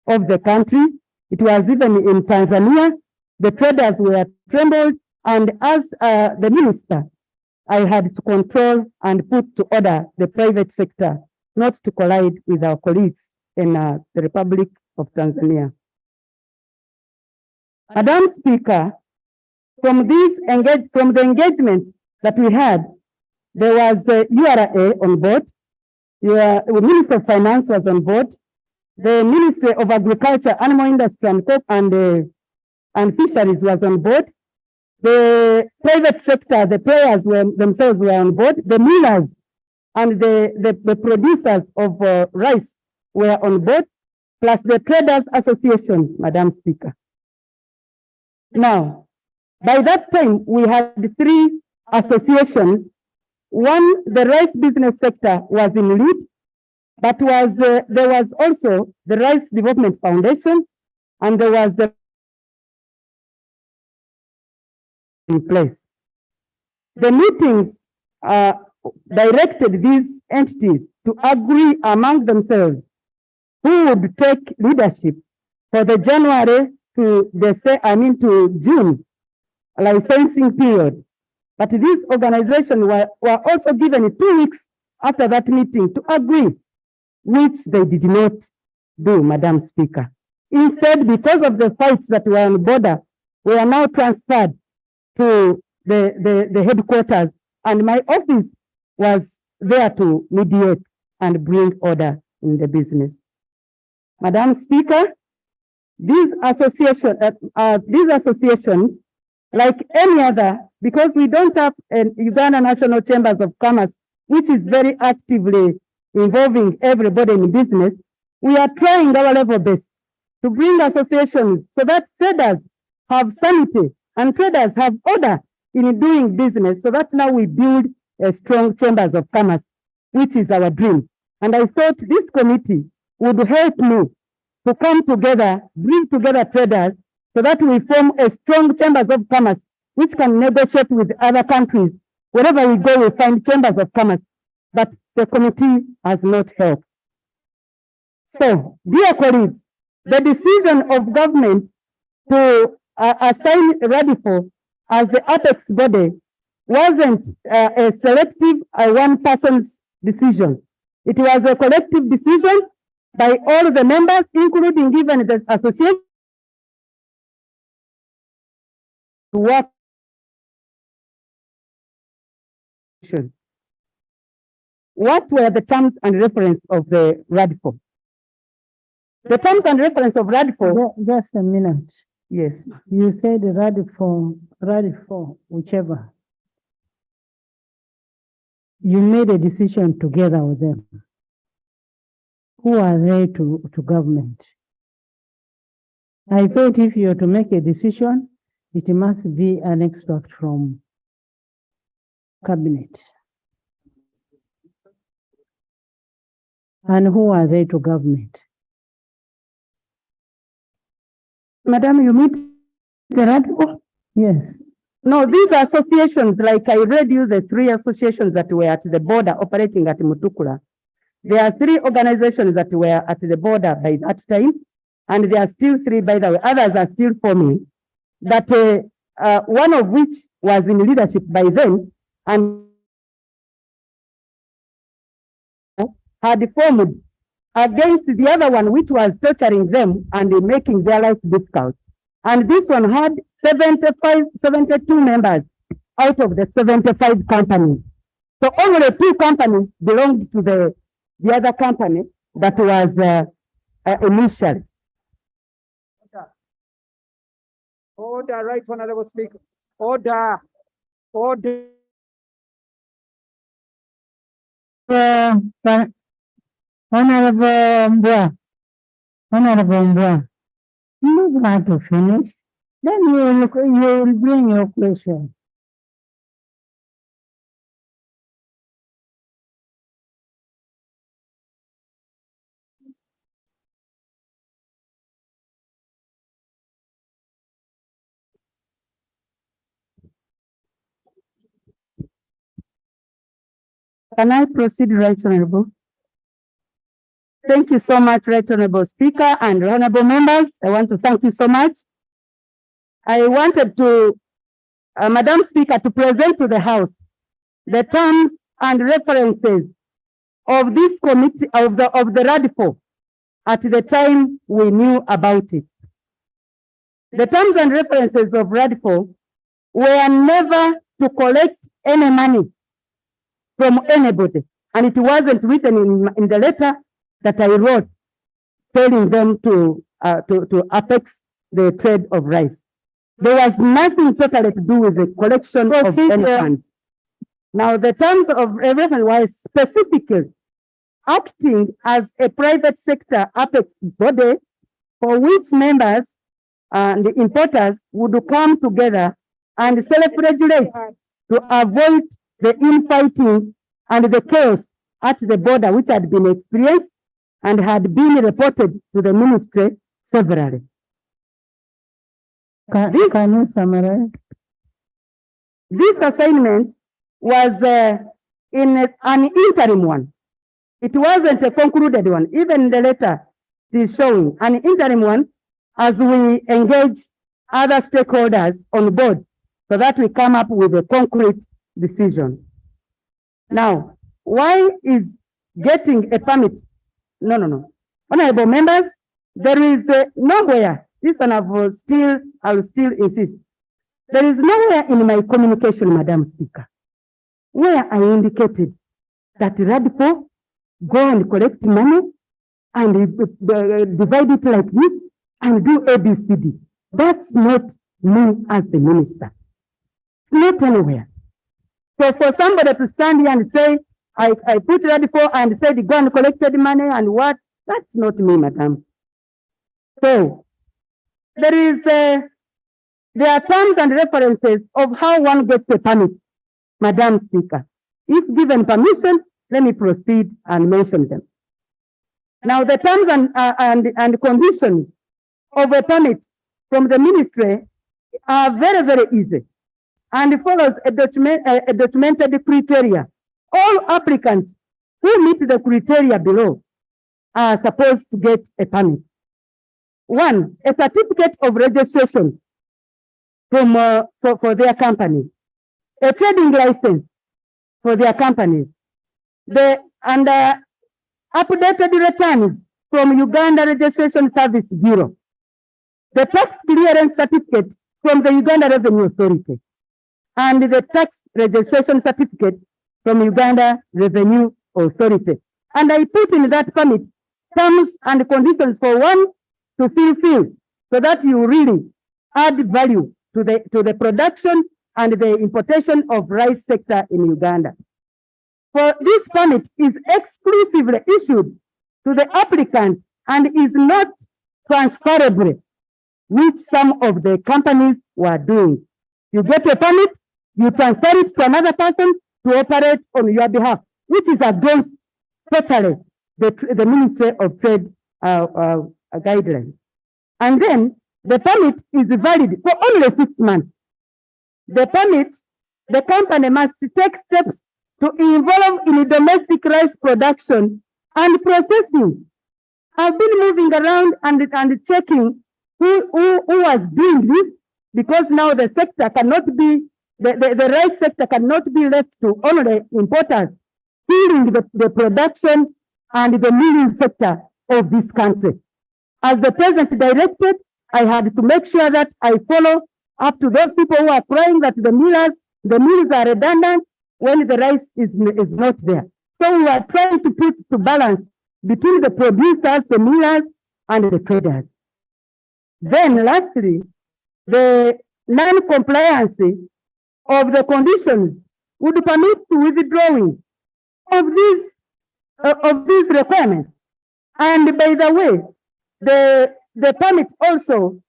[SPEAKER 10] of the country. It was even in Tanzania. The traders were trembled, and as the minister, I had to control and put to order the private sector, not to collide with our colleagues in the Republic of Tanzania. Madam Speaker, from the engagements that we had, there was the URA on board, the Minister of Finance was on board, the Ministry of Agriculture, Animal Industry and Fisheries was on board, the private sector, the players themselves were on board, the millers and the producers of rice were on board, plus the Traders Association, Madam Speaker. Now, by that time, we had 3 associations. One, the rice business sector was in lead, but there was also the Rice Development Foundation, and there was the in place. The meetings directed these entities to agree among themselves who would take leadership for the January to June licensing period. But these organizations were also given 2 weeks after that meeting to agree, which they did not do, Madam Speaker. Instead, because of the fights that were on the border, we are now transferred to the headquarters, and my office was there to mediate and bring order in the business. Madam Speaker, these associations, like any other, because we don't have Uganda National Chambers of Commerce, which is very actively involving everybody in business, we are trying our level best to bring associations so that traders have sanity and traders have order in doing business, so that now we build a strong chambers of commerce, which is our dream. And I thought this committee would help me to come together, bring together traders, so that we form a strong chambers of commerce, which can negotiate with other countries. Wherever we go, we find chambers of commerce, but the committee has not helped. So, dear colleagues, the decision of government to assign Radical as the apex body wasn't a selective one person's decision. It was a collective decision by all the members, including even the association, to work. what were the terms and reference of the RADFO? The terms and reference of RADFO.
[SPEAKER 4] Just a minute.
[SPEAKER 10] Yes.
[SPEAKER 4] You said RADFO, whichever. You made a decision together with them. Who are they to government? I thought if you are to make a decision, it must be an extract from cabinet. And who are they to government?
[SPEAKER 10] Madam, you mean the RADFO?
[SPEAKER 4] Yes.
[SPEAKER 10] No, these associations, like I read you the 3 associations that were at the border operating at Mutukula. There are 3 organizations that were at the border by that time, and there are still 3, by the way. Others are still forming, that one of which was in leadership by then, and had formed against the other one, which was torturing them and making their life difficult. And this one had 72 members out of the 75 companies. So only 2 companies belonged to the other company that was initial.
[SPEAKER 1] Order, right, Honorable Speaker. Order.
[SPEAKER 4] Honorable Mbwa, you want to finish? Then you will bring your question.
[SPEAKER 10] Can I proceed, Right Honorable? Thank you so much, Right Honorable Speaker and honorable members. I want to thank you so much. I wanted to, Madam Speaker, to present to the House the terms and references of this committee, of the RADFO at the time we knew about it. The terms and references of RADFO were never to collect any money from anybody, and it wasn't written in the letter that I wrote telling them to apex the trade of rice. There was nothing totally to do with the collection of any funds. Now, the terms of reference was specifically acting as a private sector apex body for which members and the importers would come together and self-regulate to avoid the infighting and the chaos at the border which had been experienced and had been reported to the ministry severally.
[SPEAKER 4] Can you summarize?
[SPEAKER 10] This assignment was in an interim one. It wasn't a concluded one. Even the letter is showing an interim one as we engage other stakeholders on board so that we come up with a concrete decision. Now, why is getting a permit? No. Honorable members, there is nowhere, this one I will still insist. There is nowhere in my communication, Madam Speaker, where I indicated that RADFO go and collect money and divide it like this and do ABCD. That's not me as the minister. It's not anywhere. So for somebody to stand here and say, I put RADFO and said go and collected money and what? That's not me, madam. So there are terms and references of how one gets a permit, Madam Speaker. If given permission, let me proceed and mention them. Now, the terms and conditions of a permit from the ministry are very, very easy and follows a documented criteria. All applicants who meet the criteria below are supposed to get a permit. 1, a certificate of registration from for their companies, a trading license for their companies, and updated returns from Uganda Registration Service Bureau, the tax clearance certificate from the Uganda Revenue Authority, and the tax registration certificate from Uganda Revenue authority. And I put in that permit terms and conditions for one to fulfill, so that you really add value to the production and the importation of rice sector in Uganda. For this permit is exclusively issued to the applicant and is not transferable, which some of the companies were doing. You get a permit, you transfer it to another person to operate on your behalf, which is against totally the Ministry of Trade guidelines. And then the permit is valid for only 6 months. The permit, the company must take steps to involve in domestic rice production and processing. I've been moving around and checking who was doing this, because now the sector cannot be, the rice sector cannot be left to only importers, feeding the production and the milling sector of this country. As the president directed, I had to make sure that I follow up to those people who are crying that the mills are redundant when the rice is not there. So we are trying to put to balance between the producers, the millers, and the traders. Then lastly, the non-compliance of the conditions would permit to withdrawing of these requirements. And by the way, the permit also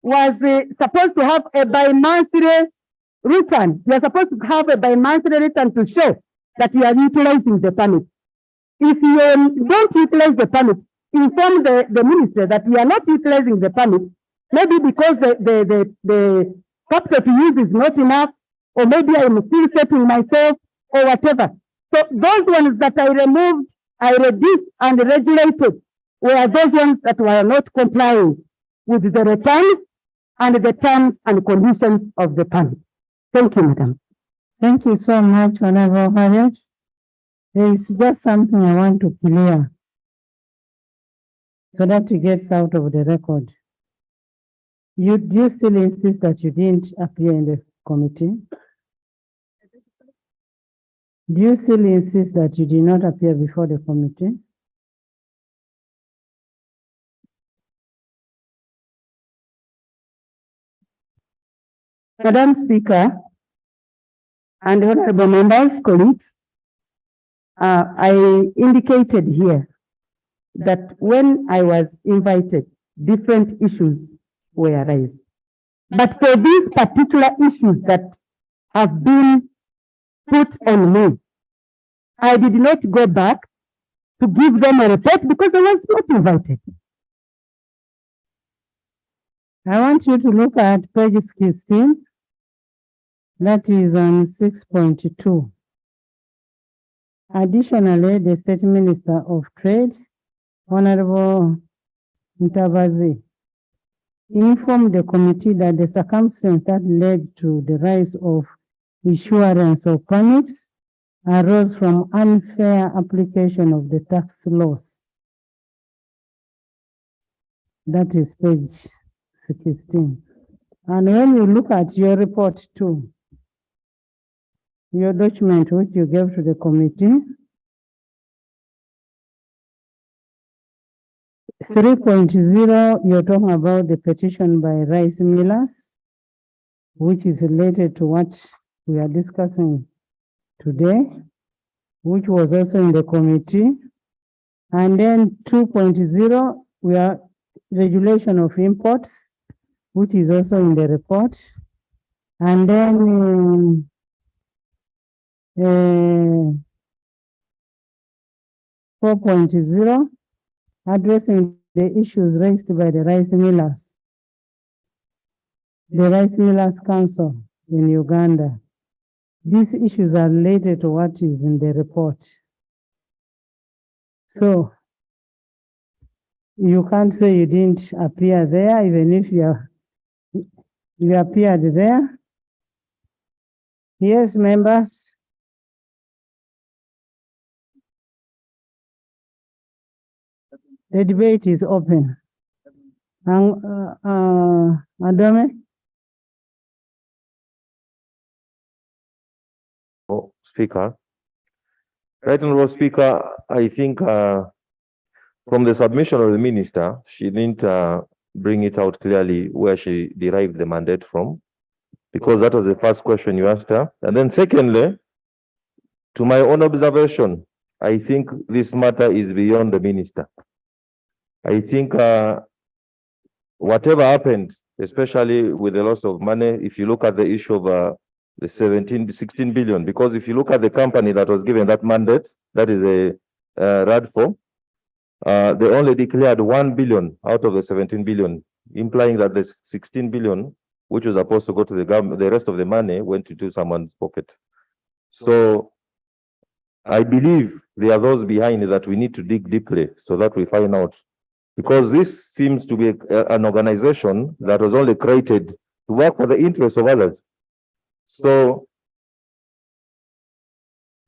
[SPEAKER 10] was supposed to have a bi-monthly return. You are supposed to have a bi-monthly return to show that you are utilizing the permit. If you don't utilize the permit, inform the ministry that you are not utilizing the permit, maybe because the capital to use is not enough, or maybe I am still setting myself, or whatever. So those ones that I removed, I reduced and regulated were those ones that were not complying with the returns and the terms and conditions of the permit. Thank you, Madam.
[SPEAKER 4] Thank you so much, Honorable Harriet. There is just something I want to clear so that it gets out of the record. Do you still insist that you didn't appear in the committee? Do you still insist that you did not appear before the committee?
[SPEAKER 10] Madam Speaker and honorable members, colleagues, I indicated here that when I was invited, different issues were raised. But for these particular issues that have been put on me, I did not go back to give them a report because I was not invited.
[SPEAKER 4] I want you to look at page 16. That is on 6.2. Additionally, the State Minister of Trade, Honorable Mutabazi, informed the committee that the circumstance that led to the rise of issuance of permits arose from unfair application of the tax laws. That is page 16. And when you look at your report too, your document which you gave to the committee, 3.0, you're talking about the petition by rice millers, which is related to what we are discussing today, which was also in the committee. And then 2.0, we are regulation of imports, which is also in the report. And then 4.0, addressing the issues raised by the rice millers. The Rice Millers Council in Uganda. These issues are related to what is in the report. So you can't say you didn't appear there, even if you appeared there. Yes, members. The debate is open. Madame?
[SPEAKER 11] Speaker, Right, Honorable Speaker, I think from the submission of the minister, she didn't bring it out clearly where she derived the mandate from, because that was the first question you asked her. And then secondly, to my own observation, I think this matter is beyond the minister. I think whatever happened, especially with the loss of money, if you look at the issue of the 16 billion, because if you look at the company that was given that mandate, that is a RADFO, they only declared 1 billion out of the 17 billion, implying that the 16 billion, which was supposed to go to the government, the rest of the money went into someone's pocket. So I believe there are those behind that we need to dig deeply so that we find out, because this seems to be an organization that was only created to work for the interests of others. So,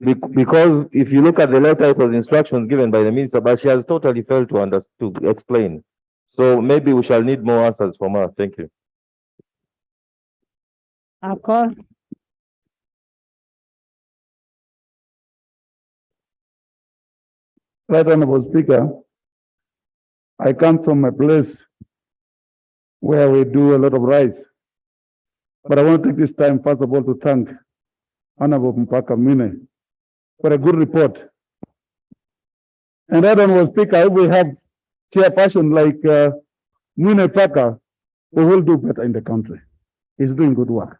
[SPEAKER 11] because if you look at the letter, it was instructions given by the minister, but she has totally failed to explain. So maybe we shall need more answers from her. Thank you.
[SPEAKER 4] Akol.
[SPEAKER 3] Right Honorable Speaker, I come from a place where we do a lot of rice. But I want to take this time, first of all, to thank Honorable Mpaka Mine for a good report. And Right Honorable Speaker, if we have chairperson like Mine Paka, we will do better in the country. He's doing good work.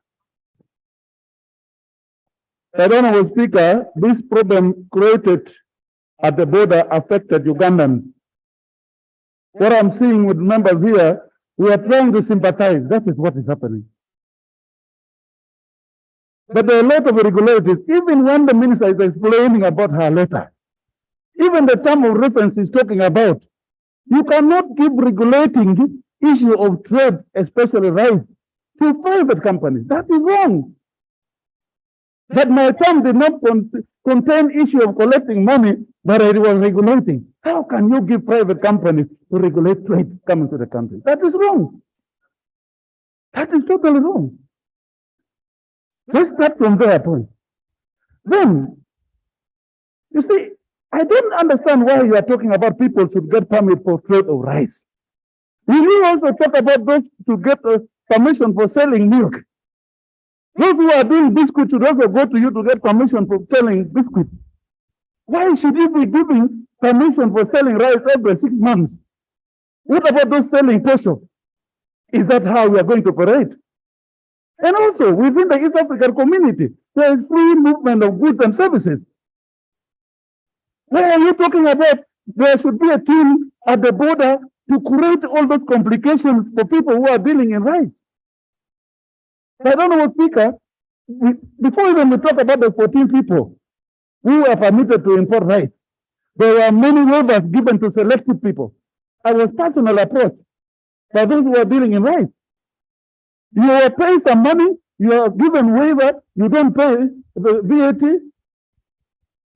[SPEAKER 3] Right Honorable Speaker, this problem created at the border affected Ugandans. What I'm seeing with members here, we are trying to sympathize. That is what is happening. But there are a lot of irregularities, even when the minister is explaining about her letter. Even the term of reference is talking about. You cannot give regulating issue of trade, especially rice, to private companies. That is wrong. But my term did not contain issue of collecting money, but it was regulating. How can you give private companies to regulate trade coming to the country? That is wrong. That is totally wrong. Let's start from there point. Then, you see, I don't understand why you are talking about people should get permit for trade of rice. Will you also talk about those to get permission for selling milk? Those who are doing biscuits should also go to you to get permission for selling biscuits. Why should you be giving permission for selling rice every 6 months? What about those selling peso? Is that how we are going to operate? And also, within the East African community, there is free movement of goods and services. Why are you talking about there should be a team at the border to create all those complications for people who are dealing in rights? I don't know, Speaker, before even we talk about the 14 people who are permitted to import rice, there were many waivers given to selected people. I was personally approached by those who are dealing in rice. You are paying some money, you are given waiver, you don't pay the VAT,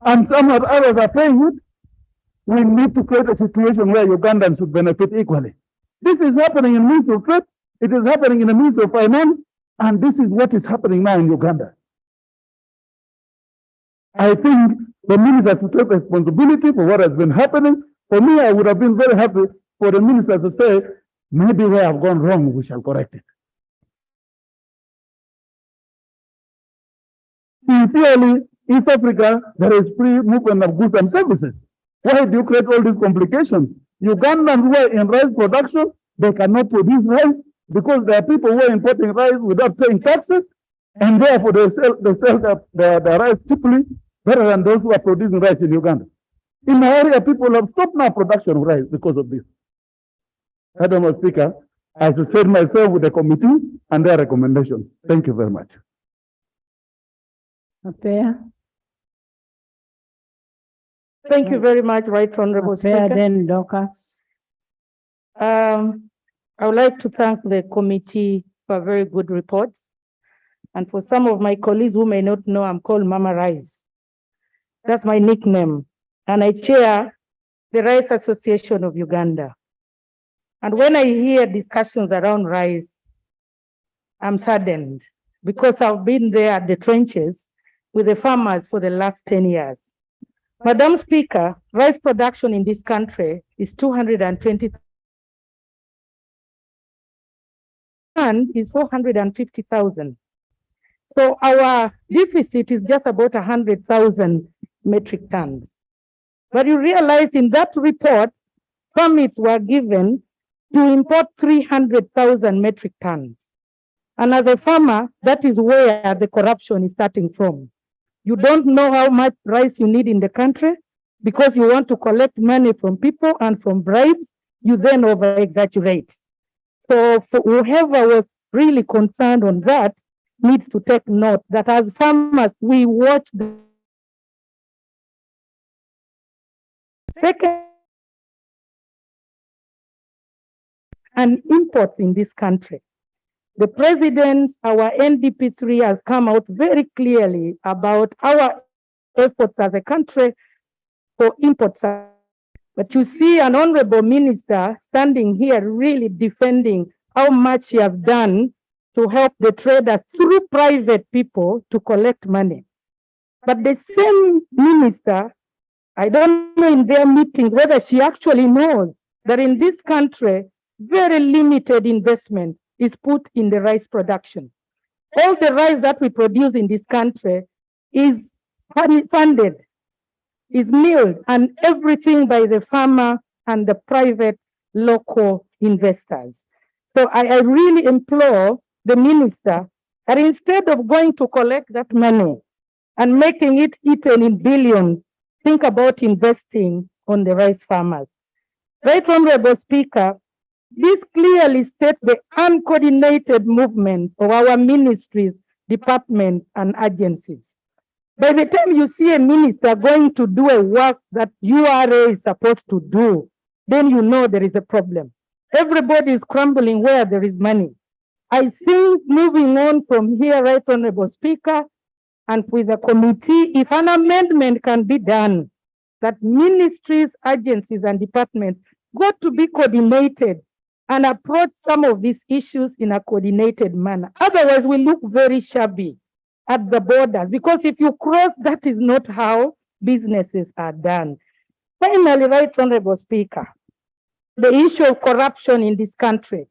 [SPEAKER 3] and some others are paying it. We need to create a situation where Ugandans should benefit equally. This is happening in Ministry of Trade, it is happening in the Ministry of Finance, and this is what is happening now in Uganda. I think the minister should take responsibility for what has been happening. For me, I would have been very happy for the minister to say, maybe we have gone wrong, we shall correct it. Sincerely, East Africa, there is free movement of goods and services. Why do you create all these complications? Ugandans who are in rice production, they cannot produce rice because there are people who are importing rice without paying taxes, and therefore they sell their rice cheaply, better than those who are producing rice in Uganda. In my area, people have stopped now production of rice because of this. Madam Speaker, I associate myself with the committee and their recommendation. Thank you very much.
[SPEAKER 5] Thank you very much, Right Honorable Speaker.
[SPEAKER 4] Then Dorcas.
[SPEAKER 5] I would like to thank the committee for very good reports. And for some of my colleagues who may not know, I'm called Mama Rice. That's my nickname. And I chair the Rice Association of Uganda. And when I hear discussions around rice, I'm saddened because I've been there at the trenches with the farmers for the last 10 years. Madam Speaker, rice production in this country is 220 and is 450,000. So our deficit is just about 100,000 metric tons. But you realize in that report, permits were given to import 300,000 metric tons. And as a farmer, that is where the corruption is starting from. You don't know how much rice you need in the country because you want to collect money from people and from bribes, you then over-exaggerate. So for whoever was really concerned on that needs to take note that as farmers, we watch the second and imports in this country. The president, our NDP3 has come out very clearly about our efforts as a country for imports. But you see an honorable minister standing here really defending how much he has done to help the traders through private people to collect money. But the same minister, I don't know in their meeting whether she actually knows that in this country, very limited investment is put in the rice production. All the rice that we produce in this country is funded, is milled, and everything by the farmer and the private local investors. So I really implore the minister that instead of going to collect that money and making it eaten in billions, think about investing on the rice farmers. Right, Honorable Speaker, this clearly states the uncoordinated movement of our ministries, departments, and agencies. By the time you see a minister going to do a work that URA is supposed to do, then you know there is a problem. Everybody is crumbling where there is money. I think moving on from here, Right Honorable Speaker, and with the committee, if an amendment can be done, that ministries, agencies, and departments got to be coordinated and approach some of these issues in a coordinated manner. Otherwise, we look very shabby at the borders, because if you cross, that is not how businesses are done. Finally, Right Honorable Speaker, the issue of corruption in this country.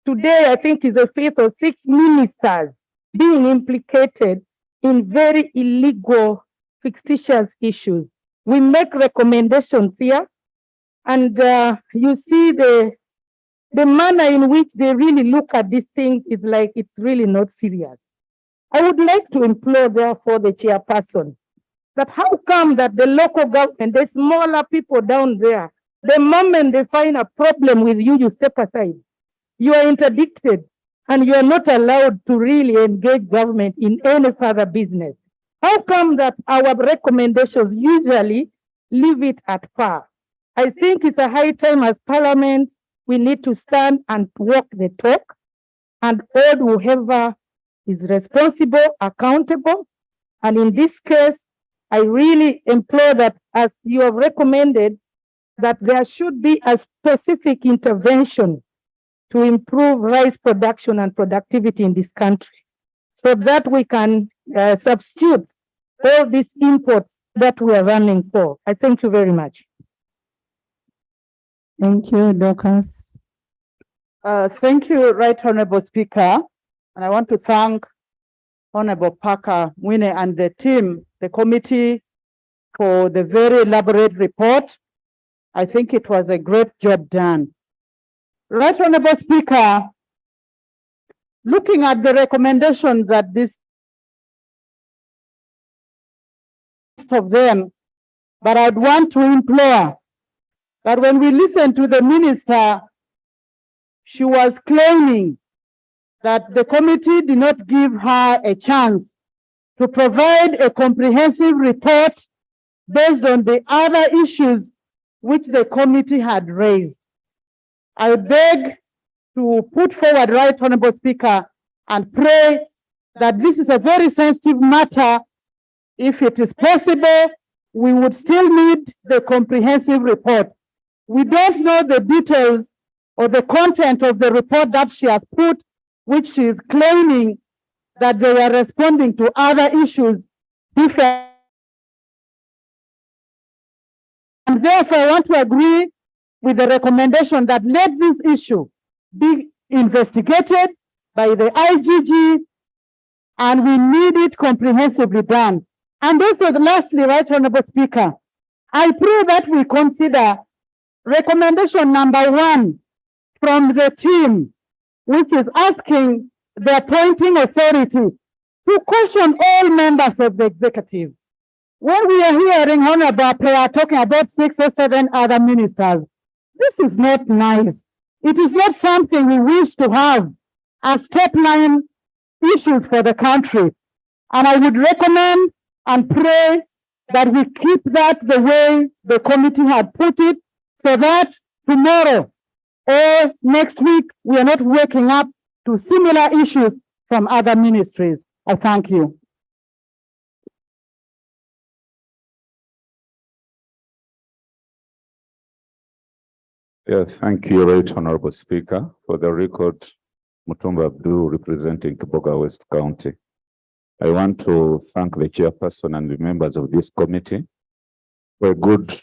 [SPEAKER 5] Today, I think is a fifth or sixth ministers being implicated in very illegal, fictitious issues. We make recommendations here, and you see the manner in which they really look at these things is like it's really not serious. I would like to implore, therefore, the chairperson that how come that the local government, the smaller people down there, the moment they find a problem with you, you step aside. You are interdicted and you are not allowed to really engage government in any further business. How come that our recommendations usually leave it at par? I think it's a high time as Parliament, we need to stand and walk the talk and hold whoever is responsible, accountable. And in this case, I really implore that, as you have recommended, that there should be a specific intervention to improve rice production and productivity in this country, so that we can substitute all these imports that we are running for. I thank you very much.
[SPEAKER 17] Thank you, Dorcas. Thank you, Right Honorable Speaker. And I want to thank Honorable Parker Mwine and the team, the committee, for the very elaborate report. I think it was a great job done. Right Honorable Speaker, looking at the recommendations that this of them, but I'd want to implore that when we listen to the minister, she was claiming that the committee did not give her a chance to provide a comprehensive report based on the other issues which the committee had raised. I beg to put forward, Right Honorable Speaker, and pray that this is a very sensitive matter. If it is possible, we would still need the comprehensive report. We don't know the details or the content of the report that she has put, which she is claiming that they are responding to other issues different
[SPEAKER 5] And therefore, I want to agree with the recommendation that let this issue be investigated by the IGG, and we need it comprehensively done. And also, lastly, Right Honorable Speaker, I pray that we consider recommendation number 1 from the team, which is asking the appointing authority to caution all members of the executive. When we are hearing Honorable Prayer talking about 6 or 7 other ministers, this is not nice. It is not something we wish to have as top line issues for the country. And I would recommend and pray that we keep that the way the committee had put it, so that tomorrow or next week we are not waking up to similar issues from other ministries. I thank you.
[SPEAKER 19] Yes, thank you, Right Honorable Speaker. For the record, Mutumba Abdul representing Kiboga West County. I want to thank the chairperson and the members of this committee for a good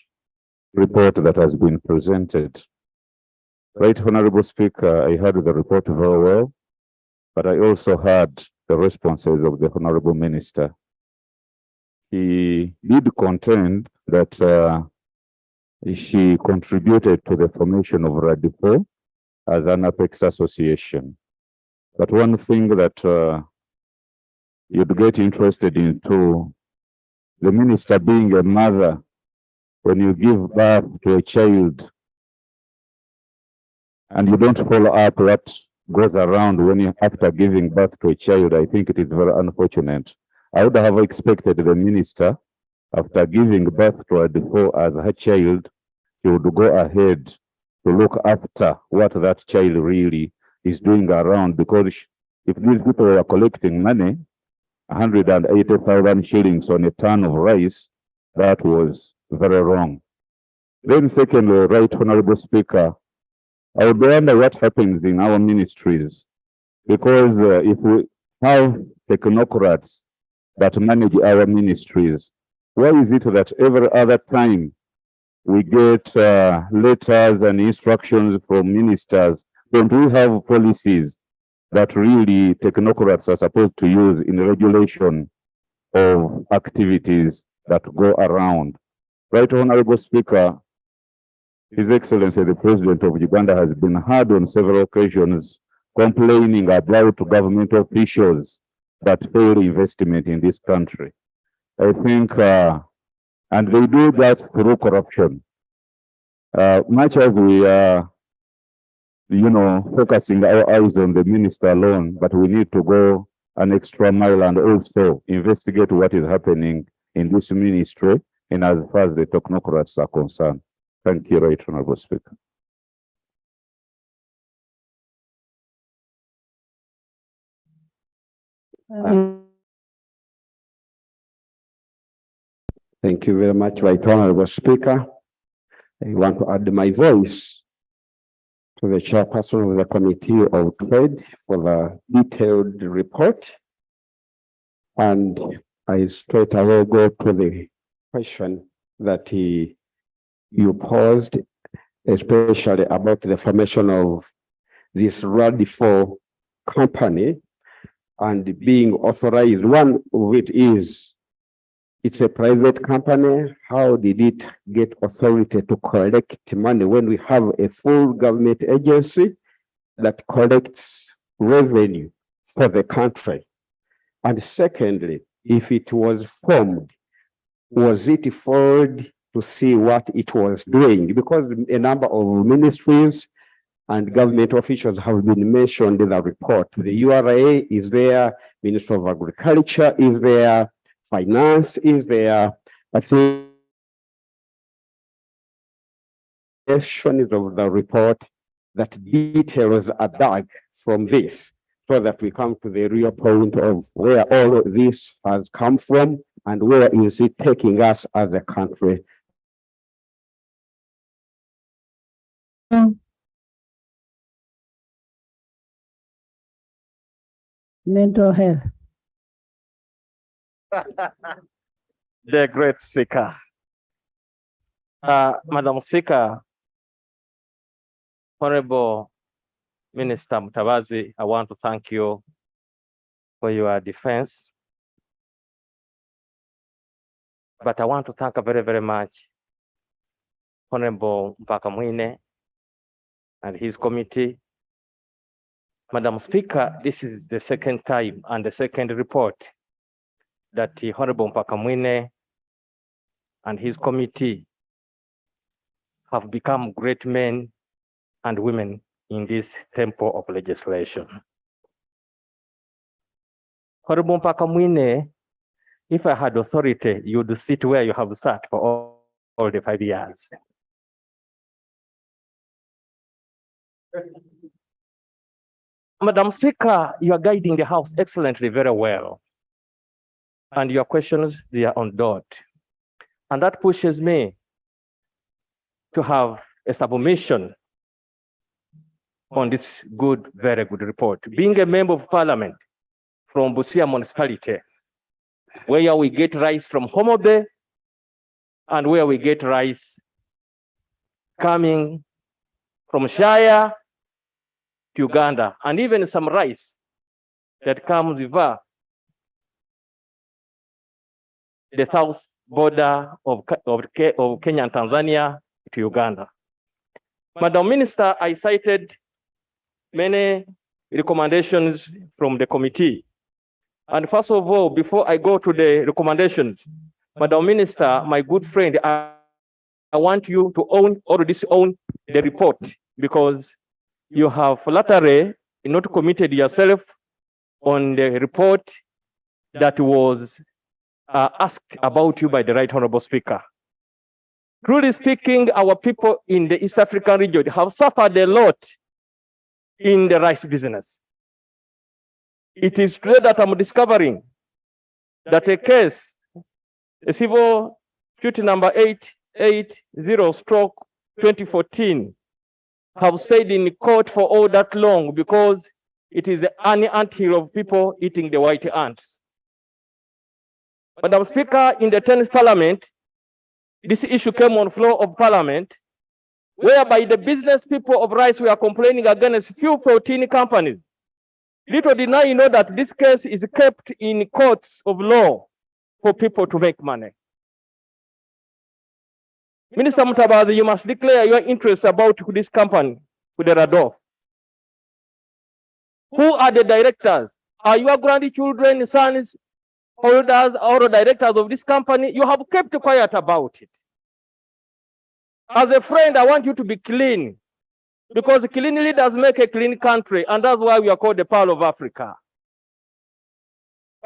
[SPEAKER 19] report that has been presented. Right Honorable Speaker, I heard the report very well, but I also heard the responses of the Honorable Minister. He did contend that she contributed to the formation of RADIFO as an apex association. But one thing that you'd get interested in too, the minister being a mother, when you give birth to a child and you don't follow up what goes around when you after giving birth to a child, I think it is very unfortunate. I would have expected the minister, after giving birth to a default as her child, she would go ahead to look after what that child really is doing around, because if these people are collecting money, 180,000 shillings on a ton of rice, that was very wrong. Then secondly, Right Honorable Speaker, I would wonder what happens in our ministries, because if we have technocrats that manage our ministries, why is it that every other time we get letters and instructions from ministers, don't we have policies that really technocrats are supposed to use in regulation of activities that go around? Right Honorable Speaker, His Excellency the President of Uganda has been heard on several occasions complaining about government officials that fail investment in this country. I think, and they do that through corruption. Much as we are, focusing our eyes on the minister alone, but we need to go an extra mile and also investigate what is happening in this ministry and as far as the technocrats are concerned. Thank you, Right Honorable Speaker.
[SPEAKER 12] Thank you very much, Right Honorable Speaker. I want to add my voice to the chairperson of the Committee of Trade for the detailed report. And I straight away go to the question that you posed, especially about the formation of this RADIFO company and being authorized. One of it is, it's a private company. How did it get authority to collect money when we have a full government agency that collects revenue for the country? And secondly, if it was formed, was it formed to see what it was doing? Because a number of ministries and government officials have been mentioned in the report. The URA is there, Minister of Agriculture is there, Finance is there. I think questions of the report that details are dug from this, so that we come to the real point of where all of this has come from and where is it taking us as a country.
[SPEAKER 4] Mental health.
[SPEAKER 20] The great speaker. Madam Speaker, Honorable Minister Mutabazi, I want to thank you for your defense. But I want to thank very, very much Honorable Mpakamwine and his committee. Madam Speaker, this is the second time and the second report that Honorable Mpakamwine and his committee have become great men and women in this temple of legislation. Honorable Mpakamwine, if I had authority, you would sit where you have sat for all the 5 years. Madam Speaker, you are guiding the House excellently, very well. And your questions, they are on dot. And that pushes me to have a submission on this good, very good report. Being a member of Parliament from Busia municipality, where we get rice from Homo Bay and where we get rice coming from Shire to Uganda, and even some rice that comes via the south border of Kenya and Tanzania to Uganda. Madam Minister, I cited many recommendations from the committee. And first of all, before I go to the recommendations, Madam Minister, my good friend, I want you to own the report, because you have flattery not committed yourself on the report that was asked about you by the Right Honorable Speaker. Truly speaking, our people in the East African region have suffered a lot in the rice business. It is today that I'm discovering that a case, a civil suit number 880/2014, have stayed in court for all that long because it is an anthill of people eating the white ants. Madam Speaker, in the 10th Parliament, this issue came on floor of Parliament, whereby the business people of rice were complaining against few 14 companies. Little did I know that this case is kept in courts of law for people to make money. Minister Mutabazi, you must declare your interest about this company with the Radolf. Who are the directors? Are your grandchildren, sons, holders, or directors of this company? You have kept quiet about it. As a friend, I want you to be clean, because clean leaders make a clean country, and that's why we are called the Pearl of Africa.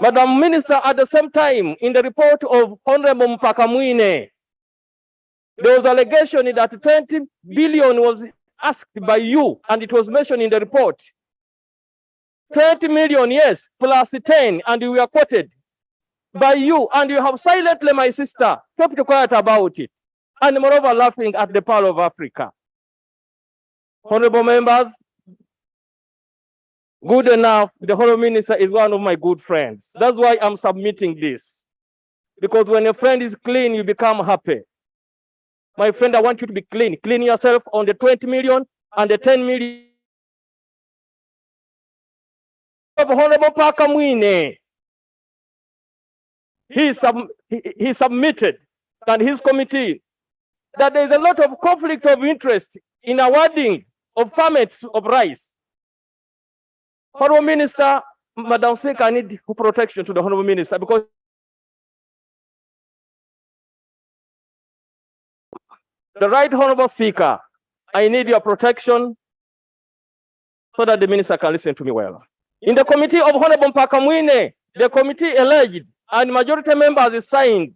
[SPEAKER 20] Madam Minister, at the same time, in the report of Honorable Mpakamwine, there was allegation that 20 billion was asked by you, and it was mentioned in the report. 20 million, yes, plus 10, and you were quoted by you, and you have silently, my sister, kept quiet about it, and moreover laughing at the Pearl of Africa. Honorable members, good enough, the Honorable Minister is one of my good friends. That's why I'm submitting this. Because when a friend is clean, you become happy. My friend, I want you to be clean. Clean yourself on the 20 million and the 10 million. Honorable Mpakamwine, he submitted, and his committee, that there is a lot of conflict of interest in awarding of permits of rice. Honorable Minister, Madam Speaker, I need protection to the Honorable Minister, because the Right Honorable Speaker, I need your protection so that the Minister can listen to me well. In the committee of Honorable Mpakamwine, the committee alleged and majority members signed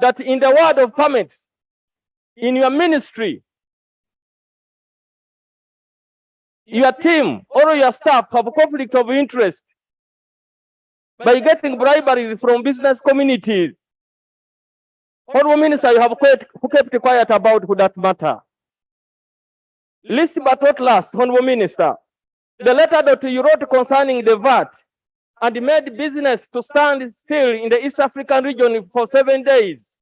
[SPEAKER 20] that in the word of permits in your ministry, your team or your staff have a conflict of interest by getting briberies from business communities. Honorable Minister, you have kept quiet about that matter. Least but not last, Honorable Minister, the letter that you wrote concerning the VAT and made business to stand still in the East African region for 7 days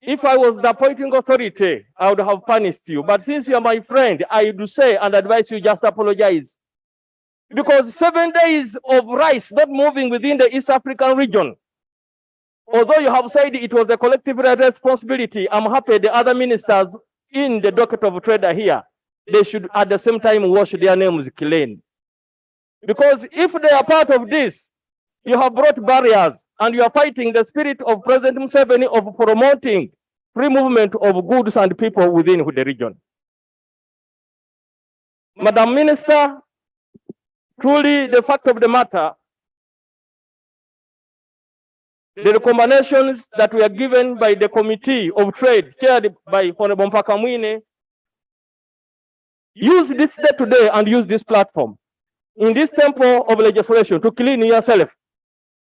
[SPEAKER 20] If I was the appointing authority, I would have punished you. But since you are my friend, I do say and advise you just apologize. Because 7 days of rice not moving within the East African region, although you have said it was a collective responsibility, I'm happy the other ministers in the docket of trade are here. They should at the same time wash their names clean. Because if they are part of this, you have brought barriers and you are fighting the spirit of President Museveni of promoting free movement of goods and people within the region. Madam Minister, truly the fact of the matter, the recommendations that were given by the Committee of Trade, chaired by Honorable Mpakamwine, use this day today and use this platform in this temple of legislation to clean yourself.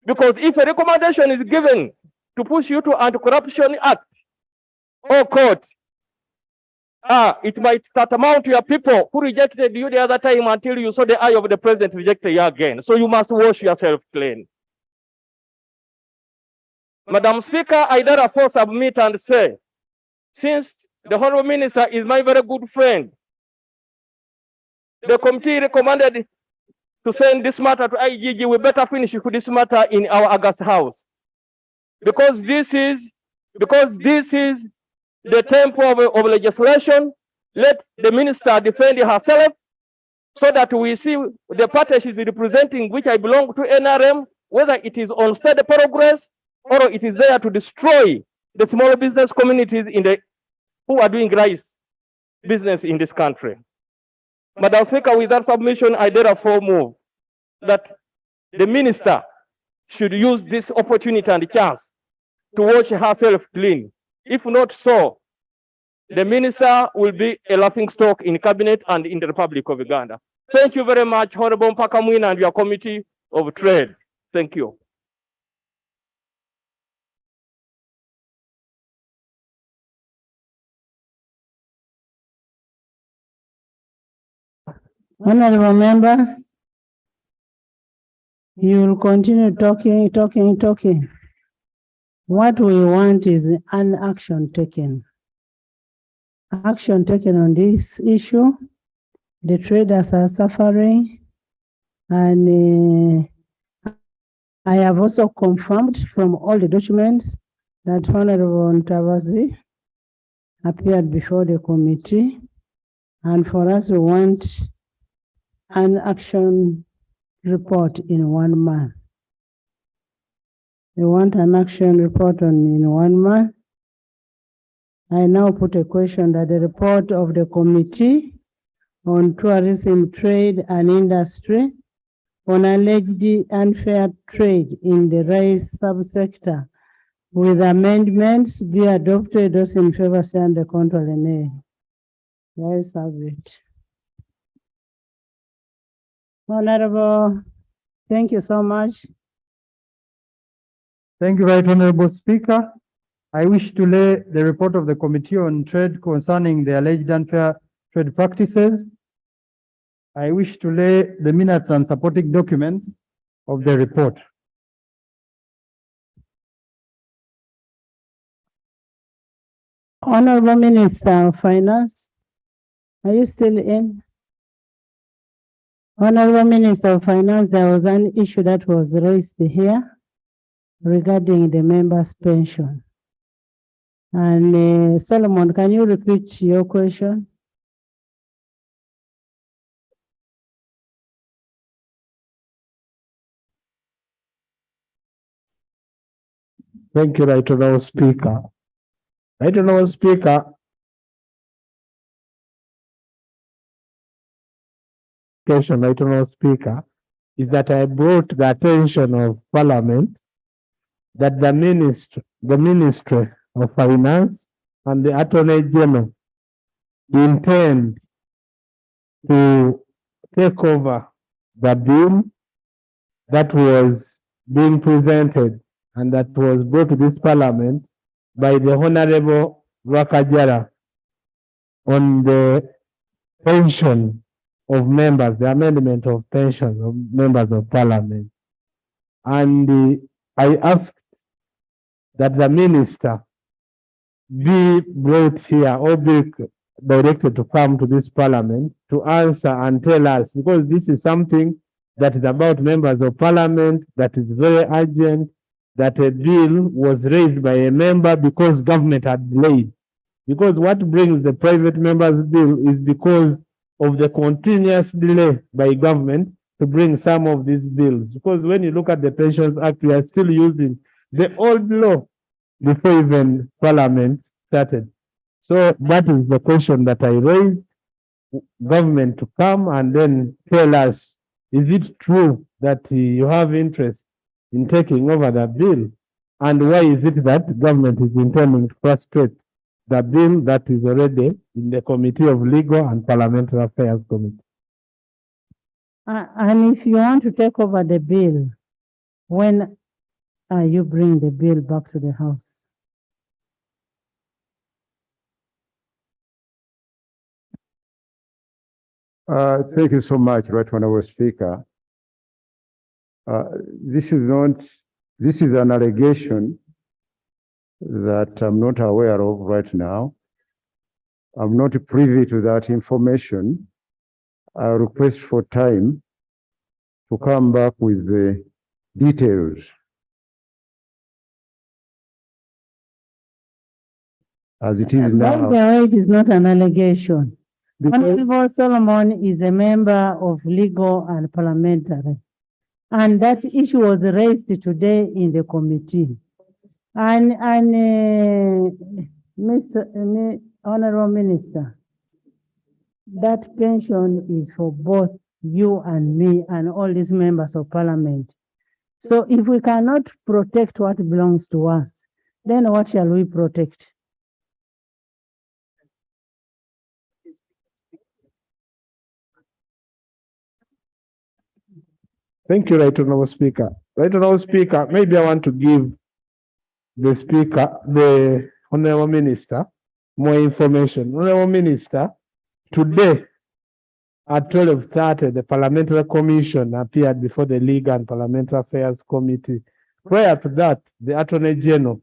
[SPEAKER 20] Because if a recommendation is given to push you to Anti-Corruption Act or court, it might amount to your people who rejected you the other time until you saw the eye of the president rejected you again. So you must wash yourself clean. Madam Speaker, I therefore submit and say, since the Honorable Minister is my very good friend, the committee recommended to send this matter to IGG. We better finish with this matter in our August House. Because this is the temple of legislation. Let the minister defend herself so that we see the party she's representing, which I belong to NRM, whether it is on steady progress or it is there to destroy the small business communities who are doing rice business in this country. Madam Speaker, with that submission, I therefore move that the minister should use this opportunity and chance to wash herself clean. If not so, the minister will be a laughingstock in cabinet and in the Republic of Uganda. Thank you very much, Honorable Mpakamwine and your Committee of Trade. Thank you.
[SPEAKER 4] Honorable members, you will continue talking. What we want is an action taken. Action taken on this issue. The traders are suffering, and I have also confirmed from all the documents that Honorable Ntabazi appeared before the committee, and for us we want an action report in 1 month. We want an action report in 1 month. I now put a question that the report of the Committee on Tourism, Trade and Industry on alleged unfair trade in the rice subsector with amendments be adopted. Those in favor say and the contrary nay. The ayes have it. Honorable, thank you so much.
[SPEAKER 7] Thank you, Right Honorable Speaker. I wish to lay the report of the Committee on Trade concerning the alleged unfair trade practices. I wish to lay the minutes and supporting documents of the report.
[SPEAKER 4] Honorable Minister of Finance, are you still in? Honorable Minister of Finance, there was an issue that was raised here regarding the members' pension. And Solomon, can you repeat your question?
[SPEAKER 2] Thank you, Right Honorable Speaker. Right Honorable Speaker, Right Honorable Speaker, is that I brought the attention of Parliament that the Ministry of Finance and the Attorney General intend to take over the bill that was being presented and that was brought to this Parliament by the Honorable Wakajara on the pension of members, the amendment of pension of members of Parliament. And I asked that the minister be brought here or be directed to come to this parliament to answer and tell us, because this is something that is about members of parliament, that is very urgent, that a bill was raised by a member because government had delayed. Because what brings the private members bill is because of the continuous delay by government to bring some of these bills. Because when you look at the Pensions Act, we are still using the old law before even parliament started. So that is the question that I raised, government to come and then tell us, is it true that you have interest in taking over the bill? And why is it that government is intending to frustrate the bill that is already in the Committee of Legal and Parliamentary Affairs Committee?
[SPEAKER 4] And if you want to take over the bill, when you bring the bill back to the House?
[SPEAKER 13] Thank you so much, Right Honorable Speaker. This is an allegation that I'm not aware of right now. I'm not privy to that information. I request for time to come back with the details. As it is now.
[SPEAKER 4] By the way, it is not an allegation. Honorable Solomon is a member of Legal and Parliamentary, and that issue was raised today in the committee. And Honorable Minister, that pension is for both you and me and all these members of parliament. So if we cannot protect what belongs to us, then what shall we protect?
[SPEAKER 2] Thank you, Right Honorable Speaker. Right Honorable Speaker, maybe I want to give the Speaker, the Honorable Minister, more information. Honorable Minister, today at 12:30, the Parliamentary Commission appeared before the Legal and Parliamentary Affairs Committee. Prior to that, the Attorney General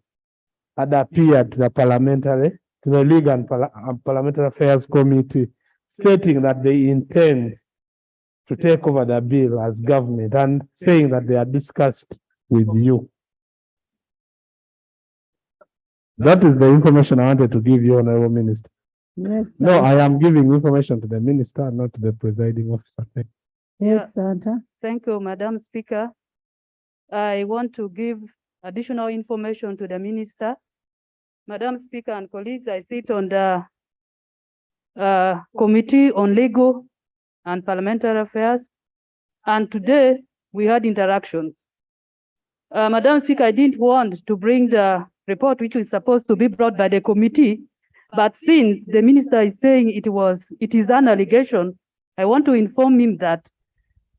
[SPEAKER 2] had appeared to the Legal and Parliamentary Affairs Committee, stating that they intend to take over the bill as government and saying that they are discussed with you. That is the information I wanted to give you, Honorable Minister.
[SPEAKER 4] Yes, sir.
[SPEAKER 2] No, I am giving information to the minister, not to the presiding officer.
[SPEAKER 4] Yes, Santa.
[SPEAKER 22] Thank you, Madam Speaker. I want to give additional information to the minister. Madam Speaker and colleagues, I sit on the Committee on Legal and Parliamentary Affairs, and today we had interactions. Madam Speaker, I didn't want to bring the report which was supposed to be brought by the committee, but since the minister is saying it is an allegation, I want to inform him that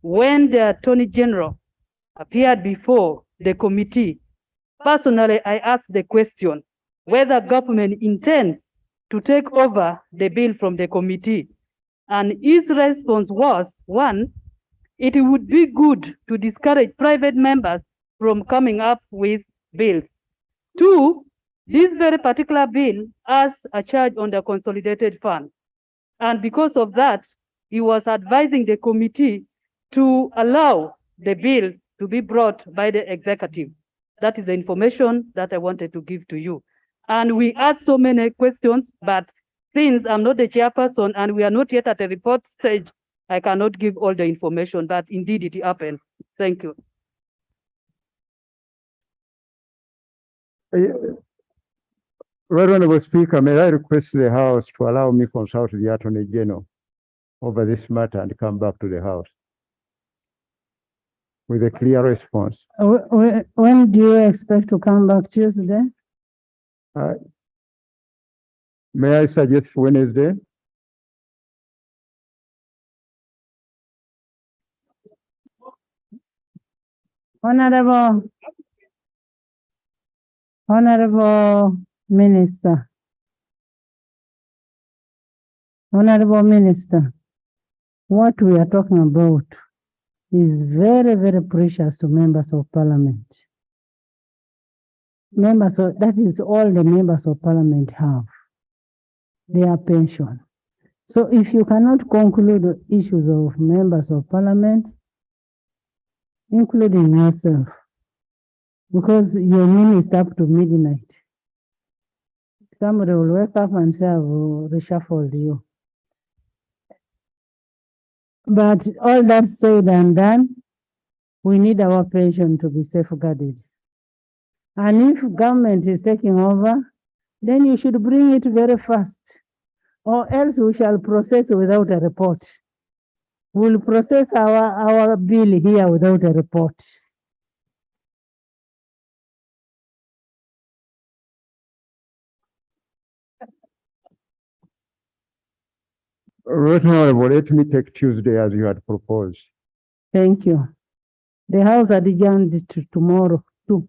[SPEAKER 22] when the Attorney General appeared before the committee, personally I asked the question whether government intends to take over the bill from the committee. And his response was, one, it would be good to discourage private members from coming up with bills. Two, this very particular bill has a charge on the consolidated fund. And because of that, he was advising the committee to allow the bill to be brought by the executive. That is the information that I wanted to give to you. And we had so many questions, but since I'm not the chairperson and we are not yet at the report stage, I cannot give all the information, but indeed it happened. Thank you.
[SPEAKER 13] Right Honorable Speaker, may I request the House to allow me to consult the Attorney General over this matter and come back to the House with a clear response.
[SPEAKER 4] When do you expect to come back? Tuesday?
[SPEAKER 13] May I suggest Wednesday?
[SPEAKER 4] Honorable Minister. Honorable Minister, what we are talking about is very, very precious to members of parliament. members of, that is all the members of parliament have, their pension. So if you cannot conclude the issues of members of parliament, including yourself, because your meeting is up to midnight, somebody will wake up and say, I will reshuffle you. But all that said and done, we need our pension to be safeguarded. And if government is taking over, then you should bring it very fast, or else we shall process without a report. We'll process our bill here without a report.
[SPEAKER 13] Right Honorable, let me take Tuesday as you had proposed.
[SPEAKER 4] Thank you. The House adjourned to tomorrow too.